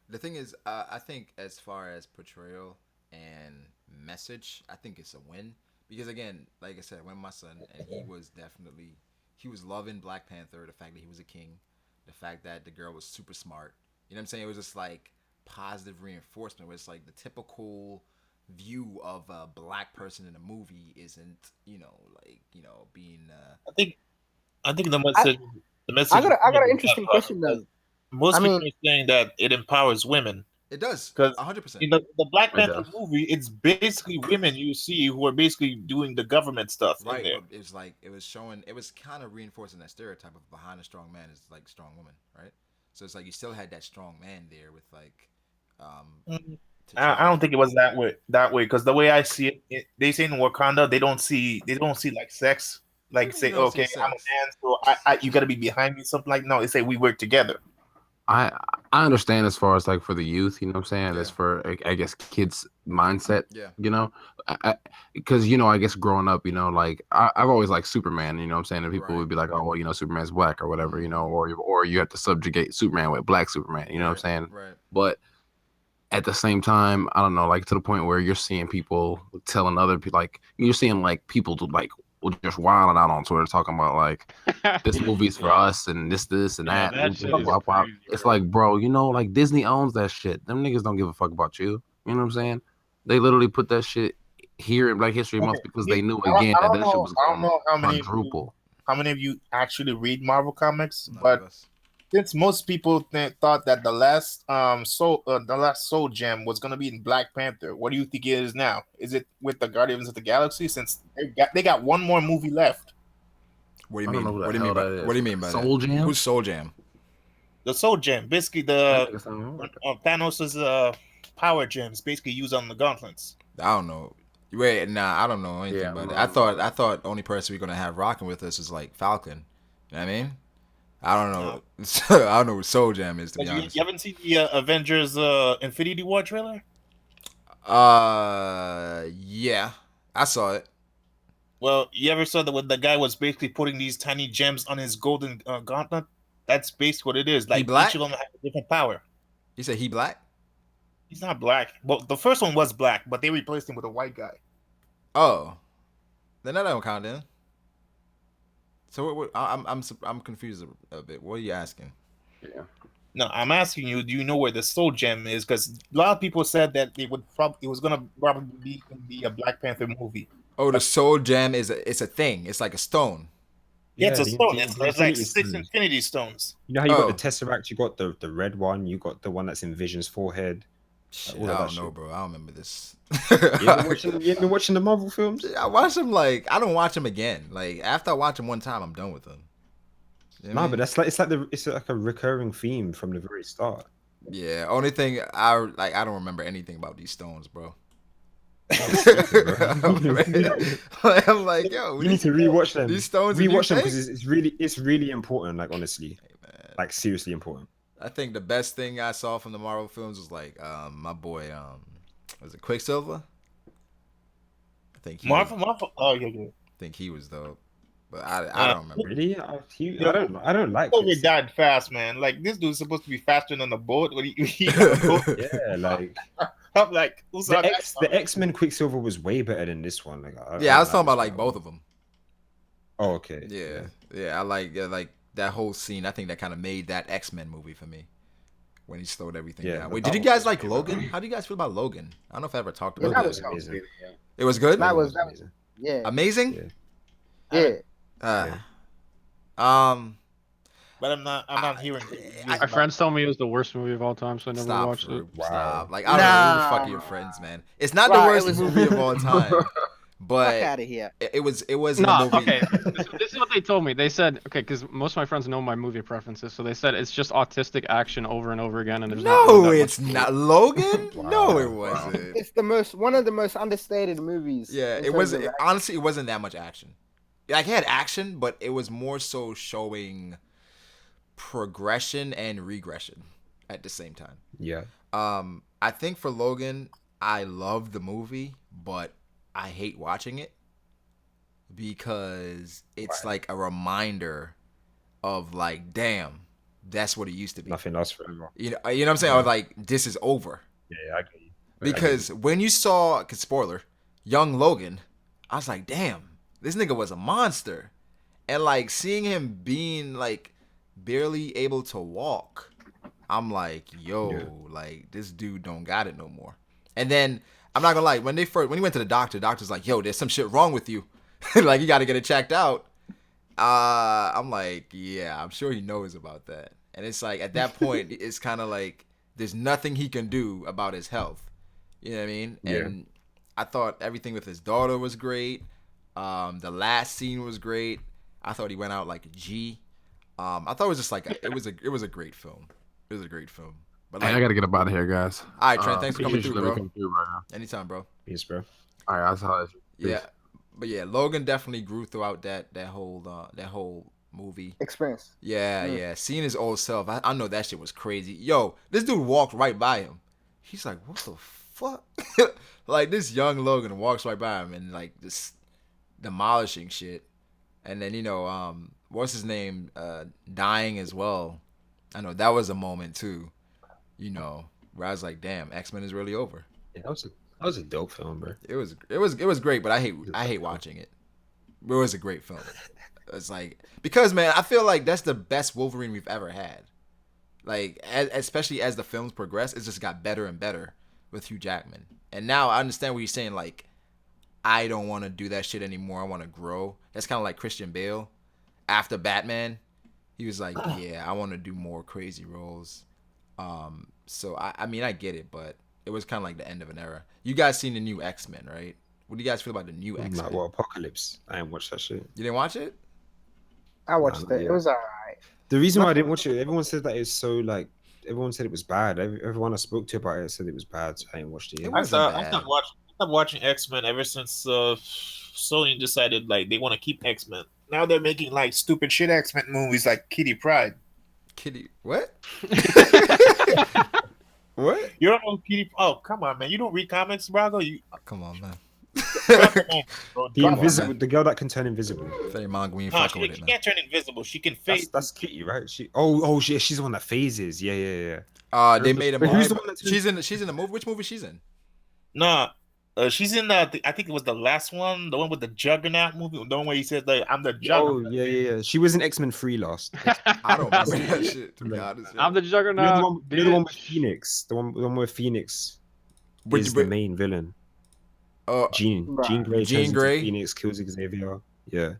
S1: The thing is, I think as far as portrayal and message, I think it's a win because again, like I said, I went with my son and he was loving Black Panther, the fact that he was a king, the fact that the girl was super smart. You know what I'm saying? It was just like positive reinforcement where it's like the typical view of a black person in a movie isn't, being
S6: I think the message.
S7: I got an interesting question though.
S6: Most
S7: I
S6: people
S7: mean-
S6: are saying that it empowers women.
S1: it does
S6: 'Cause
S1: 100%.
S6: In the Black
S4: It
S6: Panther
S4: does.
S6: movie, it's basically women you see who are basically doing the government stuff in
S1: Right.
S6: there.
S1: It was like it was kind of reinforcing that stereotype of behind a strong man is like strong woman, right? So it's like you still had that strong man there with like
S6: I don't think it was that way because the way I see it, they say in Wakanda they don't see like sex, like
S1: What do you
S6: say
S1: mean you don't see
S6: okay I'm a
S1: sex?
S6: man so you gotta be behind me, something like no, they say we work together.
S4: I understand as far as like for the youth, you know what I'm saying?
S1: Yeah.
S4: As for I guess kids' mindset,
S1: Yeah.
S4: you know, because I guess growing up, like I've always liked Superman, you know what I'm saying? And people
S1: Right.
S4: would be like, oh, well, Superman's black or whatever, or you have to subjugate Superman with black Superman, you know what I'm saying?
S1: Right.
S4: But at the same time, I don't know, like to the point where you're seeing people telling other people, like you're seeing like people to like just wilding out on Twitter talking about like this movie's for us and this and
S5: Yeah,
S4: that.
S5: that
S4: and
S5: shit
S4: blah,
S5: is
S4: blah, blah.
S5: crazy,
S4: It's
S5: bro.
S4: like, bro, like Disney owns that shit. Them niggas don't give a fuck about you. You know what I'm saying? They literally put that shit here in Black History Month because they knew again that shit was
S6: I don't
S4: going
S6: know
S4: to quadruple.
S6: how many of you actually read Marvel comics,
S1: None
S6: but
S1: of us.
S6: since most people thought that the last Soul Gem was gonna be in Black Panther, what do you think it is now? Is it with the Guardians of the Galaxy? Since they got one more movie left.
S1: What do you
S4: I don't
S1: mean?
S4: know who
S1: What
S4: the
S1: do you mean
S4: hell
S1: by
S4: that is.
S1: what do you mean by
S4: Soul
S1: that?
S4: Jam?
S1: Who's Soul Jam?
S6: The Soul Gem, basically
S4: That
S6: the
S4: nigga sound-
S6: Thanos' power gems basically used on the gauntlets.
S1: I don't know. Wait, nah, I don't know anything
S4: Yeah,
S1: about it.
S4: no,
S1: I thought the only person we're gonna have rocking with us is like Falcon. You know what I mean? I don't know. I don't know what Soul Gem is, to be honest.
S6: You haven't seen the Avengers Infinity War trailer?
S1: Yeah, I saw it.
S6: Well, you ever saw that when the guy was basically putting these tiny gems on his golden gauntlet? That's basically what it is. Like
S1: black?
S6: each of them have a different power.
S1: You said he black?
S6: He's not black. Well, the first one was black, but they replaced him with a white guy.
S1: Oh, then that don't count then. So I'm confused a bit. What are you asking?
S4: Yeah.
S6: No, I'm asking you. Do you know where the soul gem is? Because a lot of people said that it was gonna probably be in the Black Panther movie.
S1: Oh, the Soul Gem it's a thing. It's like a stone.
S6: Yeah, it's a stone.
S3: the
S6: It's like
S3: Infinity
S6: 6
S3: Stones.
S6: Infinity Stones.
S3: You know how you
S1: Oh.
S3: got the Tesseract, you got the red one, you got the one that's in Vision's forehead.
S1: Shit,
S3: all of
S1: I
S3: that
S1: don't know,
S3: shit.
S1: bro. I don't remember this.
S3: You ain't been watching the Marvel films?
S1: I watch them like I don't watch them again. Like after I watch them one time, I'm done with them. You know what I
S3: No,
S1: mean?
S3: but it's like a recurring theme from the very start.
S1: Yeah, only thing I don't remember anything about these stones, bro. I'm like, yo,
S3: You need to rewatch them.
S1: These stones.
S3: Rewatch them because it's really important. Like honestly,
S1: Hey, man.
S3: like seriously important.
S1: I think the best thing I saw from the Marvel films was like my boy was it Quicksilver? I think he
S6: Marvel. Oh yeah.
S1: I think he was dope, but I don't remember.
S3: Really? I don't like.
S6: He
S3: Chris.
S6: died fast, man. Like this dude's supposed to be faster than the boat. When he on the boat.
S3: Yeah, like
S6: I'm like, who's on that?
S3: the X-Men Quicksilver was way better than this one. Like,
S1: Yeah, I was talking about
S3: this
S1: like
S3: one.
S1: both of them.
S3: Oh, okay.
S1: Yeah, I like that whole scene. I think that kind of made that X-Men movie for me when he slowed everything
S3: Yeah,
S1: down.
S3: but
S1: Wait,
S3: that
S1: did you
S3: one
S1: guys
S3: was
S1: like
S3: way
S1: Logan?
S3: better.
S1: How do you guys feel about Logan? I don't know if I ever talked
S7: Yeah,
S1: about
S7: that
S1: that.
S7: was
S3: amazing.
S1: It was good.
S7: That was
S3: amazing.
S7: yeah.
S1: Amazing.
S3: Yeah.
S7: Yeah.
S6: But I'm not hearing.
S5: My friends told me it was the worst movie of all time, so I never
S1: Stop,
S5: watched it.
S1: Farouk,
S3: Wow.
S1: stop. Like I don't know who the fuck are your friends, man. It's not the
S7: Right, it
S1: worst
S7: was-
S1: movie of all time,
S7: Fuck
S1: but
S7: out of here.
S1: it was a
S5: No,
S1: movie.
S5: okay. This is what they told me. They said, okay, because most of my friends know my movie preferences, so they said it's just autistic action over and over again, and there's not
S1: No,
S5: really that
S1: it's
S5: much to it.
S1: not Logan. No,
S3: Wow.
S1: it wasn't.
S7: It's one of the most understated movies.
S1: Yeah,
S7: in
S1: it
S7: terms
S1: wasn't.
S7: of
S1: Honestly, it wasn't that much action. Like it had action, but it was more so showing progression and regression at the same time.
S3: Yeah.
S1: I think for Logan, I love the movie, but I hate watching it because it's like a reminder of like, damn, that's what it used to be.
S3: Nothing lasts forever.
S1: You know what I'm saying? I was like, this is over.
S3: Yeah, I get you.
S1: Because when you saw, cause spoiler, young Logan, I was like, damn, this nigga was a monster. And like seeing him being like barely able to walk, I'm like, yo, like this dude don't got it no more. And then I'm not gonna lie, when he went to the doctor's like, yo, there's some shit wrong with you. Like you gotta get it checked out. I'm like, yeah, I'm sure he knows about that. And it's like at that point, it's kind of like there's nothing he can do about his health. You know what I mean?
S3: Yeah.
S1: And I thought everything with his daughter was great. The last scene was great. I thought he went out like a G. I thought it was just like it was a great film. It was a great film. But
S4: Hey,
S1: like,
S4: I gotta get up out of here, guys.
S1: all right, Trent, thanks for coming
S4: Appreciate
S1: through,
S4: you letting
S1: bro.
S4: me come through right now.
S1: Anytime, bro.
S3: Peace, bro.
S4: All right, I saw it.
S1: Yeah, but yeah, Logan definitely grew throughout that whole movie.
S7: experience.
S1: Yeah. Seeing his old self, I know that shit was crazy. Yo, this dude walked right by him. He's like, what the fuck? Like this young Logan walks right by him and like just demolishing shit. And then what's his name? Dying as well. I know that was a moment too. Where I was like, damn, X-Men is really over.
S3: Yeah, that was a dope film, bro.
S1: It was great, but I hate watching it. It was a great film. It's like because man, I feel like that's the best Wolverine we've ever had. Like especially as the films progress, it just got better and better with Hugh Jackman. And now I understand what he's saying. Like, I don't want to do that shit anymore. I want to grow. That's kind of like Christian Bale after Batman. He was like, yeah, I want to do more crazy roles. So I mean I get it, but it was kind of like the end of an era. You guys seen the new X-Men, right? What do you guys feel about the new X-Men?
S3: Like, well, Apocalypse. I ain't watched that shit.
S1: You didn't watch it?
S7: I watched
S3: Nah,
S7: it.
S3: yeah.
S7: It was alright.
S3: The reason why I didn't watch it, everyone says that it's so like everyone said it was bad. Everyone I spoke to about it said it was bad, so I ain't watched it yet.
S1: It wasn't
S6: I
S1: bad.
S6: stopped watching X-Men ever since Sony decided like they want to keep X-Men. Now they're making like stupid shit X-Men movies like Kitty Pryde.
S1: Kitty, what? What?
S6: You don't know Kitty? Oh, come on, man! You don't read comics, Brago? You
S1: Come on, man.
S6: drop the name, bro.
S3: The
S6: Drop it.
S3: invisible, the girl that can turn invisible.
S1: Say manga, we ain't
S6: No,
S1: fucking
S6: she,
S1: with it,
S6: she
S1: man.
S6: can't turn invisible. She can fade.
S3: That's Kitty, right? She's the one that phases. Yeah.
S1: They made a
S3: But who's
S1: movie.
S3: the one that's
S1: She's in the movie. Which movie she's in?
S6: No, she's in the. I think it was the last one, the one with the Juggernaut movie. The one where he says like, "I'm the
S3: Oh
S6: Juggernaut."
S3: yeah. She was in X-Men 3 last.
S1: I don't remember that shit. To be honest,
S5: I'm the
S3: You know
S5: Juggernaut.
S3: the one with
S5: bitch.
S3: Phoenix. The one where Phoenix
S1: Which-
S3: is the main villain. Jean
S7: Right.
S3: Grey.
S1: Jean
S3: turns into
S1: Grey?
S3: Phoenix kills Xavier. Yeah.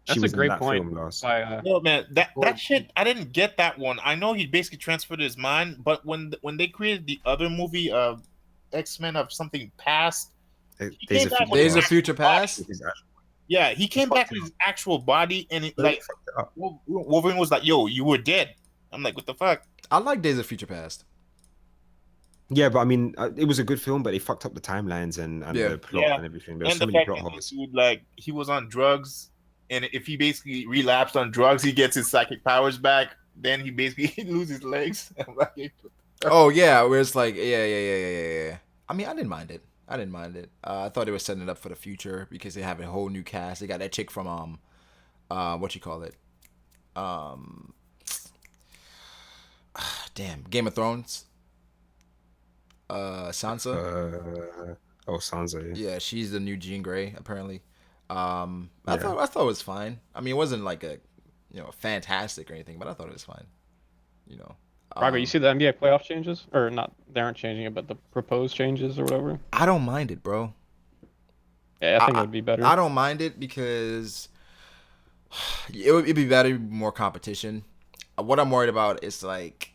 S5: That's
S3: She
S5: a
S3: was in
S5: great
S3: that
S5: point.
S3: film last.
S5: By,
S6: No man, that shit. I didn't get that one. I know he basically transferred his mind, but when they created the other movie, X-Men of something past,
S3: Days
S6: came
S3: of
S6: back
S3: Future
S6: with
S1: Days of
S3: Past.
S1: Future Past.
S3: With his actual-
S6: yeah, he came
S3: fucked
S6: back
S3: him
S6: with his actual body, and it,
S3: They
S6: like
S3: fucked it up.
S6: Wolverine was like, "Yo, you were dead." I'm like, "What the fuck?"
S1: I like Days of Future Past.
S3: Yeah, but I mean, it was a good film, but they fucked up the timelines and
S1: Yeah.
S3: the plot
S6: Yeah.
S3: and everything. There's
S6: And
S3: so
S6: the
S3: many
S6: fact
S3: plot
S6: that
S3: holes.
S6: this dude, like, he was on drugs, and if he basically relapsed on drugs, he gets his psychic powers back. Then he basically loses legs. I'm like,
S1: Oh yeah, where it's like yeah. I mean, I didn't mind it. I thought they were setting it up for the future because they have a whole new cast. They got that chick from what you call it, damn, Game of Thrones. Sansa.
S3: Sansa. Yeah.
S1: Yeah, she's the new Jean Grey apparently. I thought it was fine. I mean, it wasn't like a fantastic or anything, but I thought it was fine. You know.
S5: Brago, you see the NBA playoff changes, or not? They aren't changing it, but the proposed changes or whatever.
S1: I don't mind it, bro.
S5: Yeah, I think it would be better.
S1: I don't mind it because it'd be better, more competition. What I'm worried about is like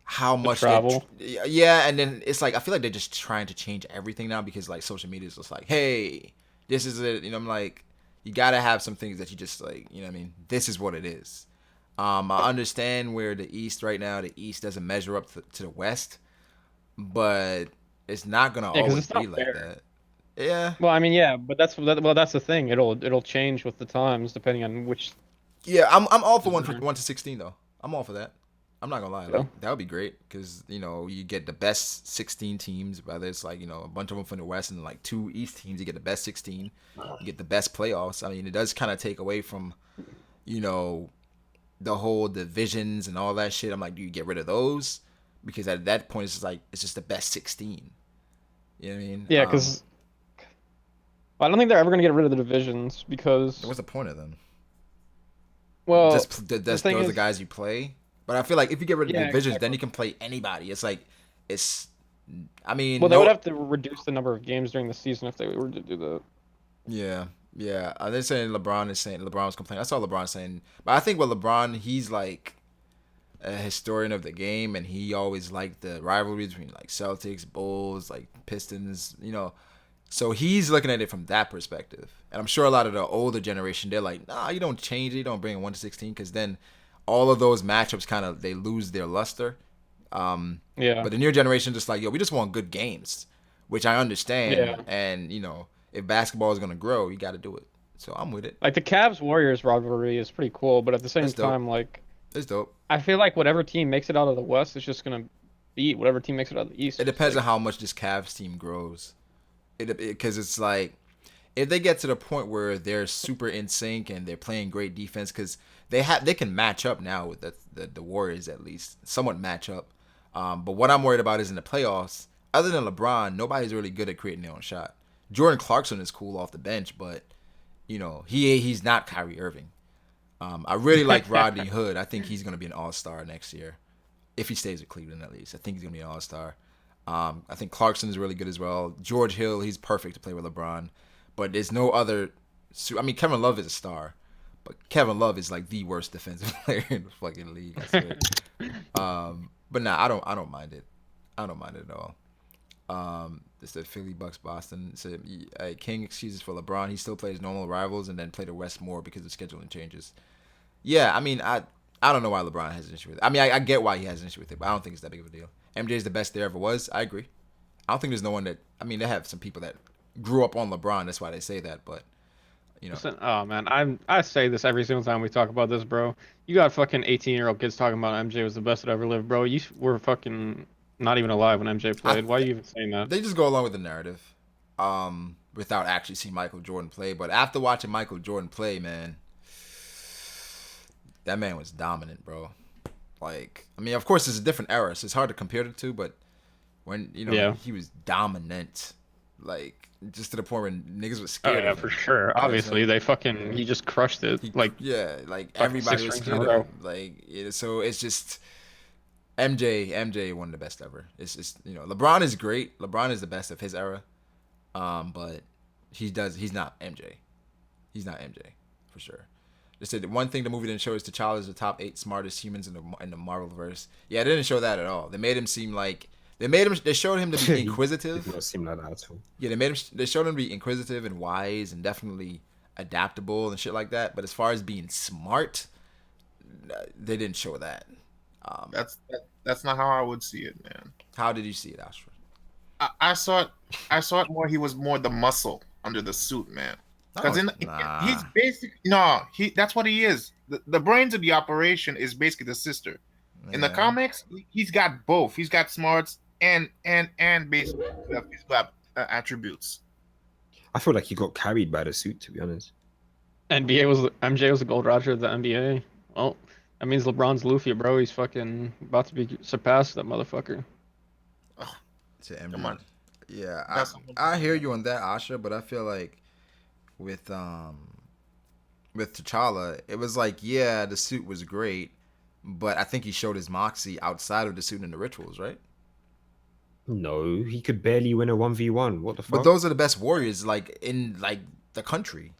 S1: how much
S5: travel.
S1: Yeah, and then it's like I feel like they're just trying to change everything now because like social media is just like, hey, this is it. You know, I'm like, you gotta have some things that you just like, you know what I mean? This is what it is. I understand where the East right now, the East doesn't measure up to the West, but it's not gonna
S5: 'cause
S1: always
S5: it's not
S1: be like
S5: fair.
S1: that. Yeah.
S5: Well, I mean, yeah, but that's the thing. It'll change with the times depending on which.
S1: Yeah, I'm all for 1-16 though. I'm all for that. I'm not gonna lie,
S5: Yeah.
S1: like that would be great because you get the best 16 teams, whether it's like a bunch of them from the West and like 2 East teams. You get the best 16, you get the best playoffs. I mean, it does kind of take away from the whole divisions and all that shit. I'm like, do you get rid of those? Because at that point, it's just like it's just the best 16. You know what I mean?
S5: Yeah, because I don't think they're ever gonna get rid of the divisions because.
S1: What's the point of them?
S5: Well,
S1: Just those
S5: thing
S1: are the
S5: is-
S1: guys you play. But I feel like if you get rid of the
S5: Yeah,
S1: divisions, then
S5: exactly.
S1: you can play anybody. It's like I mean,
S5: Well, they would have to reduce the number of games during the season if they were to do that.
S1: Yeah. They're saying LeBron was complaining. I saw LeBron saying, but I think with LeBron, he's like a historian of the game, and he always liked the rivalries between like Celtics, Bulls, like Pistons. So he's looking at it from that perspective. And I'm sure a lot of the older generation, they're like, nah, you don't change it, you don't bring it 1-16, because then all of those matchups kind of they lose their luster.
S5: Yeah.
S1: But the new generation just like, yo, we just want good games, which I understand.
S5: Yeah.
S1: And if basketball is gonna grow, you got to do it. So I'm with it.
S5: Like the Cavs Warriors rivalry is pretty cool, but at the same
S1: That's dope.
S5: time, like
S1: It's dope.
S5: I feel like whatever team makes it out of the West is just gonna beat whatever team makes it out of the East.
S1: It depends on how much this Cavs team grows. Because it's like if they get to the point where they're super in sync and they're playing great defense, because they can match up now with the Warriors, at least somewhat match up. But what I'm worried about is in the playoffs. Other than LeBron, nobody's really good at creating their own shot. Jordan Clarkson is cool off the bench, but he's not Kyrie Irving. I really like Rodney Hood. I think he's gonna be an all-star next year, if he stays with Cleveland at least. I think he's gonna be an all-star. I think Clarkson is really good as well. George Hill, he's perfect to play with LeBron. But there's no other. I mean, Kevin Love is a star, but Kevin Love is like the worst defensive player in the fucking league. I swear. But nah, I don't mind it. I don't mind it at all. It's the Philly Bucks Boston. It's King excuses for LeBron. He still plays normal rivals and then play the West more because of scheduling changes. Yeah, I mean, I don't know why LeBron has an issue with it. I mean, I get why he has an issue with it, but I don't think it's that big of a deal. MJ is the best there ever was. I agree. I don't think there's no one that. I mean, they have some people that grew up on LeBron. That's why they say that. But you know,
S5: Listen, oh man, I say this every single time we talk about this, bro. You got fucking 18-year-old kids talking about MJ was the best that ever lived, bro. You were fucking not even alive when MJ played. Why are you even saying that?
S1: They just go along with the narrative, without actually seeing Michael Jordan play. But after watching Michael Jordan play, man, that man was dominant, bro. Like, I mean, of course, it's a different era, so it's hard to compare the two. But when he was dominant, like just to the point where niggas was scared.
S5: Yeah,
S1: of him.
S5: for sure. Obviously, he just crushed it.
S1: Everybody was scared of him. So it's just MJ, one of the best ever. It's just LeBron is great. LeBron is the best of his era, but he's not MJ. He's not MJ for sure. They said one thing the movie didn't show is T'Challa is the top 8 smartest humans in the Marvelverse. Yeah, it didn't show that at all. They made him seem like they showed him to be inquisitive.
S3: It did not seem like that at all.
S1: Yeah, they showed him to be inquisitive and wise and definitely adaptable and shit like that. But as far as being smart, they didn't show that.
S6: That's not how I would see it, man.
S1: How did you see it, Astra?
S6: I saw it more. He was more the muscle under the suit, man. Because he's basically that's what he is. The brains of the operation is basically the sister. Yeah. In the comics, he's got both. He's got smarts and basically physical attributes.
S3: I feel like he got carried by the suit, to be honest.
S5: MJ was the Gold Roger of the NBA. Well, that means LeBron's Luffy, bro. He's fucking about to be surpassed, that motherfucker.
S1: Oh, to MJ. Come on. Yeah, I hear you on that, Asha, but I feel like with T'Challa, it was like, yeah, the suit was great, but I think he showed his moxie outside of the suit and the rituals, right?
S3: No, he could barely win a 1v1. What the fuck?
S1: But those are the best warriors, like in the country.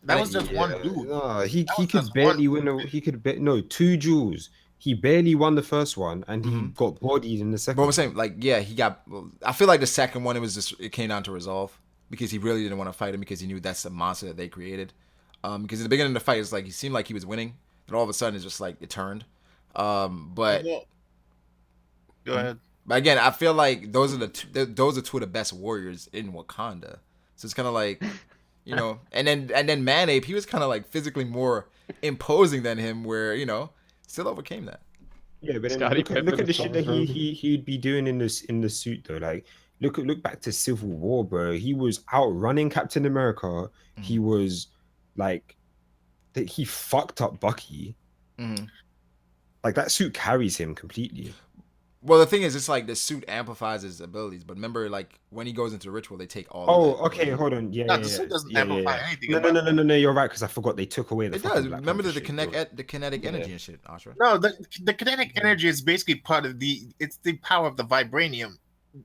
S6: That was just one dude.
S3: No, he could barely win a. He could no 2 duels. He barely won the first one, and he got bodied in the second.
S1: But I'm saying, he got. I feel like the second one, it came down to resolve because he really didn't want to fight him because he knew that's the monster that they created. Because at the beginning of the fight, it's like he seemed like he was winning, then all of a sudden it's just like it turned. But
S6: go ahead.
S1: But again, I feel like those are those are 2 of the best warriors in Wakanda. So it's kind of like, and then Manape, he was kind of like physically more imposing than him, where still overcame that.
S3: Yeah, but then look at the shit that he'd be doing in the suit though. Like look back to Civil War, bro. He was outrunning Captain America. Mm-hmm. He was like he fucked up Bucky. Mm-hmm. Like that suit carries him completely.
S1: Well, the thing is, it's like the suit amplifies his abilities, but remember, like when he goes into the ritual, they take all.
S3: Oh, okay, hold on. Yeah,
S6: the suit doesn't amplify anything.
S3: No. You're right, because I forgot they took away the.
S1: It does. Remember the kinetic energy and shit, Ashra.
S6: No, the kinetic energy is basically part of it's the power of the vibranium.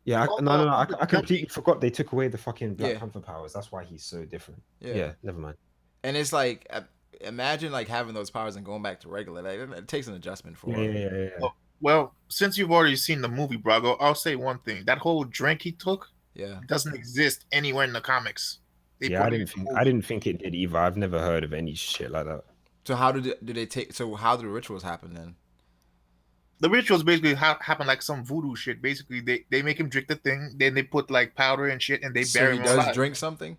S3: Yeah, I completely forgot they took away the fucking Black Panther powers. That's why he's so different. Yeah, never mind.
S1: And it's like, imagine like having those powers and going back to regular. Like, it takes an adjustment for.
S3: Yeah.
S6: Well, since you've already seen the movie, Brago, I'll say one thing. That whole drink he took doesn't exist anywhere in the comics.
S3: I didn't think it did either. I've never heard of any shit like that.
S1: So how do the rituals happen then?
S6: The rituals basically happen like some voodoo shit. Basically, they make him drink the thing, then they put like powder and shit, and they bury him alive.
S1: He does drink something?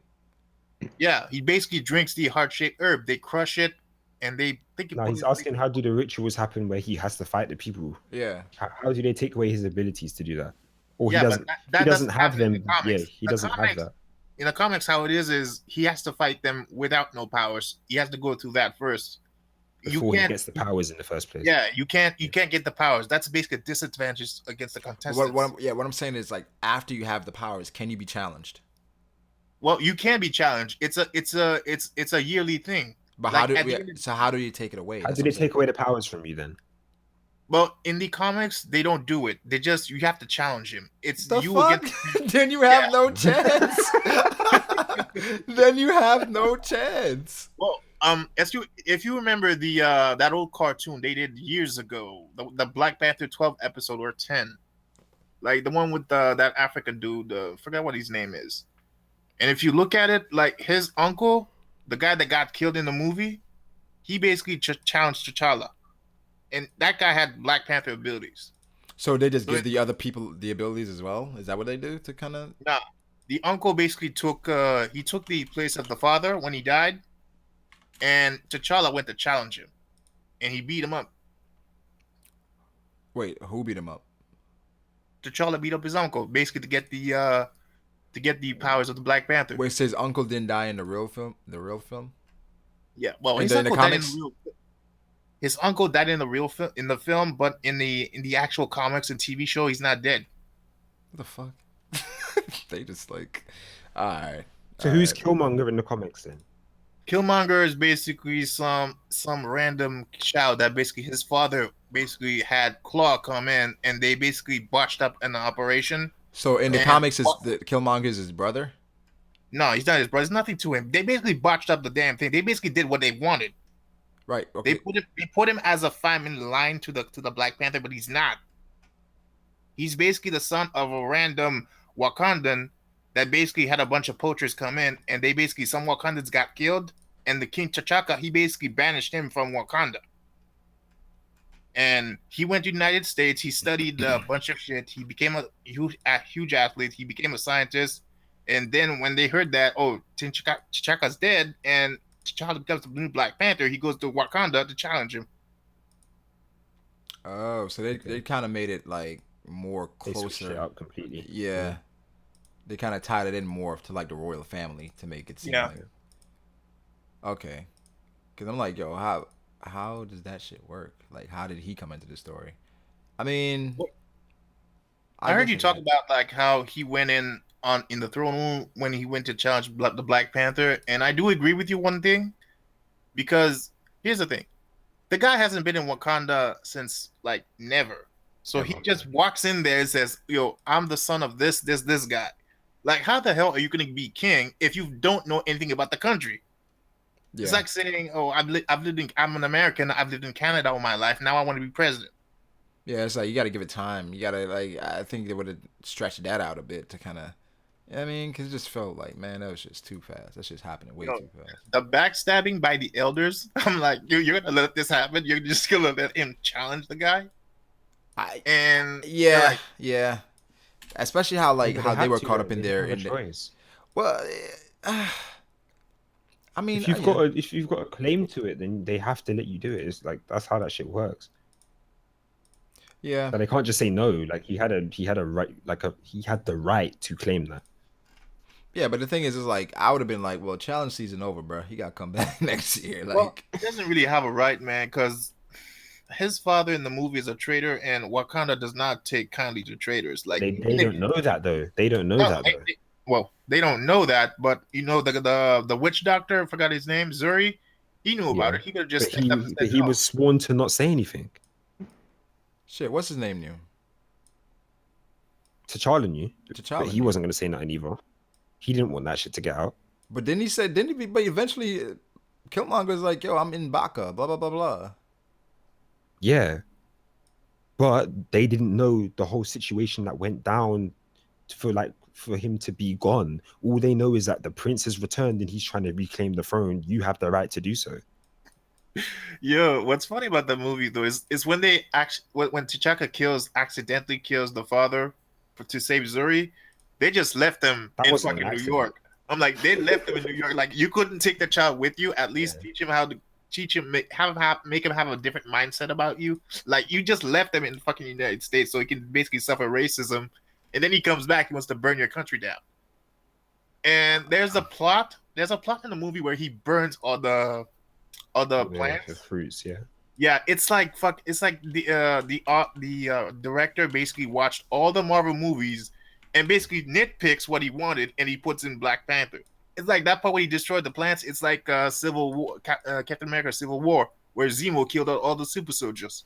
S6: Yeah, he basically drinks the heart-shaped herb. They crush it, and they think.
S3: No, he's asking how do the rituals happen where he has to fight the people?
S1: Yeah.
S3: How do they take away his abilities to do that? Or he doesn't. He doesn't have them. Yeah, he doesn't have that.
S6: In the comics, how it is he has to fight them without no powers. He has to go through that first.
S3: Before he gets the powers in the first place.
S6: Yeah, you can't get the powers. That's basically a disadvantage against the contestants.
S1: What I'm saying is, like, after you have the powers, can you be challenged?
S6: Well, you can be challenged. It's a yearly thing.
S1: But like, how do you take it away?
S3: How do they take away the powers from you then?
S6: Well, in the comics, they don't do it. You have to challenge him. It's
S1: the you fuck? Then you have no chance. Then you have no chance.
S6: Well, if you remember the that old cartoon they did years ago, the Black Panther 12 episode or 10, like the one with that African dude, forget what his name is. And if you look at it, like his uncle, the guy that got killed in the movie, he basically challenged T'Challa, and that guy had Black Panther abilities.
S1: So they just give the other people the abilities as well? Is that what they do to kind of?
S6: Nah, the uncle basically took the place of the father when he died, and T'Challa went to challenge him, and he beat him up.
S1: Wait, who beat him up?
S6: T'Challa beat up his uncle basically to get the powers of the Black Panther.
S1: Wait, his uncle didn't die in the real film? The real film?
S6: Yeah, well,
S1: In
S6: his
S1: the
S6: uncle died in
S1: comics?
S6: the real. His uncle died in the real in the film, but in the actual comics and TV show, he's not dead.
S1: What the fuck? They just like, all right.
S3: So who's Killmonger in the comics then?
S6: Killmonger is basically some random child that basically his father basically had Klaue come in, and they basically botched up an operation.
S1: So in the comics, is the Killmonger is his brother?
S6: No, he's not his brother. There's nothing to him. They basically botched up the damn thing. They basically did what they wanted.
S1: Right. Okay.
S6: They put him as a family line to the Black Panther, but he's not. He's basically the son of a random Wakandan that basically had a bunch of poachers come in, and they basically some Wakandans got killed, and the King T'Chaka, he basically banished him from Wakanda. And he went to the United States. He studied a bunch of shit. He became a huge athlete. He became a scientist. And then when they heard that, oh, T'Chaka's dead, and T'Challa becomes the new Black Panther, he goes to Wakanda to challenge him.
S1: Oh, so they kind of made it like more
S3: They switched it
S1: closer.
S3: up completely.
S1: Yeah. They kind of tied it in more to like the royal family to make it seem like. Okay. Because I'm like, yo, how does that shit work? Like, how did he come into the story? I mean,
S6: I heard you talk about like how he went in the throne room when he went to challenge the Black Panther, and I do agree with you one thing, because here's the thing: the guy hasn't been in Wakanda since like never. So he just walks in there and says, "Yo, I'm the son of this guy." Like, how the hell are you going to be king if you don't know anything about the country? Yeah. It's like saying, "Oh, I'm an American. I've lived in Canada all my life. Now I want to be president."
S1: Yeah, it's like you got to give it time. You got to like. I think they would have stretched that out a bit to kind of. I mean, because it just felt like, man, that was just too fast. That's just happening way too fast.
S6: The backstabbing by the elders. I'm like, you're gonna let this happen? You're just gonna let him challenge the guy?
S1: Yeah. Especially how how they were caught up in there. Well, I mean,
S3: if you've got a claim to it, then they have to let you do it. It's like that's how that shit works.
S1: Yeah,
S3: but they can't just say no. Like he had a right, he had the right to claim that.
S1: Yeah, but the thing is like I would have been like, well, challenge season over, bro. He got to come back next year. Like,
S6: well, he doesn't really have a right, man, because his father in the movie is a traitor, and Wakanda does not take kindly to traitors. Like
S3: they don't know that though. They don't know that though.
S6: They don't know that, but you know the witch doctor, I forgot his name, Zuri. He knew about it. He could have just.
S3: But he was sworn to not say anything.
S1: Shit, what's his name new?
S3: T'Challa knew. But he wasn't gonna say nothing either. He didn't want that shit to get out.
S1: But then he said, but eventually, Killmonger's like, yo, I'm in Baka, blah blah blah blah.
S3: Yeah, but they didn't know the whole situation that went down for him to be gone. All they know is that the prince has returned and he's trying to reclaim the throne. You have the right to do so.
S6: Yo, what's funny about the movie though is when they when T'Chaka accidentally kills the father to save Zuri, they just left them in fucking New York. I'm like, they left him in New York. Like, you couldn't take the child with you. At least teach him make him have a different mindset about you. Like, you just left him in fucking United States so he can basically suffer racism, and then he comes back, he wants to burn your country down. And there's a plot in the movie where he burns all the plants,
S3: the fruits.
S6: Yeah, it's like the director basically watched all the Marvel movies and basically nitpicks what he wanted, and he puts in Black Panther. It's like that part where he destroyed the plants. It's like Civil War, Captain America: Civil War, where Zemo killed all the super soldiers.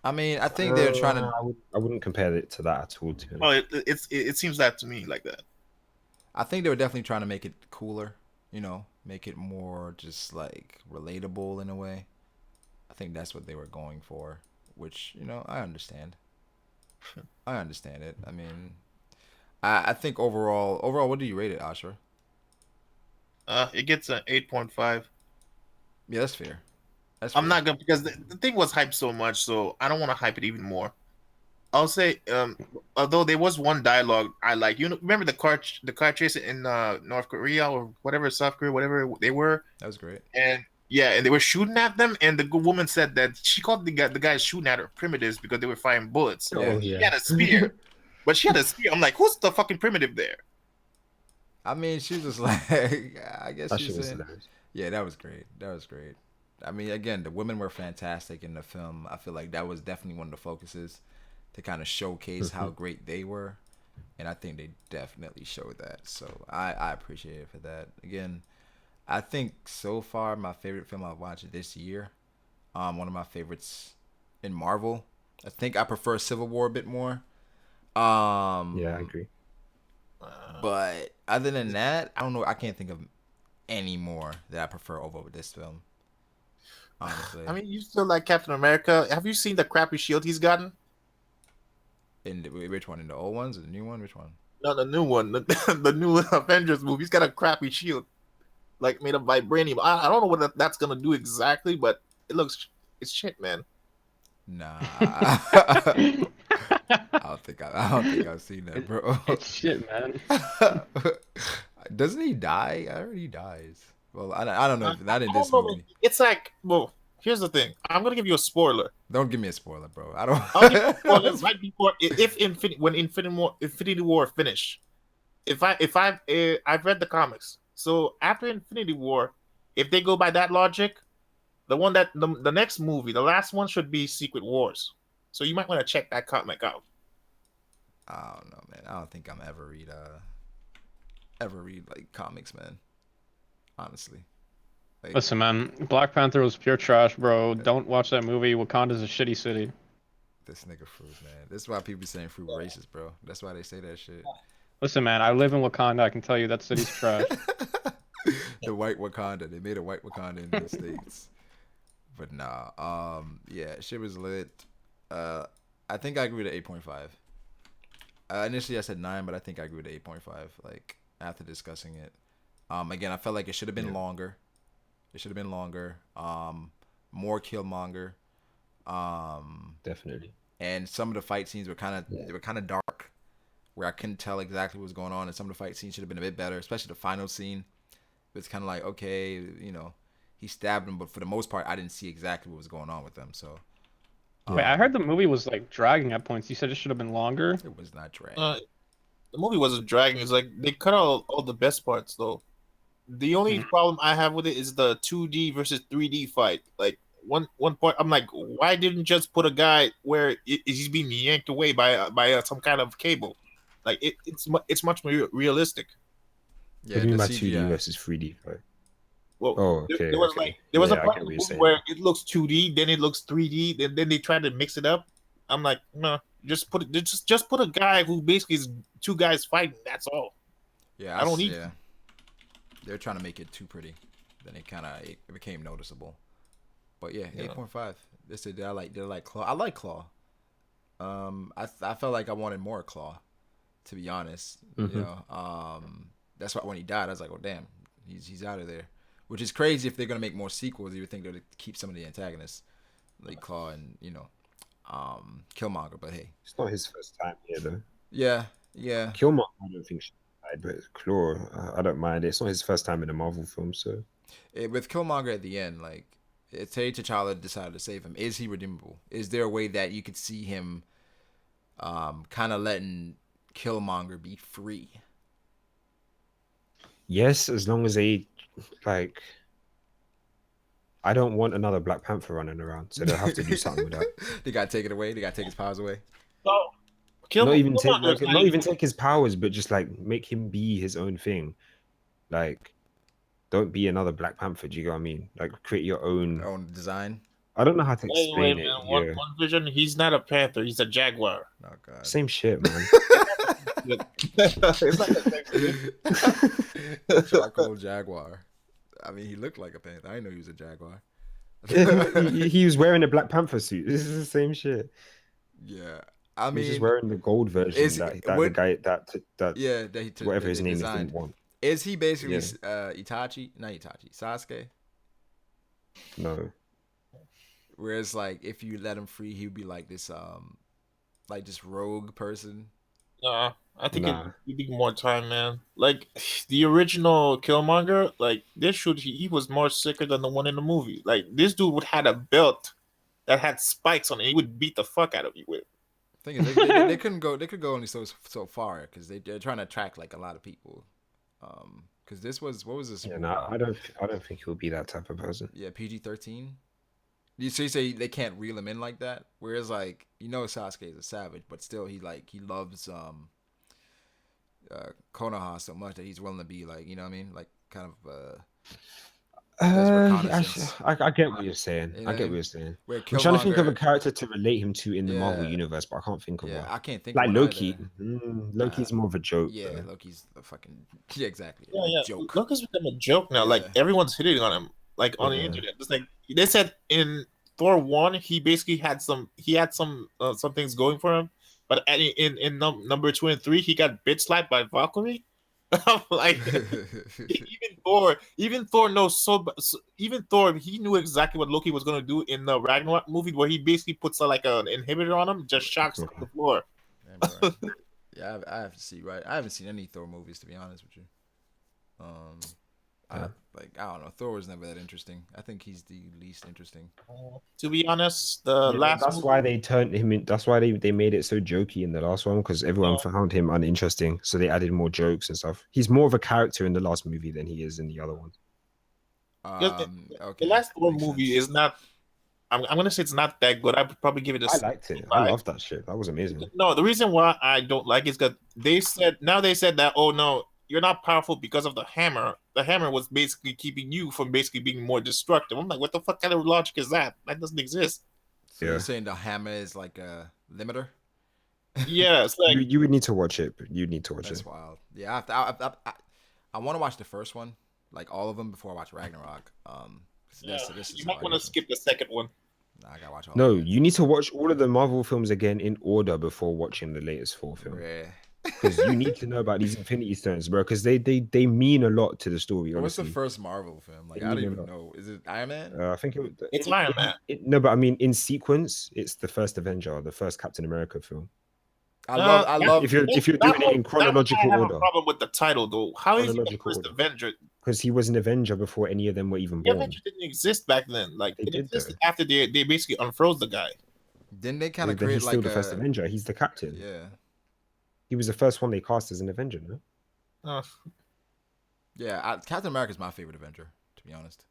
S1: I mean, I think they're trying to.
S3: I wouldn't compare it to that at all.
S6: Oh, it seems that to me like that.
S1: I think they were definitely trying to make it cooler, make it more just like relatable in a way. I think that's what they were going for, which I understand. I understand it. I mean, I think overall, what do you rate it, Ashra?
S6: It gets an 8.5.
S1: Yeah, that's fair.
S6: I'm not gonna because the thing was hyped so much, so I don't want to hype it even more. I'll say, although there was one dialogue I like. You know, remember the car chase in North Korea or whatever, South Korea, whatever they were.
S1: That was great.
S6: And yeah, and they were shooting at them, and the good woman said that she called the guys shooting at her primitives because they were firing bullets.
S3: Oh,
S6: She
S3: yeah.
S6: had a spear, but she had a spear. I'm like, who's the fucking primitive there?
S1: I mean, she was just like, I guess
S3: That
S1: she's
S3: shit was
S1: saying,
S3: hilarious.
S1: yeah, that was great. That was great. I mean, again, the women were fantastic in the film. I feel like that was definitely one of the focuses to kind of showcase how great they were, and I think they definitely showed that. So I appreciate it for that. Again, I think so far my favorite film I've watched this year, one of my favorites in Marvel. I think I prefer Civil War a bit more.
S3: Yeah, I agree.
S1: But other than that, I don't know. I can't think of any more that I prefer over this film. Honestly,
S6: I mean, you still like Captain America. Have you seen the crappy shield he's gotten?
S1: Which one? In the old ones or the new one? Which one?
S6: No, the new one, the new Avengers movie. He's got a crappy shield, like made of vibranium. I don't know what that's gonna do exactly, but it's shit, man.
S1: Nah, I don't think I've seen that, bro.
S5: It's shit, man.
S1: Doesn't he die? I heard he dies. Well, I don't know. Not in
S6: I
S1: this
S6: don't know,
S1: movie.
S6: it's like, well, here's the thing. I'm gonna give you a spoiler.
S1: Don't give me a spoiler, bro. I don't.
S6: I'll give you a spoiler right before when Infinity War finish. I've read the comics, so after Infinity War, if they go by that logic, the next movie, the last one should be Secret Wars. So you might want to check that comic out.
S1: I don't know, man. I don't think I'm ever read like comics, man. Honestly. Like,
S5: Listen, man, Black Panther was pure trash, bro. Don't watch that movie. Wakanda's a shitty city.
S1: this nigga Fruit, man. This is why people be saying Fruit racist, bro. That's why they say that shit.
S5: Listen, man, I live in Wakanda. I can tell you that city's trash.
S1: The white Wakanda. They made a white Wakanda in the States. But nah, yeah, shit was lit. I think I agree with 8.5. Initially I said 9, but I think I agree with 8.5. Like after discussing it, again, I felt like it should have been longer. It should have been longer. More Killmonger.
S3: Definitely.
S1: And some of the fight scenes were kind of dark, where I couldn't tell exactly what was going on. And some of the fight scenes should have been a bit better, especially the final scene. It's kind of like, okay, you know, he stabbed him, but for the most part, I didn't see exactly what was going on with them. So,
S5: Wait, I heard the movie was like dragging at points. You said it should have been longer.
S1: It was not dragging.
S6: The movie wasn't dragging. It's like they cut out all the best parts, though. The only problem I have with it is the 2D versus 3D fight. Like one part, I'm like, why didn't you just put a guy where he's being yanked away by some kind of cable? Like it's much more realistic.
S3: Yeah, what do you mean by 2D versus 3D fight?
S6: Well,
S3: okay.
S6: There was a part in the movie where it looks 2D, then it looks 3D, then they try to mix it up. I'm like, no, just put a guy who basically is two guys fighting. That's all.
S1: Yeah,
S6: I don't need.
S1: Yeah. They're trying to make it too pretty. Then it became noticeable. But yeah, 8.5. They said they're like Klaue. I like Klaue. I felt like I wanted more Klaue, to be honest.
S3: Mm-hmm.
S1: You know, that's why when he died, I was like, oh damn, he's out of there. Which is crazy if they're gonna make more sequels. You would think they would keep some of the antagonists, like Klaue and Killmonger. But hey,
S3: it's not his first time here though.
S1: Yeah.
S3: Killmonger, I don't think she died, but Klaue, I don't mind. It's not his first time in a Marvel film, so.
S1: With Killmonger at the end, like, T'Challa decided to save him. Is he redeemable? Is there a way that you could see him, kind of letting Killmonger be free?
S3: Yes, as long as they, like, I don't want another Black Panther running around, so they'll have to do something with that.
S1: They gotta take it away. They gotta take his powers away.
S6: No,
S3: not even take his powers, but just like make him be his own thing. Like, don't be another Black Panther. Do you know what I mean? Like, create your own
S1: design.
S3: I don't know how to explain it.
S6: One vision. He's not a panther. He's a jaguar.
S1: Oh god.
S3: Same shit, man.
S6: It's not the same.
S1: Charcoal jaguar. I mean, he looked like a panther. I didn't know he was a jaguar.
S3: he was wearing a Black Panther suit. This is the same shit.
S1: Yeah, I mean,
S3: he's just wearing the gold version the guy whatever his name is didn't want.
S1: Is he basically Itachi? Not Itachi. Sasuke?
S3: No.
S1: Whereas like if you let him free, he would be like this rogue person.
S6: I think
S3: Nah.
S6: you need more time, man. Like the original Killmonger, like this shoot, he was more sicker than the one in the movie. Like this dude would had a belt that had spikes on it. He would beat the fuck out of you with.
S1: Thing is, they couldn't go. They could go only so far because they're trying to attract like a lot of people. Because this was what was this?
S3: Yeah, no, I don't think he'll be that type of person.
S1: Yeah, PG-13. You say they can't reel him in like that? Whereas like Sasuke is a savage, but still he loves Konoha so much that he's willing to be like what I mean, like kind of
S3: I get what you're saying. I get what you're saying. I'm trying to think of a character to relate him to in the Marvel universe, but I can't think of one.
S1: I can't think
S3: like
S1: of
S3: Loki. Loki's more of a joke.
S1: Yeah, though. Loki's a fucking exactly.
S6: Yeah.
S1: Joke.
S6: Loki's become a joke now. Like everyone's hitting on him, like on the internet. Just like they said in Thor 1, he basically had some things going for him, but in number 2 and 3, he got bitch slapped by Valkyrie. Like even Thor knows even Thor, he knew exactly what Loki was gonna do in the Ragnarok movie, where he basically puts like an inhibitor on him, just shocks him to the floor.
S1: Yeah, I have to see. Right, I haven't seen any Thor movies to be honest with you. I don't know. Thor was never that interesting. I think he's the least interesting.
S6: To be honest,
S3: that's why they turned him in. That's why they made it so jokey in the last one, because everyone found him uninteresting. So they added more jokes and stuff. He's more of a character in the last movie than he is in the other ones.
S6: The last Thor movie is not. I'm gonna say it's not that good. I would probably give it a.
S3: I liked it. I loved that shit. That was amazing.
S6: No, the reason why I don't like it is because they said that, oh no, you're not powerful because of the hammer. The hammer was basically keeping you from basically being more destructive. I'm like, what the fuck kind of logic is that? That doesn't exist.
S1: So you're saying the hammer is like a limiter?
S6: Yeah, it's like
S3: you would need to watch it. You need to watch
S1: That's
S3: it.
S1: wild. Yeah, I want to watch the first one, like all of them, before I watch Ragnarok. This
S6: you might want to skip the second one.
S1: Nah, I gotta watch all.
S3: No, you need to watch all of the Marvel films again in order before watching the latest 4 film.
S1: Yeah.
S3: Because you need to know about these Infinity Stones, bro. Because they mean a lot to the story.
S1: What's
S3: honestly.
S1: the first Marvel film? Like, I don't even know. Is it Iron Man?
S3: I think
S6: it's Iron Man.
S3: No, but I mean, in sequence, it's the first Avenger, the first Captain America film.
S1: I love.
S3: If you're doing it in chronological
S6: I have
S3: order.
S6: A problem with the title though. How is he the first Avenger?
S3: Because he was an Avenger before any of them were even born.
S6: Avenger didn't exist back then. Like it existed after they basically unfroze the guy.
S1: Didn't they kind of
S3: create
S1: he's
S3: still the first Avenger? He's the captain.
S1: Yeah.
S3: He was the first one they cast as an Avenger, no?
S1: Yeah, Captain America is my favorite Avenger, to be honest.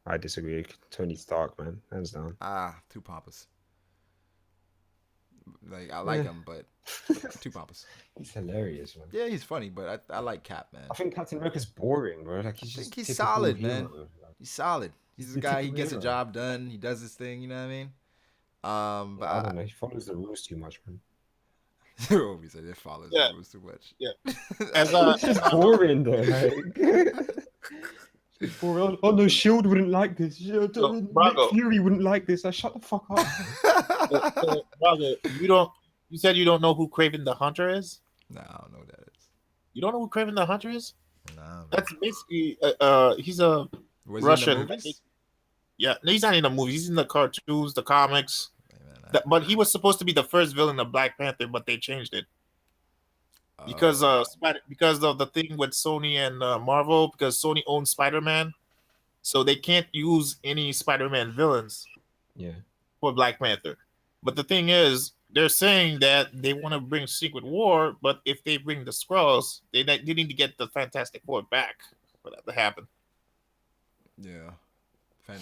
S3: I disagree. Tony Stark, man, hands down.
S1: Too pompous. Like I like him, but too pompous.
S3: He's hilarious, man.
S1: Yeah, he's funny, but I like Cap, man.
S3: I think Captain America's boring, bro. Like
S1: he's solid, man. He's solid. He's the guy. He gets the job done. He does his thing. You know what I mean? But
S3: I don't know. He follows the rules too much, man.
S1: Roby said it follows the rules too much.
S6: Yeah.
S3: It's just boring though. Like, oh no, Shield wouldn't like this. Nick Fury wouldn't like this. Shut the fuck up.
S6: Brago, you said you don't know who Kraven the Hunter is?
S1: No, I don't know who that is.
S6: You don't know who Kraven the Hunter is?
S1: No.
S6: That's basically he's a Russian. Yeah, no, he's not in the movies. He's in the cartoons, the comics. But he was supposed to be the first villain of Black Panther, but they changed it because of the thing with Sony and Marvel. Because Sony owns Spider-Man, so they can't use any Spider-Man villains.
S3: Yeah.
S6: For Black Panther, but the thing is, they're saying that they want to bring Secret War, but if they bring the Skrulls, they need to get the Fantastic Four back for that to happen.
S1: Yeah,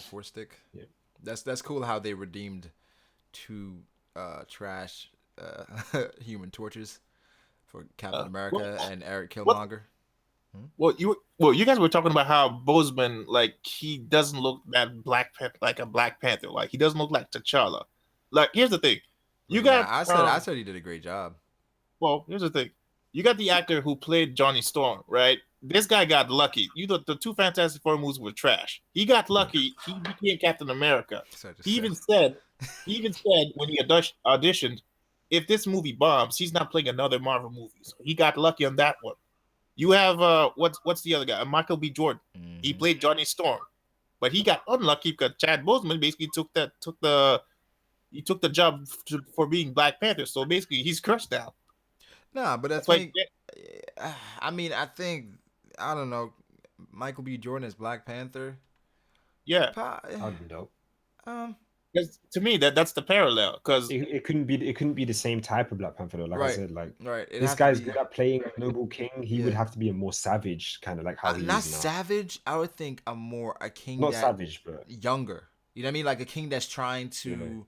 S1: Four Stick.
S3: Yeah,
S1: that's cool how they redeemed 2 trash Human Torches for Captain America and Eric Kilmonger.
S6: Well, you guys were talking about how Boseman, like, he doesn't look that like a Black Panther. Like, he doesn't look like T'Challa. Like, here's the thing.
S1: I said he did a great job.
S6: Well, here's the thing. You got the actor who played Johnny Storm, right? This guy got lucky. The 2 Fantastic Four movies were trash. He got lucky. He became Captain America. He even said when he auditioned, if this movie bombs, he's not playing another Marvel movie. So he got lucky on that one. You have what's the other guy? Michael B. Jordan. Mm-hmm. He played Johnny Storm, but he got unlucky because Chad Boseman basically took the job for being Black Panther. So basically, he's cursed now.
S1: Nah, but
S6: That's like
S1: I mean, I think I don't know. Michael B. Jordan as Black Panther.
S6: yeah,
S3: That'd be dope.
S6: because to me that's the parallel. Because
S3: It couldn't be the same type of Black Panther though. Like I
S1: Right.
S3: said, like
S1: Right. It
S3: this
S1: has to
S3: guy's
S1: be-
S3: good at playing a noble king. He would
S1: Yeah.
S3: have to be a more savage kind of like how he
S1: not
S3: is now.
S1: savage. I would think a king
S3: Not
S1: that
S3: savage, but
S1: younger. You know what I mean? Like a king that's trying to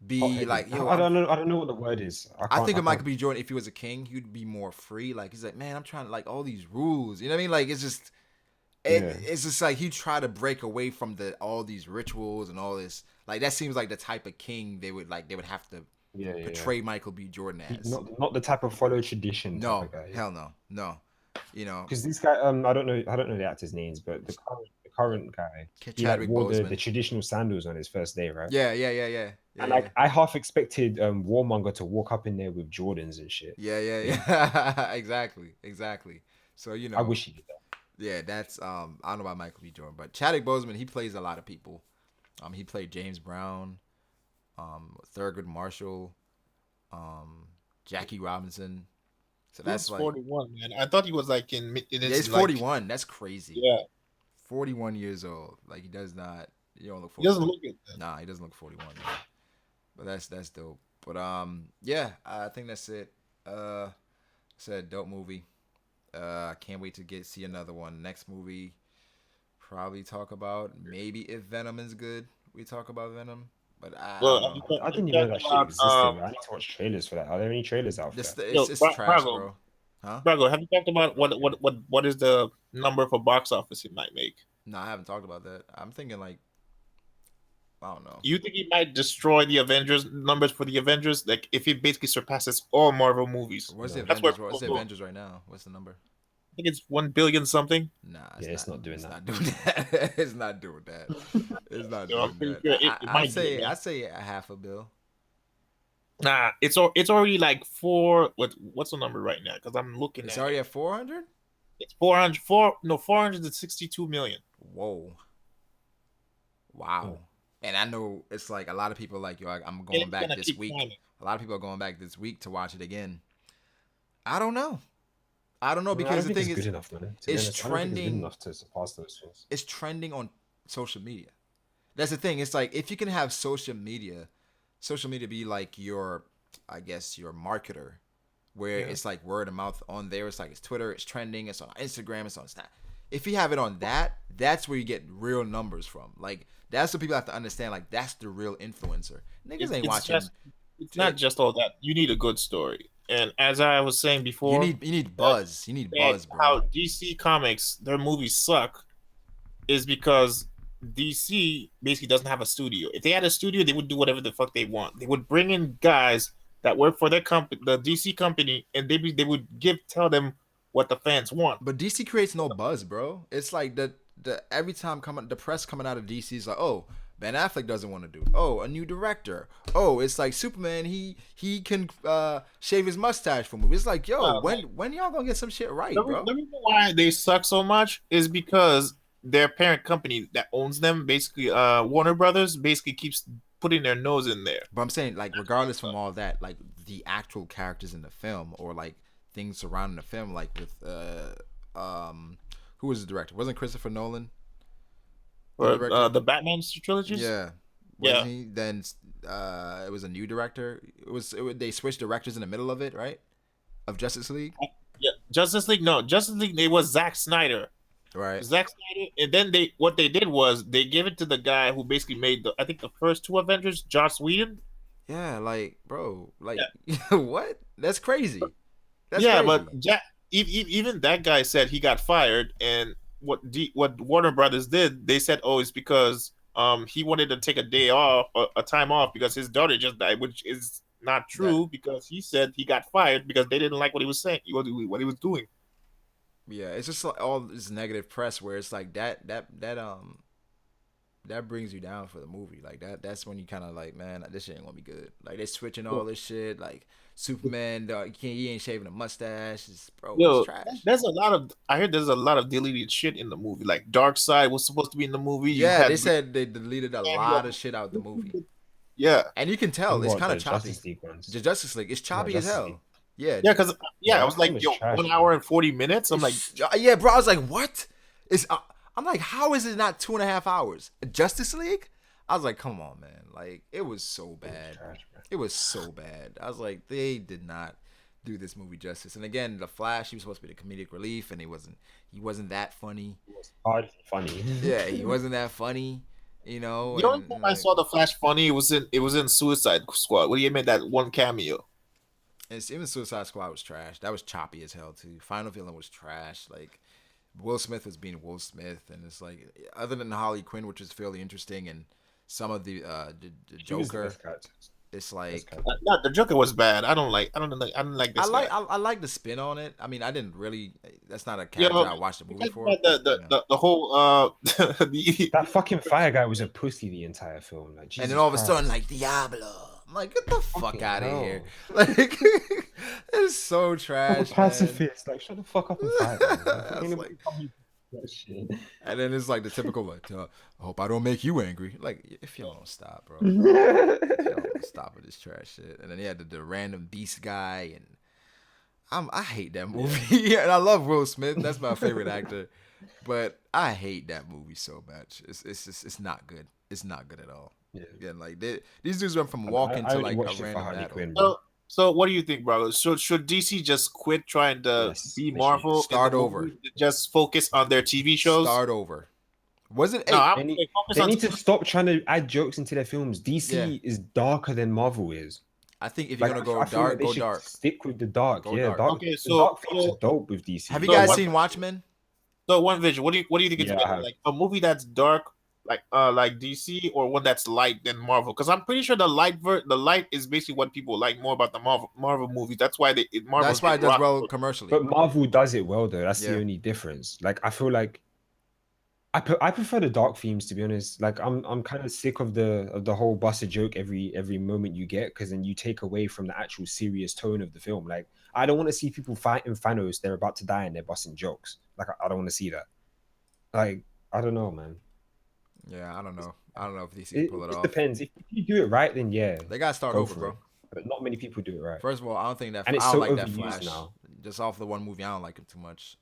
S1: be
S3: hot-headed.
S1: like, yo,
S3: I don't know. I don't know what the word is.
S1: I think of Michael B. Jordan, if he was a king, he'd be more free. Like he's like, man, I'm trying to like all these rules. You know what I mean? Like it's just, it's just like he tried to break away from all these rituals and all this. Like that seems like the type of king they would have to portray Michael B. Jordan as.
S3: Not the type of follow tradition.
S1: No,
S3: type of guy.
S1: hell no. You know,
S3: because this guy, I don't know the actors' names, but the current guy, he like wore the traditional sandals on his first day, right?
S1: Yeah.
S3: And like I half expected Warmonger to walk up in there with Jordans and shit.
S1: Yeah. exactly. So you know,
S3: I wish he did that.
S1: Yeah, that's I don't know about Michael B. Jordan, but Chadwick Boseman, he plays a lot of people. He played James Brown, Thurgood Marshall, Jackie Robinson. So that's like
S6: 41, man. I thought he was like
S1: he's 41. Like, that's crazy.
S6: Yeah,
S1: 41 years old. Like he does not. You don't look 41.
S6: He doesn't look it.
S1: Nah, he doesn't look 41. Man. But that's dope. But yeah, I think that's it. It's a dope movie. I can't wait to see another one. Next movie, probably talk about maybe if Venom is good. We talk about Venom. But I
S3: didn't even know that shit existed. I need to watch trailers for that. Are there any trailers out for that?
S1: It's trash,
S6: Brago,
S1: bro. Huh?
S6: Brago, have you talked about what is the number for box office it might make?
S1: No, I haven't talked about that. I'm thinking like, I don't know.
S6: You think he might destroy the Avengers numbers for the Avengers? Like if he basically surpasses all Marvel movies.
S1: What's the Avengers? What's the Avengers right now? What's the number?
S6: I think it's 1 billion something.
S1: Nah,
S3: it's not doing that.
S1: Not doing that. It's not doing that. It's not doing that. I'd say $500 million.
S6: Nah, it's already like what's the number right now? Because I'm looking.
S1: It's already at 400.
S6: It's 462 million.
S1: Whoa. Wow. And I know it's like a lot of people like, yo, I'm going back this week. A lot of people are going back this week to watch it again. I don't know because the thing is, it's trending
S3: enough to surpass those things.
S1: It's trending on social media. That's the thing. It's like if you can have social media be like your marketer, where it's like word of mouth on there. It's like it's Twitter, it's trending, it's on Instagram, it's on Snap. If you have it on that's where you get real numbers from. Like that's what people have to understand. Like that's the real influencer. Niggas ain't watching.
S6: It's not just all that. You need a good story. And as I was saying before,
S1: you need buzz. You need buzz, bro.
S6: How DC Comics, their movies suck, is because DC basically doesn't have a studio. If they had a studio, they would do whatever the fuck they want. They would bring in guys that work for their company, the DC company, and they would tell them what the fans want.
S1: But DC creates no buzz, bro. It's like the every time the press coming out of DC is like, oh, Ben Affleck doesn't want to do. Oh, a new director. Oh, it's like Superman. He can shave his mustache for movies. It's like, yo, when y'all gonna get some shit right, bro?
S6: The reason why they suck so much is because their parent company that owns them, basically Warner Brothers, basically keeps putting their nose in there.
S1: But I'm saying, like, regardless from all that, like the actual characters in the film or like things surrounding the film, like with who was the director? Wasn't Christopher Nolan?
S6: The Batman trilogies?
S1: Yeah. Wasn't he? Then it was a new director. They switched directors in the middle of it, right? Of Justice League?
S6: Yeah. Justice League, it was Zack Snyder.
S1: Right.
S6: Zack Snyder, and then what they did was they gave it to the guy who basically made the first two Avengers, Joss Whedon.
S1: Yeah, like, bro, like what? That's crazy.
S6: That's crazy. But even that guy said he got fired, and what Warner Brothers did, they said, oh, it's because he wanted to take a time off because his daughter just died, which is not true because he said he got fired because they didn't like what he was saying, what he was doing.
S1: Yeah, it's just like all this negative press where it's like that that brings you down for the movie. Like that's when you kind of like, man, this shit ain't gonna be good. Like they switching all this shit. Like Superman, he ain't shaving a mustache. It's trash.
S6: There's a lot of. I heard there's a lot of deleted shit in the movie. Like Darkseid was supposed to be in the movie.
S1: Yeah, they said they deleted a lot of shit out the movie.
S6: Yeah,
S1: and you can tell it's kind of choppy. The Justice League, it's choppy as hell. Yeah,
S6: because I was like, yo, 1 hour and 40 minutes. I'm like,
S1: yeah, bro. I was like, what? I'm like, how is it not 2.5 hours? Justice League? I was like, come on, man. Like, it was so bad. It was so bad. I was like, they did not do this movie justice. And again, the Flash, he was supposed to be the comedic relief, and he wasn't that funny.
S3: He was hard funny.
S1: Yeah, he wasn't that funny. You know.
S6: The only time I saw the Flash funny, it was in Suicide Squad. What do you mean that one cameo?
S1: Even Suicide Squad was trash. That was choppy as hell too. Final Villain was trash. Like Will Smith was being Will Smith, and it's like other than Harley Quinn, which is fairly interesting, and some of the Joker, it's like
S6: the Joker was bad. I don't like this.
S1: I like the spin on it. I mean, I didn't really. That's not a character I watched the movie for.
S6: The whole
S3: that fucking fire guy was a pussy the entire film. Like, Jesus
S1: and then all of a
S3: Christ.
S1: sudden, like Diablo. I'm like, get the fuck out of here! Like, it's so trash.
S3: I'm a pacifist. Like, shut the fuck up and fight.
S1: And then it's like the typical, like, I hope I don't make you angry. Like, if you don't stop, bro, if you don't stop with this trash shit. And then he had the random beast guy, and I hate that movie. And I love Will Smith. That's my favorite actor, but I hate that movie so much. It's not good. It's not good at all. Yeah, again, like these dudes went from walking to like a random battle.
S6: So what do you think, Brago? Should DC just quit trying to be Marvel?
S1: Start over.
S6: Just focus on their TV shows.
S1: Start over. Wasn't
S3: they need to stop trying to add jokes into their films. DC is darker than Marvel is.
S1: I think if you're gonna go dark, go dark.
S3: Stick with the dark. Dark.
S6: Okay, so
S3: dark films are dope with DC.
S1: Have you guys seen Watchmen?
S6: So one vision. What do you think it's better? Like a movie that's dark, like DC, or one that's light than Marvel? Because I'm pretty sure the light is basically what people like more about the Marvel movies. That's why
S1: That's why it does well commercially.
S3: But Marvel does it well though. That's the only difference. Like I feel like I prefer the dark themes, to be honest. Like I'm kind of sick of the whole bust a joke every moment you get, because then you take away from the actual serious tone of the film. Like I don't want to see people fighting Thanos. They're about to die and they're busting jokes. Like I don't want to see that. Like I don't know, man.
S1: Yeah, I don't know. I don't know if DC can pull it off.
S3: It depends. If you do it right, then yeah.
S1: They gotta start over, bro.
S3: But not many people do it right.
S1: First of all, I don't think that.
S3: And it's
S1: I don't
S3: so
S1: like that
S3: overused
S1: Flash.
S3: now.
S1: Just off the one movie, I don't like him too much.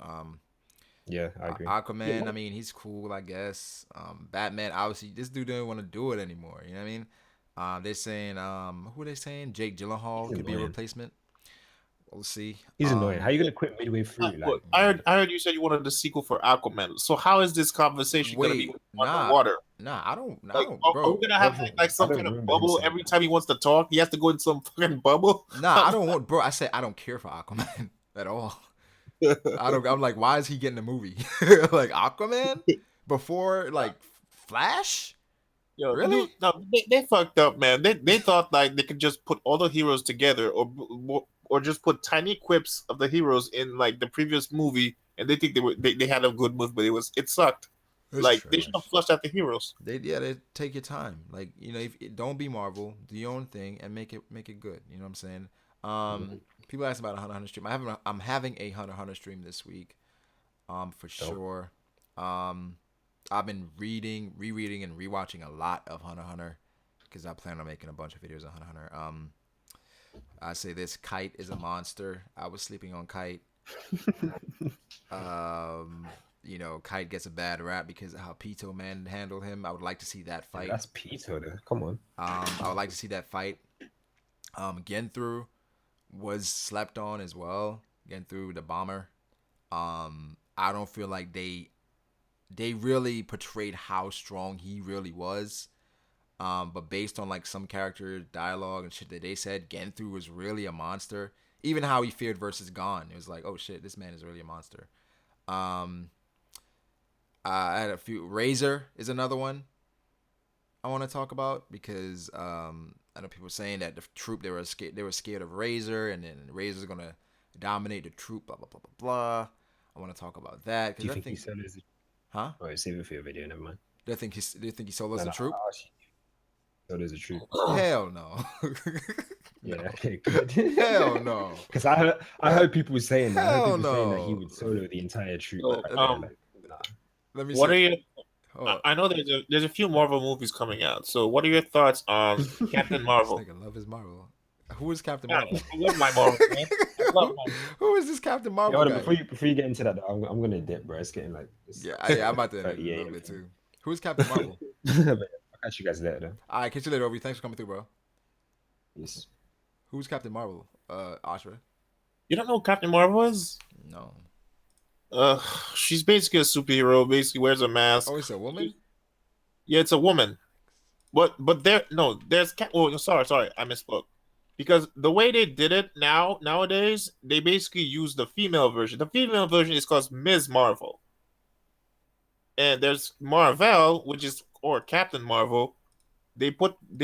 S3: Yeah, I agree.
S1: Aquaman, I mean, he's cool, I guess. Batman, obviously, this dude doesn't want to do it anymore. You know what I mean? They're saying, who are they saying? Jake Gyllenhaal could be a replacement. We'll see.
S3: He's annoying. How are you gonna quit midway through? Like,
S6: I heard you said you wanted the sequel for Aquaman. So how is this conversation gonna be underwater?
S1: I don't,
S6: bro.
S1: Are
S6: we gonna have like some kind of bubble every time he wants to talk? He has to go in some fucking bubble.
S1: I don't want, bro. I said I don't care for Aquaman at all. I'm like, why is he getting a movie? Like Aquaman before like Flash?
S6: Yo,
S1: really?
S6: No, they fucked up, man. They thought like they could just put all the heroes together, or just put tiny quips of the heroes in like the previous movie, and they think they had a good movie, but it sucked. Like they should have flushed out the heroes.
S1: They take your time. Like, you know, if don't be Marvel, do your own thing and make it good. You know what I'm saying? People ask about a Hunter stream. I'm having a Hunter stream this week, for sure. I've been rereading, and rewatching a lot of Hunter because I plan on making a bunch of videos on Hunter. I say this: Kite is a monster. I was sleeping on Kite. You know, Kite gets a bad rap because of how Pito Man handled him. I would like to see that fight.
S3: That's Pito, though. Come on.
S1: I would like to see that fight. Genthru was slept on as well. Genthru, the bomber. I don't feel like they really portrayed how strong he really was. But based on like some character dialogue and shit that they said, Genthru was really a monster. Even how he feared versus Gon, it was like, oh shit, this man is really a monster. I had a few. Razor is another one I want to talk about because I know people saying that the troop they were scared of Razor, and then Razor's gonna dominate the troop. Blah blah blah blah blah. I want to talk about that.
S3: Do you think he said it?
S1: Huh?
S3: Oh, save it for your video. Never mind.
S1: Do you think he solos
S3: No,
S1: a troop?
S3: So there's a truth.
S1: Hell no.
S3: Yeah, okay, good.
S1: Hell no.
S3: Because I heard people saying that. I heard
S1: Hell
S3: people saying that he
S1: no.
S3: would solo the entire troop.
S6: So,
S3: But yeah, like, nah.
S1: Let me
S6: what
S1: see.
S6: are your? I know there's a few Marvel movies coming out. So what are your thoughts on Captain Marvel?
S1: This nigga love his Marvel. Who is Captain
S6: Yeah,
S1: Marvel?
S6: I love my Marvel, man. I love my
S1: Who is this Captain
S3: Yeah,
S1: Marvel
S3: hold on,
S1: guy?
S3: before you get into that, though, I'm gonna dip, bro. It's getting like
S1: Yeah, I'm about to end it
S3: 30
S1: a little
S3: a.m.
S1: bit too. Who's Captain Marvel?
S3: But I'll catch you guys later, though.
S1: All right, catch you later, Obi. Thanks for coming through, bro.
S3: Yes.
S1: Who's Captain Marvel? Ashra?
S6: You don't know who Captain Marvel is?
S1: No.
S6: She's basically a superhero. Basically wears a mask.
S1: Oh, it's a woman?
S6: Yeah, it's a woman. But there's oh, sorry, I misspoke. Because the way they did it nowadays, they basically use the female version. The female version is called Ms. Marvel. And there's Marvel, which is or Captain Marvel. They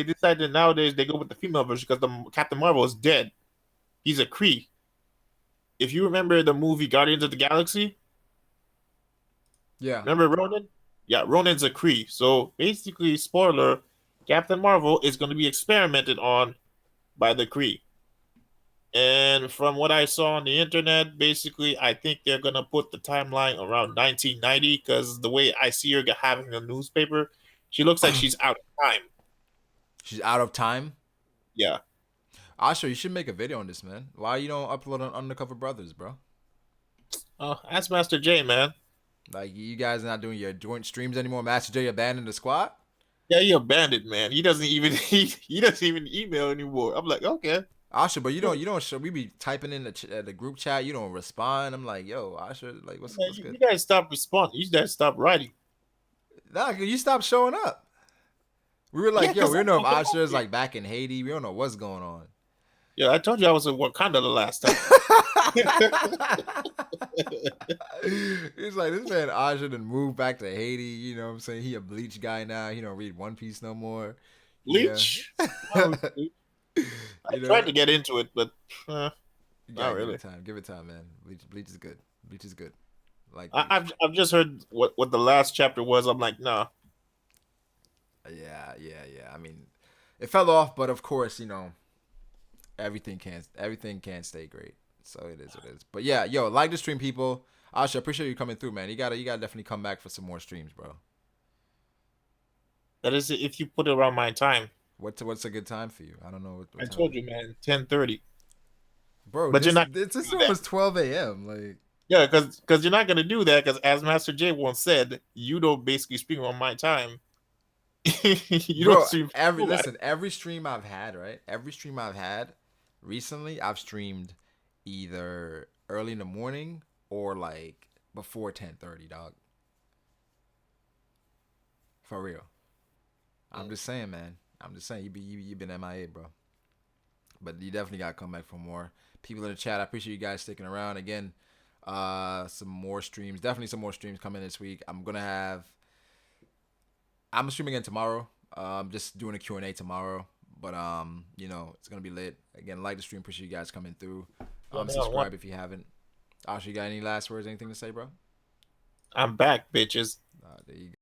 S6: decided nowadays they go with the female version because the Captain Marvel is dead. He's a Kree. If you remember the movie Guardians of the Galaxy,
S1: Yeah.
S6: remember Ronan? Yeah, Ronan's a Kree. So basically, spoiler, Captain Marvel is going to be experimented on by the Kree. And from what I saw on the internet, basically, I think they're going to put the timeline around 1990 because the way I see her having a newspaper, she looks like she's out of time.
S1: She's out of time?
S6: Yeah.
S1: Asha, you should make a video on this, man. Why you don't upload on Undercover Brothers, bro?
S6: Ask Master J, man.
S1: Like, you guys are not doing your joint streams anymore? Master J abandoned the squad?
S6: Yeah, he abandoned, man. He doesn't even he doesn't even email anymore. I'm like, okay.
S1: Asha, but you don't show. We be typing in the group chat. You don't respond. I'm like, yo, Asha, like, what's good?
S6: You guys stop responding. You guys stop writing.
S1: Nah, you stopped showing up. We were like,
S6: Yeah,
S1: yo, we don't know if
S6: I'm
S1: Asha is like back in Haiti. We don't know what's going on.
S6: Yeah, I told you I was in Wakanda the last time.
S1: It's like this man Asha done moved back to Haiti. You know what I'm saying? He a Bleach guy now. He don't read One Piece no more.
S6: Bleach?
S1: Yeah.
S6: I tried to get into it, but not really.
S1: Give it time, man. Bleach is good. Bleach is good. Like
S6: I've just heard what the last chapter was. I'm like, nah.
S1: Yeah. I mean, it fell off, but of course, you know, everything can't stay great. So it is what it is. But yeah, yo, like the stream, people. Asha, appreciate you coming through, man. You gotta definitely come back for some more streams, bro.
S6: That is if you put it around my time.
S1: What's a good time for you? I don't know.
S6: I told you, man, 10:30.
S1: Bro,
S6: but you're not.
S1: This one was 12 a.m. Like,
S6: yeah, because you're not gonna do that. Because as Master J once said, you don't basically speak on my time. You
S1: bro,
S6: don't stream.
S1: Every stream I've had, right? Every stream I've had recently, I've streamed either early in the morning or like before 10:30, dog. For real. I'm just saying, man. I'm just saying, you been MIA, bro. But you definitely got to come back for more. People in the chat, I appreciate you guys sticking around. Again, some more streams. Definitely some more streams coming this week. I'm streaming again tomorrow. Just doing a Q&A tomorrow. But, you know, it's going to be lit. Again, like the stream. Appreciate you guys coming through. Subscribe if you haven't. Asha, you got any last words, anything to say, bro?
S6: I'm back, bitches.
S1: There you go.